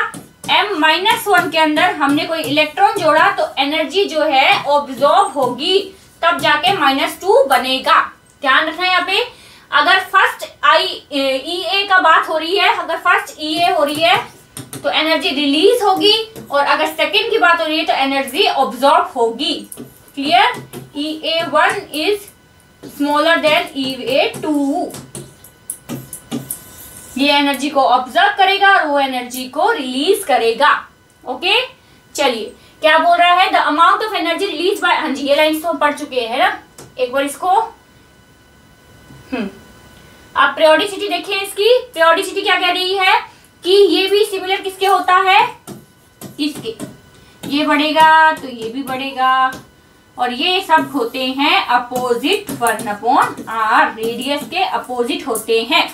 M-1 के अंदर हमने कोई इलेक्ट्रॉन जोड़ा तो एनर्जी जो है ऑब्जॉर्ब होगी, तब जाके -2 बनेगा। ध्यान रखना यहाँ पे, अगर फर्स्ट EA का बात हो रही है, अगर फर्स्ट EA हो रही है तो एनर्जी रिलीज होगी, और अगर सेकंड की बात हो रही है तो एनर्जी ऑब्जॉर्ब होगी। Clear, EA1 is smaller than EA2, ये एनर्जी को ऑब्जर्व करेगा और वो एनर्जी को रिलीज करेगा। ओके, चलिए क्या बोल रहा है, the amount of energy release bye, हाँ जी ये लाइन तो पढ़ चुके हैं ना, एक बार इसको आप पीरियोडिसिटी देखिए, इसकी पीरियोडिसिटी क्या कह रही है कि ये भी सिमिलर किसके होता है, इसके, ये बढ़ेगा तो ये भी बढ़ेगा, और ये सब होते हैं अपोजिट 1/r, रेडियस के अपोजिट होते हैं।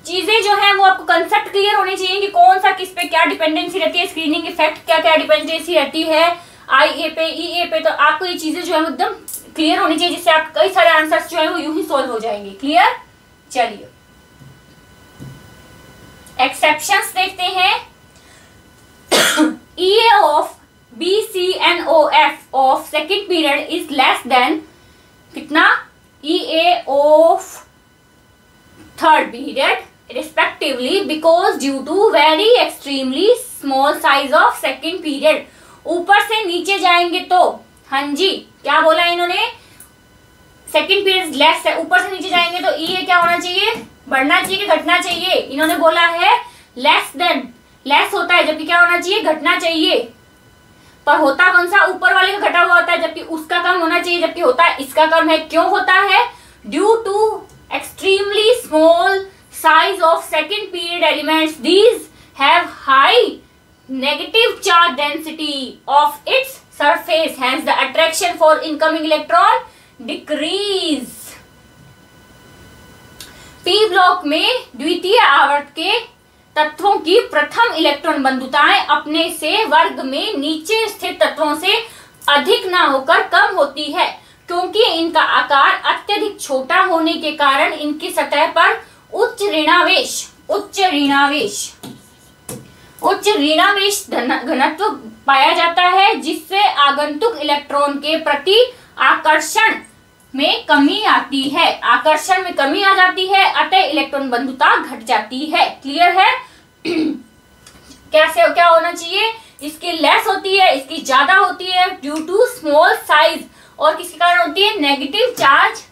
चीजें जो हैं वो आपको कंसेप्ट क्लियर होनी चाहिए कि कौन सा किस पे क्या डिपेंडेंसी रहती है, स्क्रीनिंग इफेक्ट क्या क्या डिपेंडेंसी रहती है, आई ए पे, ई ए पे, तो आपको ये चीजें जो है एकदम क्लियर होनी चाहिए, जिससे आप कई सारे आंसर्स जो है वो यूं ही सॉल्व हो जाएंगे। क्लियर? चलिए एक्सेप्शंस देखते हैं। EA of BCNOF of second period is less than कितना? EA of third period respectively because due to very extremely small size of second period. ऊपर से नीचे जाएंगे तो, हाँ जी क्या बोला इन्होंने? सेकेंड पीरियड लेस है, ऊपर से नीचे जाएंगे तो EA क्या होना चाहिए? बढ़ना चाहिए कि घटना चाहिए? इन्होंने बोला है लेस देन, लेस होता है जबकि क्या होना चाहिए? घटना चाहिए। पर होता कौन सा? ऊपर वाले का घटा हुआ होता है, जबकि उसका कम होना चाहिए, जबकि होता है इसका कम है। क्यों होता है? Due to extremely small size of second period elements, these have high negative charge density of its surface, hence the attraction for incoming electron decrease। p block में द्वितीय आवर्त के तत्वों की प्रथम इलेक्ट्रॉन बंधुताएं अपने से वर्ग में नीचे स्थित तत्वों से अधिक ना होकर कम होती है, क्योंकि इनका आकार अत्यधिक छोटा होने के कारण इनकी सतह पर उच्च ऋणावेश घनत्व पाया जाता है, जिससे आगंतुक इलेक्ट्रॉन के प्रति आकर्षण में कमी आती है। आकर्षण में कमी आ जाती है, अतः इलेक्ट्रॉन बंधुता घट जाती है। क्लियर है? कैसे क्या होना चाहिए? इसकी लेस होती है, इसकी ज्यादा होती है ड्यू टू स्मॉल साइज, और किसके कारण होती है? Negative charge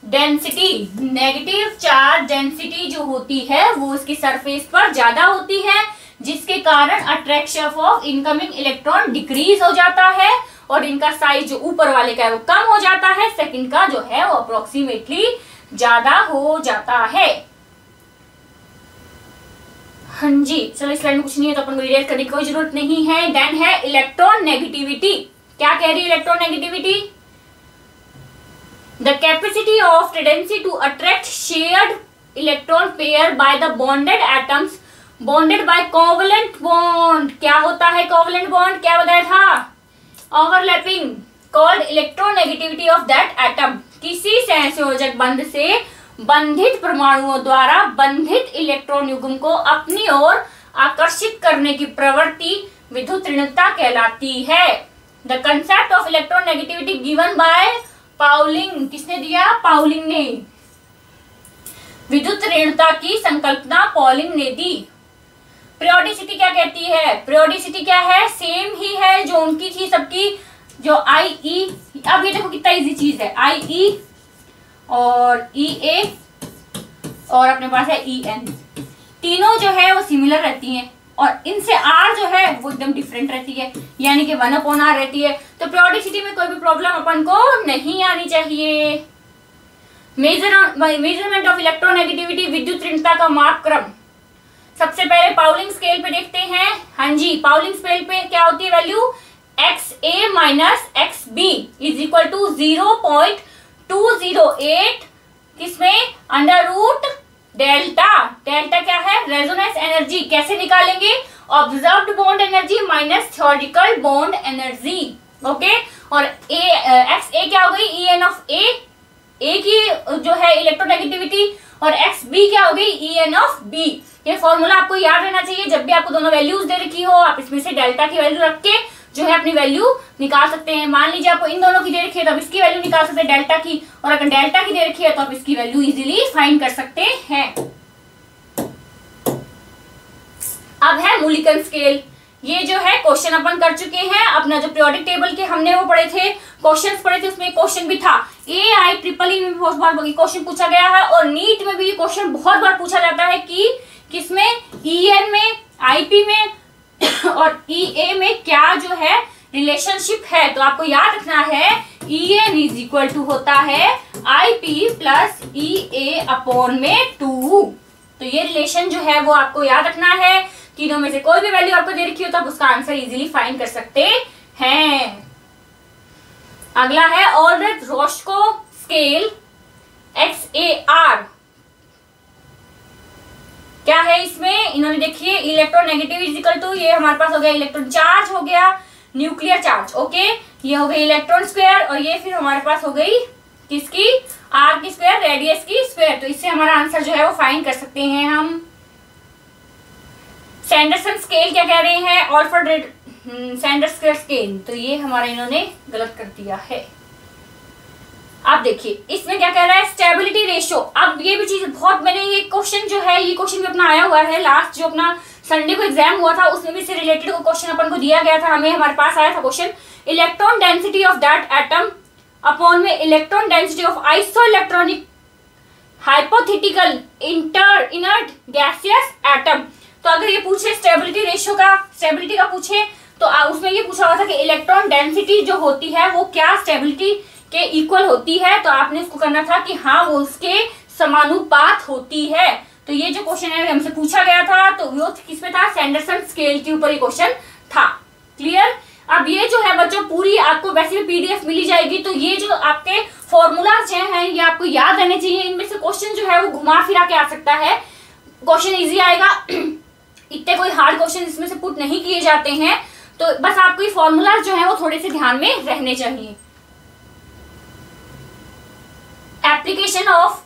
density. Negative charge density जो होती है वो इसकी सरफेस पर ज्यादा होती है, जिसके कारण attraction of incoming electron decrease हो जाता है, और इनका साइज जो ऊपर वाले का है वो कम हो जाता है, सेकंड का जो है वो अप्रोक्सीमेटली ज्यादा हो जाता है। हाँ जी, चलो इस स्लाइड में कुछ नहीं है तो अपन को रिलेट करने की कोई जरूरत नहीं है। देन है इलेक्ट्रॉन नेगेटिविटी। क्या कह रही है electron negativity? The capacity of tendency to attract shared electron pair by the bonded atoms bonded by covalent bond. क्या होता है कोवलेंट बॉन्ड? क्या बताया था? Overlapping called electronegativity of that atom. किसी सहसंयोजक बंध से बंधित परमाणुओं द्वारा बंधित इलेक्ट्रॉन युग्म को अपनी ओर आकर्षित करने की प्रवृत्ति विद्युत ऋणता कहलाती है। The concept of electronegativity given by Pauling. किसने दिया? पाउलिंग ने। विद्युत ऋणता की संकल्पना पाउलिंग ने दी। पीरियोडिसिटी क्या कहती है? पीरियोडिसिटी क्या है? सेम ही है जो उनकी थी सबकी, जो IE। अब ये देखो कितना इजी चीज है, IE और EA और अपने पास है EN, तीनों जो है वो सिमिलर रहती हैं, और इनसे R जो है वो एकदम डिफरेंट रहती है, यानी कि 1/R रहती है। तो पीरियोडिसिटी में कोई भी प्रॉब्लम अपन को नहीं आनी चाहिए। मेजरमेंट ऑफ इलेक्ट्रोनेगेटिविटी, विद्युत ऋणता का माप क्रम। सबसे पहले पाउलिंग स्केल पे देखते हैं। हाँ जी, पाउलिंग स्केल पे क्या होती है value? XA minus XB is equal to 0.208 किसमें? Under root delta. डेल्टा क्या है? Resonance energy. कैसे निकालेंगे? Observed bond energy minus theoretical bond energy. Okay, और XA क्या हो गई? EN ऑफ A, A की जो है इलेक्ट्रोनेगेटिविटी, और XB क्या हो गई? EN of B। ये फॉर्मूला आपको याद रहना चाहिए। जब भी आपको दोनों वैल्यूज दे रखी हो, आप इसमें से डेल्टा की वैल्यू रख के जो है अपनी वैल्यू निकाल सकते हैं। मान लीजिए आपको इन दोनों की दे रखी है तो आप इसकी वैल्यू निकाल सकते हैं डेल्टा की, और अगर डेल्टा की दे रखी है तो आप इसकी वैल्यू इजीली फाइंड कर सकते हैं। अब है मूलिकन स्केल। ये जो है क्वेश्चन अपन कर चुके हैं। अपना जो पीरियोडिक टेबल के हमने वो पढ़े थे, क्वेश्चंस पढ़े थे, उसमें क्वेश्चन भी था। AIEEE में भी बहुत बार क्वेश्चन पूछा गया है, और नीट में भी ये क्वेश्चन बहुत बार पूछा जाता है कि किसमें? EN में, IP में और EA में क्या जो है रिलेशनशिप है। तो आपको याद रखना है EN इज इक्वल टू होता है IP प्लस EA अपॉन में 2। तो ये रिलेशन जो है वो आपको याद रखना है। तीनों में से कोई भी वैल्यू आपको दे रखी हो तो आप उसका आंसर इजीली फाइंड कर सकते हैं। अगला है ऑलरेड रोस्को स्केल XAR। क्या है इसमें? इन्होंने देखिए इलेक्ट्रोनेगेटिव इज इक्वल टू, ये हमारे पास हो गया इलेक्ट्रॉन चार्ज हो गया, न्यूक्लियर चार्ज। ओके, ये हो गई इलेक्ट्रॉन स्क्वायर और ये फिर हमारे पास हो गई किसकी, आर की स्क्वायर, रेडियस की स्क्वायर। तो इससे हमारा आंसर जो है वो फाइंड कर सकते हैं हम। सैंडरसन स्केल क्या कह रहे हैं, ऑल्फ्रेड सैंडरसन स्केल, तो ये हमारा इन्होंने गलत कर दिया है। अब देखिए इसमें क्या कह रहा है, स्टेबिलिटी रेशियो। अब ये भी चीज बहुत, मैंने ये क्वेश्चन जो है, ये क्वेश्चन भी अपना आया हुआ है, लास्ट जो अपना संडे को एग्जाम हुआ था उसमें भी इससे रिलेटेड क्वेश्चन अपन को दिया गया था, हमें हमारे पास आया था question, electron density of that atom upon में electron density of isoelectronic hypothetical inert gaseous atom. तो अगर ये पूछे स्टेबिलिटी रेशियो का, स्टेबिलिटी का पूछे तो उसमें ये पूछा हुआ था कि इलेक्ट्रॉन डेंसिटी जो होती है वो क्या स्टेबिलिटी के इक्वल होती है, तो आपने इसको करना था कि हाँ वो उसके समानुपात होती है। तो ये जो क्वेश्चन है हमसे पूछा गया था, तो वो किस पे था, सैंडरसन स्केल के ऊपर ये क्वेश्चन था। क्लियर। अब ये जो है बच्चों पूरी आपको वैसे भी पीडीएफ मिली जाएगी, तो ये जो आपके फॉर्मूलाज हैं ये आपको याद रहने चाहिए। इनमें से क्वेश्चन जो है वो घुमा फिरा के आ सकता है, क्वेश्चन इजी आएगा, इतने कोई हार्ड क्वेश्चन इसमें से पुट नहीं किए जाते हैं। तो बस आपको ये फॉर्मूलाज जो है वो थोड़े से ध्यान में रहने चाहिए। एप्लीकेशन ऑफ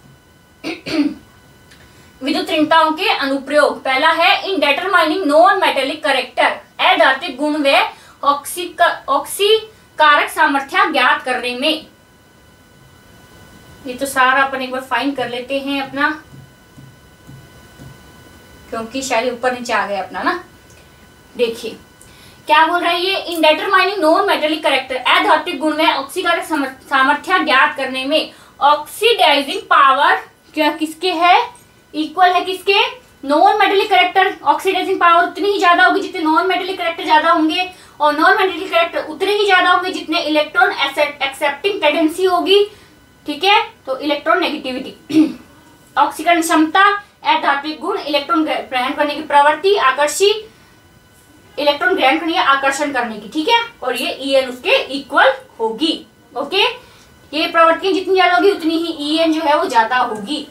विद्युत ऋणताओं के अनुप्रयोग, पहला है in determining non metallic character, अधात्विक गुण व ऑक्सीकारक सामर्थ्य ज्ञात करने में। ये तो सारा अपन एक बार फाइंड कर लेते हैं अपना, क्योंकि शायद ऊपर नीचे आ गया अपना ना। देखिए क्या बोल रहा है ये, in determining non metallic character, अधात्विक गुण व ऑक्सीकारक सामर्थ्य ज्ञात करने में ऑक्सीडाइजिंग पावर क्या किसके है, इक्वल है किसके, non metallic character. Oxidising power उतनी ही ज्यादा होगी जितने नॉन मेटेलिक कैरेक्टर ज्यादा होंगे, और नॉन मेटेलिक कैरेक्टर उतने ही ज्यादा होंगे जितने इलेक्ट्रॉन एक्सेप्टिंग टेंडेंसी होगी। ठीक है, तो इलेक्ट्रॉन नेगेटिविटी, ऑक्सीकरण क्षमता, अधात्विक गुण, इलेक्ट्रॉन ग्रहण करने की प्रवृत्ति, आकर्षी, इलेक्ट्रॉन ग्रहण करने या आकर्षण करने की। ठीक है, और ये ईएन उसके इक्वल होगी। ओके, ये प्रवृत्तियां जितनी ज्यादा होगी उतनी ही ईएन जो है वो ज्यादा होगी।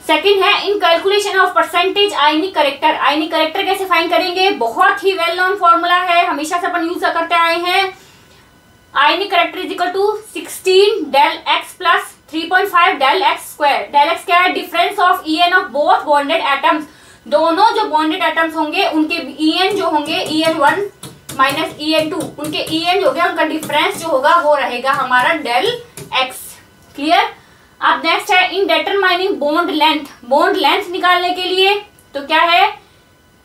सेकंड है इन calculation of percentage ionic character. Ionic character कैसे फाइंड करेंगे, बहुत ही वेल नोन फॉर्मूला है, हमेशा से अपन यूज करते आए हैं। Ionic character is equal to 16 del x plus 3.5 del x square. Del x क्या है, difference of EN of both bonded atoms. दोनों जो बॉन्डेड एटम्स होंगे उनके ईएन जो होंगे, EN1 माइनस EN2, उनके EN जो होगा उनका डिफरेंस जो होगा वो रहेगा हमारा डेल एक्स। क्लियर। अब नेक्स्ट है in determining bond length. Bond length निकालने के लिए तो क्या है,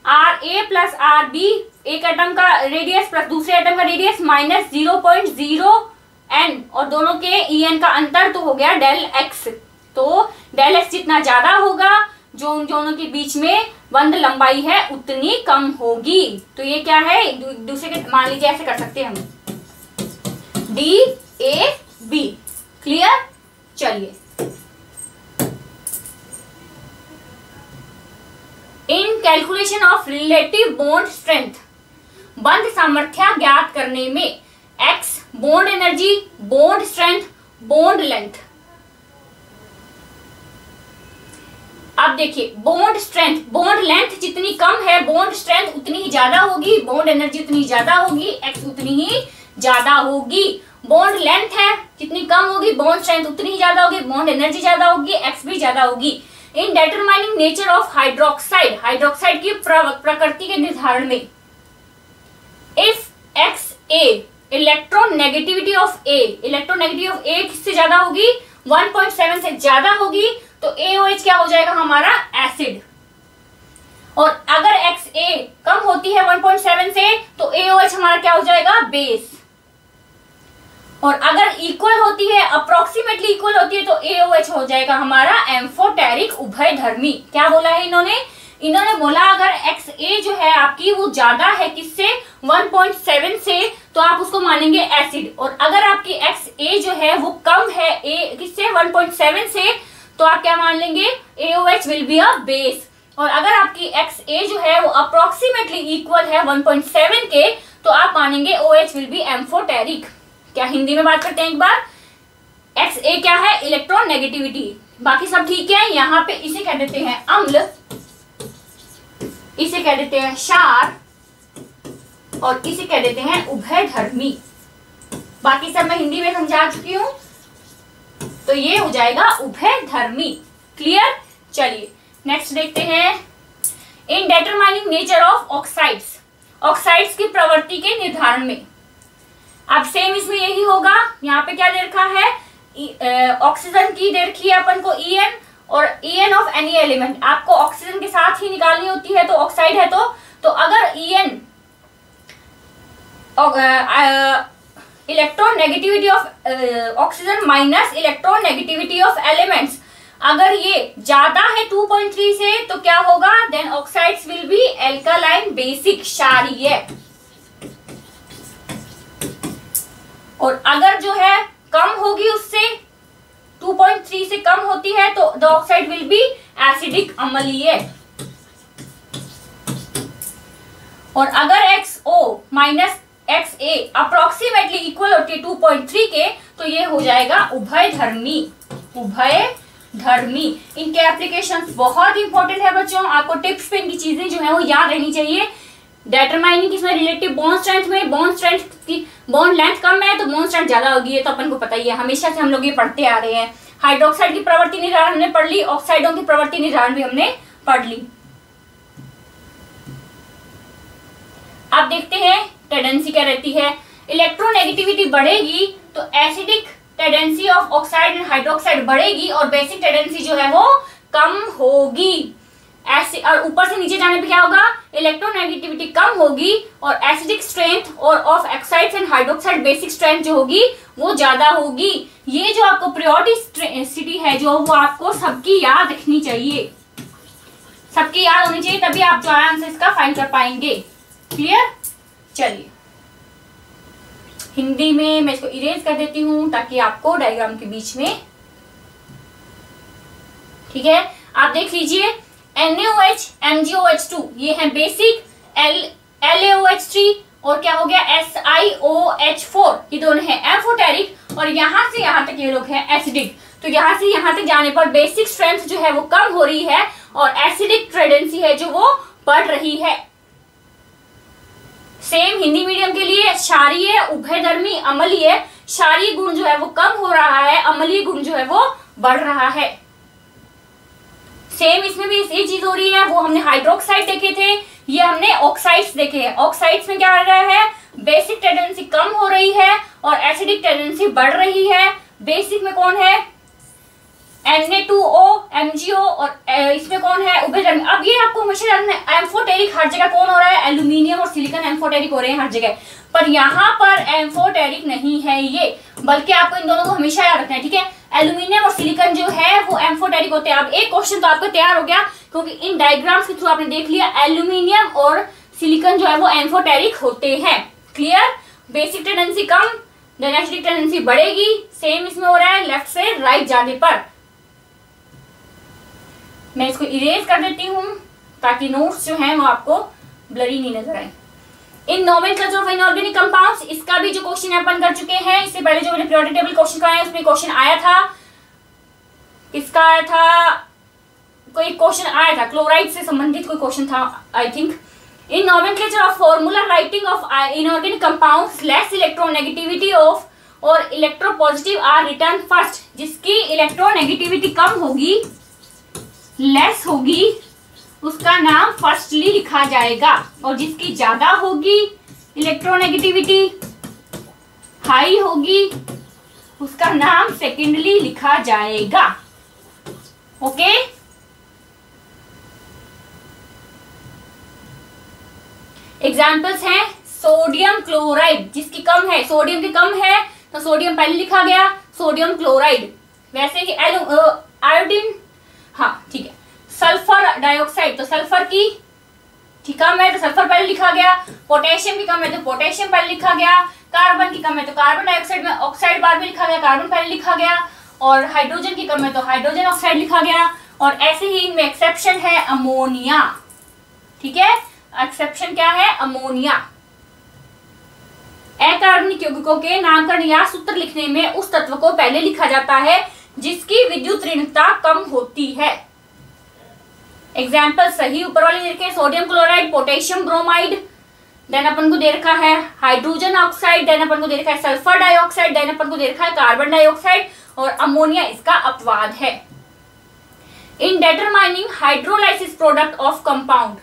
RA प्लस RB, एक एटम का रेडियस प्लस दूसरे एटम का रेडियस माइनस 0.0n, और दोनों के EN का अंतर तो हो गया डेल एक्स। तो डेल एक्स जितना ज्यादा होगा, जो उन दोनों के बीच में बंध लंबाई है उतनी कम होगी। तो ये क्या है, दूसरे के मान लीजिए ऐसे कर सकते हैं हम, DAB। क्लियर। चलिए इन calculation of relative bond strength, बंध सामर्थ्य ज्ञात करने में x bond energy, bond strength, bond length. अब देखिए बॉन्ड स्ट्रेंथ, बॉन्ड लेंथ जितनी कम है बॉन्ड स्ट्रेंथ उतनी ही ज्यादा होगी, बॉन्ड एनर्जी उतनी ज्यादा होगी, एक्स उतनी ही ज्यादा होगी। बॉन्ड लेंथ है जितनी कम होगी बॉन्ड स्ट्रेंथ उतनी ही ज्यादा होगी, बॉन्ड एनर्जी ज्यादा होगी, एक्स भी ज्यादा होगी। In determining nature of hydroxide, hydroxide की प्रकृति के निर्धारण में, if X A electron negativity of A, electron negativity of A किससे ज्यादा होगी, 1.7 से ज्यादा होगी, तो AOH क्या हो जाएगा हमारा, एसिड। और अगर XA कम होती है 1.7 से तो AOH हमारा क्या हो जाएगा, बेस। और अगर इक्वल होती है, अप्रोक्सीमेटली इक्वल होती है, तो AOH हो जाएगा हमारा एम्फोटेरिक उभयधर्मी। क्या बोला है इन्होंने, इन्होंने बोला अगर XA जो है आपकी वो ज्यादा है किससे, 1.7 से, तो आप उसको मानेंगे एसिड। और अगर आपकी XA जो है वो कम है A किससे, 1.7 से, तो आप क्या मान लेंगे, AOH will be a base. और अगर आपकी XA जो है वो अप्रोक्सीमेटली इक्वल है 1.7 के, तो आप मानेंगे OH विल बी एम्फोटेरिक। क्या हिंदी में बात करते हैं एक बार, XA क्या है, इलेक्ट्रॉन नेगेटिविटी, बाकी सब ठीक है। यहाँ पे इसे कह देते हैं अम्ल, इसे कह देते हैं क्षार, और इसे कह देते हैं उभयधर्मी। बाकी सब मैं हिंदी में समझा चुकी हूँ, तो ये हो जाएगा उभयधर्मी। क्लियर? चलिए नेक्स्ट देखते हैं, इन determining nature of oxides, oxides की प्रवृत्ति के निर्धारण में। अब सेम इसमें यही होगा, यहाँ पे क्या दे रखा है, ऑक्सीजन की दे रखी है अपन को En, और En ऑफ एनी एलिमेंट आपको ऑक्सीजन के साथ ही निकालनी होती है, तो ऑक्साइड है तो अगर En electron negativity of oxygen minus electron negativity of elements, अगर ये ज्यादा है 2.3 से तो क्या होगा, then oxides will be alkaline basic, क्षारीय। और अगर जो है कम होगी उससे 2.3 से कम होती है तो the oxide will be acidic, अम्लीय। और अगर XO minus XA approximately equal होती है 2.3 के, तो ये हो जाएगा उभयधर्मी, उभयधर्मी। इनके एप्लीकेशंस बहुत इंपॉर्टेंट है बच्चों, आपको टिप्स पे इनकी चीजें जो है वो याद रहनी चाहिए। डिटरमाइनिंग इसमें रिलेटिव बॉन्ड स्ट्रेंथ में, बॉन्ड स्ट्रेंथ की बॉन्ड लेंथ कम है तो बॉन्ड स्ट्रेंथ ज्यादा होगी, ये तो अपन को पता ही है, हमेशा से हम लोग ये पढ़ते आ रहे हैं। हाइड्रोक्साइड की प्रवृत्ति निर्धारण हमने पढ़ ली, ऑक्साइडों की प्रवृत्ति निर्धारण भी हमने पढ़ ली। अब देखते हैं टेंडेंसी क्या रहती है। इलेक्ट्रोनेगेटिविटी बढ़ेगी तो acidic tendency of oxide and hydroxide बढ़ेगी और बेसिक टेंडेंसी जो है वो कम होगी। ऐसे और ऊपर से नीचे जाने पे क्या होगा, इलेक्ट्रोनेगेटिविटी कम होगी और एसिडिक स्ट्रेंथ और of oxides and hydroxide basic strength जो होगी वो ज्यादा होगी। ये जो आपको पीरियोडिसिटी है जो वो आपको सबकी याद रखनी चाहिए, सबकी याद होनी चाहिए, तभी आप जो आंसर इसका फाइंड कर पाएंगे। क्लियर? चलिए हिंदी में मैं इसको इरेज कर देती हूं ताकि आपको डायग्राम के बीच में, ठीक है, आप देख लीजिए NaOH MgOH2 ये है बेसिक, LaOH3 और क्या हो गया SiOH4 ये दोनों है एम्फोटेरिक, और यहां से यहां तक ये लोग हैं एसिडिक। तो यहां से यहां तक जाने पर बेसिक स्ट्रेंथ जो है वो कम हो रही है और एसिडिक टेंडेंसी है जो वो बढ़ रही है। सेम हिंदी मीडियम के लिए क्षारीय, उभयधर्मी, अम्लीय, क्षारीय गुण जो है वो कम हो रहा है, अम्लीय गुण जो है वो बढ़ रहा है। सेम इसमें भी ये चीज हो रही है, वो हमने हाइड्रोक्साइड देखे थे, ये हमने ऑक्साइड्स देखे हैं। ऑक्साइड्स में क्या हो रहा है, बेसिक टेंडेंसी कम हो रही है और एसिडिक टेंडेंसी बढ़ रही है। बेसिक में कौन है, Na2O MgO, और इसमें कौन है उभयधर्मी। अब ये आपको हमेशा जानना है, एम्फोटेरिक हर जगह कौन हो रहा है, एल्यूमिनियम और सिलिकॉन एम्फोटेरिक हो रहे हैं हर जगह, पर यहाँ पर एम्फोटेरिक नहीं है ये, बल्कि आपको इन दोनों को हमेशा याद रखना है, ठीक है। एल्यूमिनियम और सिलिकॉन जो है वो एम्फोटेरिक होते हैं। अब एक क्वेश्चन तो आपका तैयार हो गया क्योंकि इन डायग्राम्स के थ्रू आपने देख लिया एल्यूमिनियम और सिलिकॉन जो है वो एम्फोटेरिक होते हैं। क्लियर? बेसिक टेंडेंसी कम, देन एसिडिक टेंडेंसी बढ़ेगी। सेम इसमें हो रहा है लेफ्ट से राइट जाने पर। मैं इसको इरेज कर देती हूँ ताकि नोट्स जो हैं वो आपको ब्लरी नहीं नजर आए। इन नोमेनक्लेचर ऑफ इनऑर्गेनिक कंपाउंड्स, इसका भी जो क्वेश्चन अपन कर चुके हैं, इससे पहले जो मैंने पीरियोडिक टेबल क्वेश्चन कराया उसमें क्वेश्चन आया था, किसका आया था, कोई क्वेश्चन आया था क्लोराइड से संबंधित कोई क्वेश्चन था I think. In nomenclature of formula writing of inorganic compounds less electronegativity of और इलेक्ट्रोपॉजिटिव आर रिटर्न फर्स्ट। जिसकी इलेक्ट्रोनेगेटिविटी कम होगी, लेस होगी, उसका नाम फर्स्टली लिखा जाएगा, और जिसकी ज्यादा होगी इलेक्ट्रोनेगेटिविटी, हाई होगी, उसका नाम सेकेंडली लिखा जाएगा। ओके? एग्जाम्पल्स हैं सोडियम क्लोराइड, जिसकी कम है, सोडियम की कम है तो सोडियम पहले लिखा गया, सोडियम क्लोराइड। वैसे कि आयोडीन, हाँ ठीक है। सल्फर डाइऑक्साइड, तो सल्फर की कम है तो सल्फर पहले लिखा गया। पोटेशियम की कम है तो पोटेशियम पहले लिखा गया। कार्बन की कम है तो कार्बन डाइऑक्साइड में ऑक्साइड बाद में लिखा गया, कार्बन पहले लिखा गया। और हाइड्रोजन की कम है तो हाइड्रोजन ऑक्साइड लिखा गया। और ऐसे ही इनमें एक्सेप्शन है अमोनिया, ठीक है। एक्सेप्शन क्या है, अमोनिया। अकार्बनिक यौगिकों के नामकरण या सूत्र लिखने में उस तत्व को पहले लिखा जाता है जिसकी विद्युत ऋणता कम होती है। एग्जाम्पल सही ऊपर वाले लिखे, sodium chloride, potassium bromide, then अपन को दे रखा है हाइड्रोजन ऑक्साइड, देन अपन को दे रखा है सल्फर डाइऑक्साइड, देन अपन को दे रखा है कार्बन डाइऑक्साइड, और अमोनिया इसका अपवाद है। In determining hydrolysis product of compound,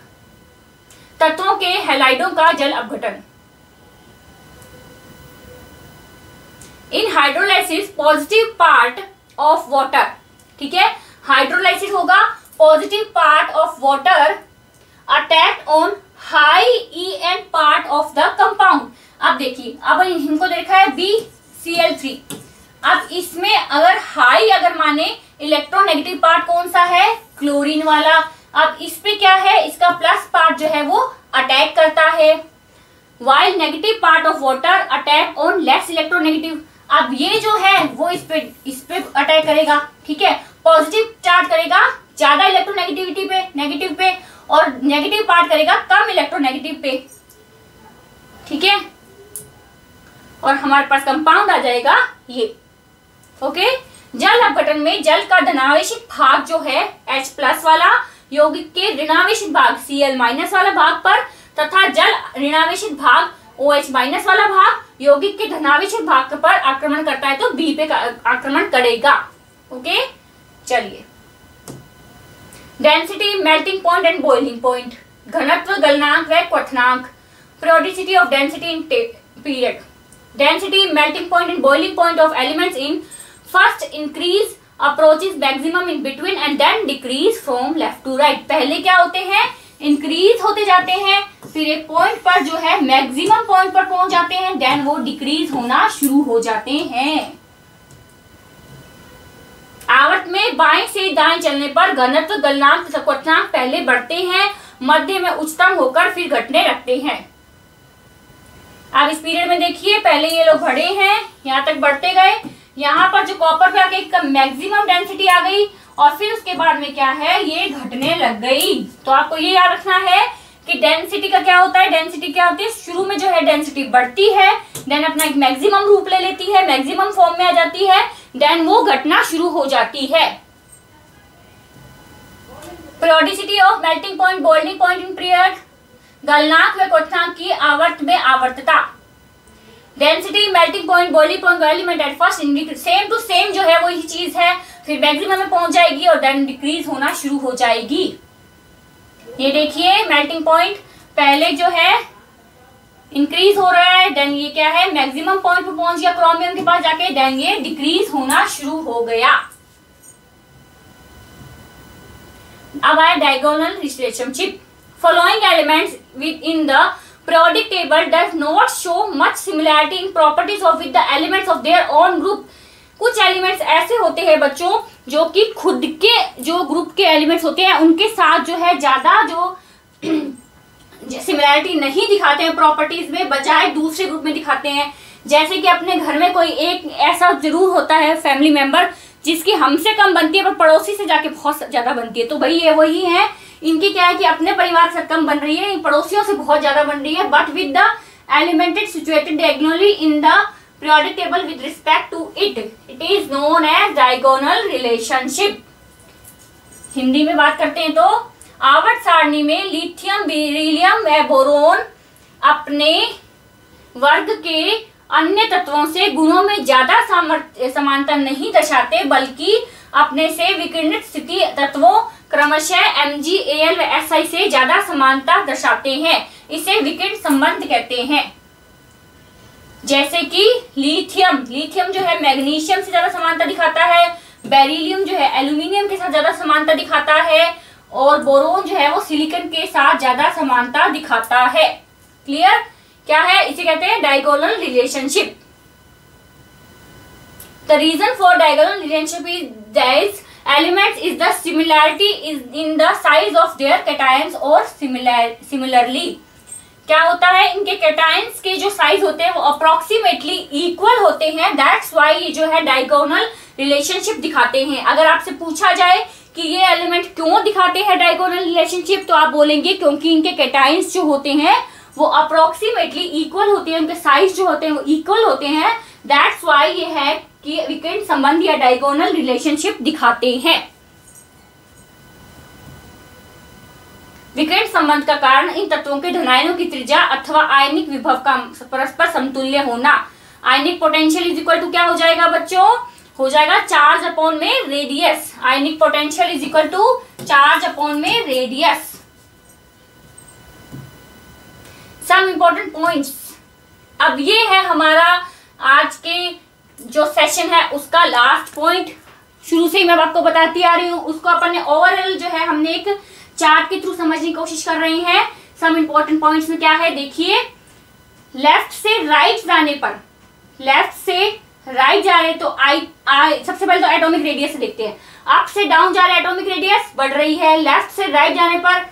तत्वों के हैलाइडों का जल अपघटन। In hydrolysis positive part of water, ठीक है, हाइड्रोलाइसिस होगा positive part of water attack on high EN part of the compound. अब देखिए, अब इनको देखा है BCl3, अब इसमें अगर हाई अगर माने इलेक्ट्रोनेगेटिव पार्ट कौन सा है, क्लोरीन वाला। अब इस पे क्या है, इसका प्लस पार्ट जो है वो अटैक करता है, while negative part of water attack on less electronegative. अब ये जो है वो इस पे अटैक करेगा, ठीक है, पॉजिटिव चार्ज करेगा ज्यादा इलेक्ट्रोनेगेटिविटी पे, नेगेटिव पे, और नेगेटिव पार्ट करेगा कम इलेक्ट्रोनेगेटिव पे, ठीक है, और हमारे पास कंपाउंड आ जाएगा ये। ओके, जल अपघटन में जल का धनावेशित भाग जो है H+ वाला यौगिक के ऋणावेशित भाग Cl- वाला भाग पर, तथा जल ऋणावेशित भाग OH- वाला भाग यौगिक के धनावेशित भाग पर आक्रमण करता है तो B पे आक्रमण करेगा। ओके, चलिए, density, melting point and boiling point, घनत्व, गलनांक व क्वथनांक, periodicity of density in period, density, melting point and boiling point of elements in first increase approaches maximum in between and then decrease from left to right। पहले क्या होते हैं, increase होते जाते हैं, फिर एक पॉइंट पर जो है मैक्सिमम पॉइंट पर पहुंच जाते हैं, देन वो डिक्रीज होना शुरू हो जाते हैं। आवर्त में बाएं से दाएं चलने पर घनत्व, गलनांक तथा क्वथनांक पहले बढ़ते हैं, मध्य में उच्चतम होकर फिर घटने लगते हैं। अब इस पीरियड में देखिए, पहले ये लोग बढ़े हैं, यहाँ तक बढ़ते गए, यहाँ पर जो कॉपर पे आके मैक्सिमम डेंसिटी आ गई, और फिर उसके बाद में क्या है, ये घटने लग गई। तो आपको ये याद रखना है कि डेंसिटी का क्या होता है, डेंसिटी क्या होती है, शुरू में जो है डेंसिटी बढ़ती है, देन अपना एक मैक्सिमम रूप ले लेती है, मैक्सिमम फॉर्म में आ जाती है, देन वो घटना शुरू हो जाती है। Periodicity of melting point, boiling point in period, गलनांक व क्वथनांक की आवर्त में आवर्तता, density, melting point, boiling point element at first same to same जो है वही चीज है, फिर मैक्सिमम में पहुंच जाएगी और देन डिक्रीज होना शुरू हो जाएगी। ये देखिए, मेल्टिंग पॉइंट पहले जो है इंक्रीज हो रहा है, देन ये क्या है, मैक्सिमम पॉइंट पे पहुंच गया क्रोमियम के पास जाके, देन ये डिक्रीज होना शुरू हो गया। अब आया diagonal relationship. Following elements within the periodic table does not show much similarity in properties of with the elements of their own group। कुछ एलिमेंट्स ऐसे होते हैं बच्चों जो कि खुद के जो ग्रुप के एलिमेंट्स होते हैं उनके साथ जो है ज्यादा जो सिमिलैरिटी नहीं दिखाते हैं प्रॉपर्टीज में, बजाय दूसरे ग्रुप में दिखाते हैं। जैसे कि अपने घर में कोई एक ऐसा जरूर होता है फैमिली मेंबर जिसकी हमसे कम बनती है पर पड़ोसी से जाके बहुत ज्यादा बनती है, तो भाई ये वही है, इनकी क्या है कि अपने परिवार से कम बन रही है, पड़ोसियों से बहुत ज्यादा बन रही है, but with the एलिमेंटेड situated diagonally in the periodic table with respect to it is known as diagonal relationship। Hindi में बात करते हैं तो आवर्त सारणी में लिथियम, बेरिलियम व बोरोन अपने वर्ग के अन्य तत्वों से गुणों में ज्यादा समानता नहीं दर्शाते, बल्कि अपने से विकिरणित स्थिति तत्वों क्रमशः Mg, Al व Si से ज्यादा समानता दर्शाते हैं। इसे विकिरण संबंध कहते हैं। जैसे कि लिथियम जो है मैग्नीशियम से ज्यादा समानता दिखाता है, बेरिलियम जो है एल्यूमिनियम के साथ ज्यादा समानता दिखाता है, और बोरोन जो है वो सिलिकॉन के साथ ज्यादा समानता दिखाता है। क्लियर? क्या है, इसे कहते हैं diagonal relationship. The reason for diagonal relationship is that elements is the similarity is in the size of their cations और सिमिलरली। क्या होता है, इनके कैटायंस के जो साइज होते हैं वो अप्रोक्सीमेटली इक्वल होते हैं, दैट्स व्हाई ये जो है डायगोनल रिलेशनशिप दिखाते हैं। अगर आपसे पूछा जाए कि ये एलिमेंट क्यों दिखाते हैं डायगोनल रिलेशनशिप, तो आप बोलेंगे क्योंकि इनके कैटायंस जो होते हैं वो अप्रोक्सीमेटली इक्वल होते हैं, उनके साइज जो होते हैं वो इक्वल होते हैं, दैट्स व्हाई ये है कि विकिरण संबंध या डायगोनल रिलेशनशिप दिखाते हैं। विकिरण संबंध का कारण इन तत्वों के धनायनों की त्रिज्या अथवा आयनिक विभव का परस्पर समतुल्य होना। Ionic potential is equal to क्या हो जाएगा बच्चों, हो जाएगा चार्ज अपॉन में radius. Ionic potential is equal to charge upon में रेडियस। Some important points. अब ये है हमारा आज के जो सेशन है उसका लास्ट पॉइंट। शुरू से ही मैं आपको बताती आ रही हूँ, उसको अपन ने ओवरऑल जो है हमने एक चार्ट के थ्रू समझने की कोशिश कर रहे हैं। सम इंपॉर्टेंट पॉइंट्स में क्या है देखिए, लेफ्ट से राइट जाने पर, लेफ्ट से राइट जा रहे तो आई सबसे पहले तो एटॉमिक रेडियस से देखते हैं। अप से डाउन जा रहे एटॉमिक रेडियस बढ़ रही है, लेफ्ट से राइट जाने पर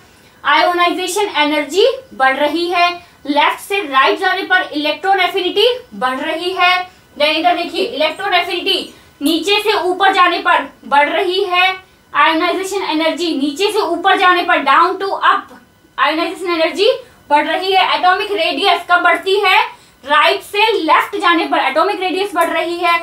आयोनाइजेशन एनर्जी बढ़ रही है, लेफ्ट से राइट जाने पर इलेक्ट्रॉन एफिनिटी बढ़ रही है। देन इधर देखिए इलेक्ट्रॉन एफिनिटी नीचे से ऊपर जाने पर बढ़ रही है, आयोनाइजेशन एनर्जी नीचे से ऊपर जाने पर down to up ionisation energy बढ़ रही है। एटॉमिक रेडियस कब बढ़ती है, राइट से लेफ्ट जाने पर एटॉमिक रेडियस बढ़ रही है।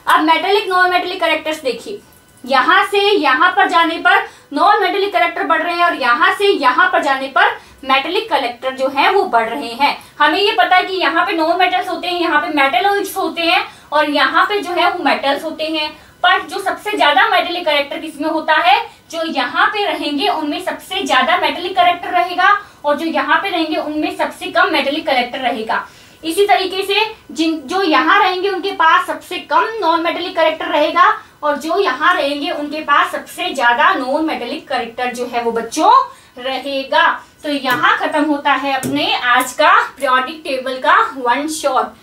अब मेटेलिक नॉन मेटेलिक कैरेक्टर्स देखिए, यहां से यहां पर जाने पर नॉन मेटेलिक कैरेक्टर बढ़ रहे हैं और यहां से यहां पर जाने पर मेटेलिक कलेक्टर जो है वो बढ़ रहे हैं। हमें ये पता है कि यहाँ पे नॉन मेटल्स होते हैं, यहाँ पे मेटेलॉइड्स होते हैं और यहाँ पे जो है वो मेटल्स होते हैं। पर जो सबसे ज्यादा मेटेलिक करेक्टर किसमें होता है, जो यहाँ पे रहेंगे उनमें सबसे ज्यादा मेटेलिक करेक्टर रहेगा और जो यहाँ पे रहेंगे उनमें सबसे कम मेटेलिक करेक्टर रहेगा। इसी तरीके से जो यहाँ रहेंगे उनके पास सबसे कम नॉन मेटेलिक करेक्टर रहेगा और जो यहाँ रहेंगे उनके पास सबसे ज्यादा नॉन मेटेलिक करेक्टर जो है वो बच्चों रहेगा। तो यहाँ खत्म होता है अपने आज का पीरियोडिक टेबल का वन शॉट।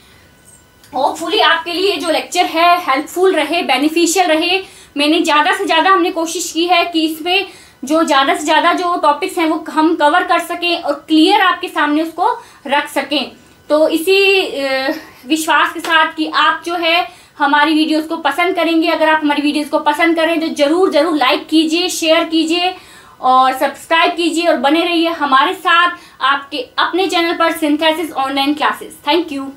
होपफुली आपके लिए जो लेक्चर है हेल्पफुल रहे, बेनिफिशियल रहे। मैंने ज़्यादा से ज़्यादा हमने कोशिश की है कि इसमें जो ज़्यादा से ज़्यादा जो टॉपिक्स हैं वो हम कवर कर सकें और क्लियर आपके सामने उसको रख सकें। तो इसी विश्वास के साथ कि आप जो है हमारी वीडियोस को पसंद करेंगे। अगर आप हमारी वीडियोस को पसंद करें तो ज़रूर लाइक कीजिए, शेयर कीजिए और सब्सक्राइब कीजिए और बने रहिए हमारे साथ आपके अपने चैनल पर synthesis online classes. Thank you.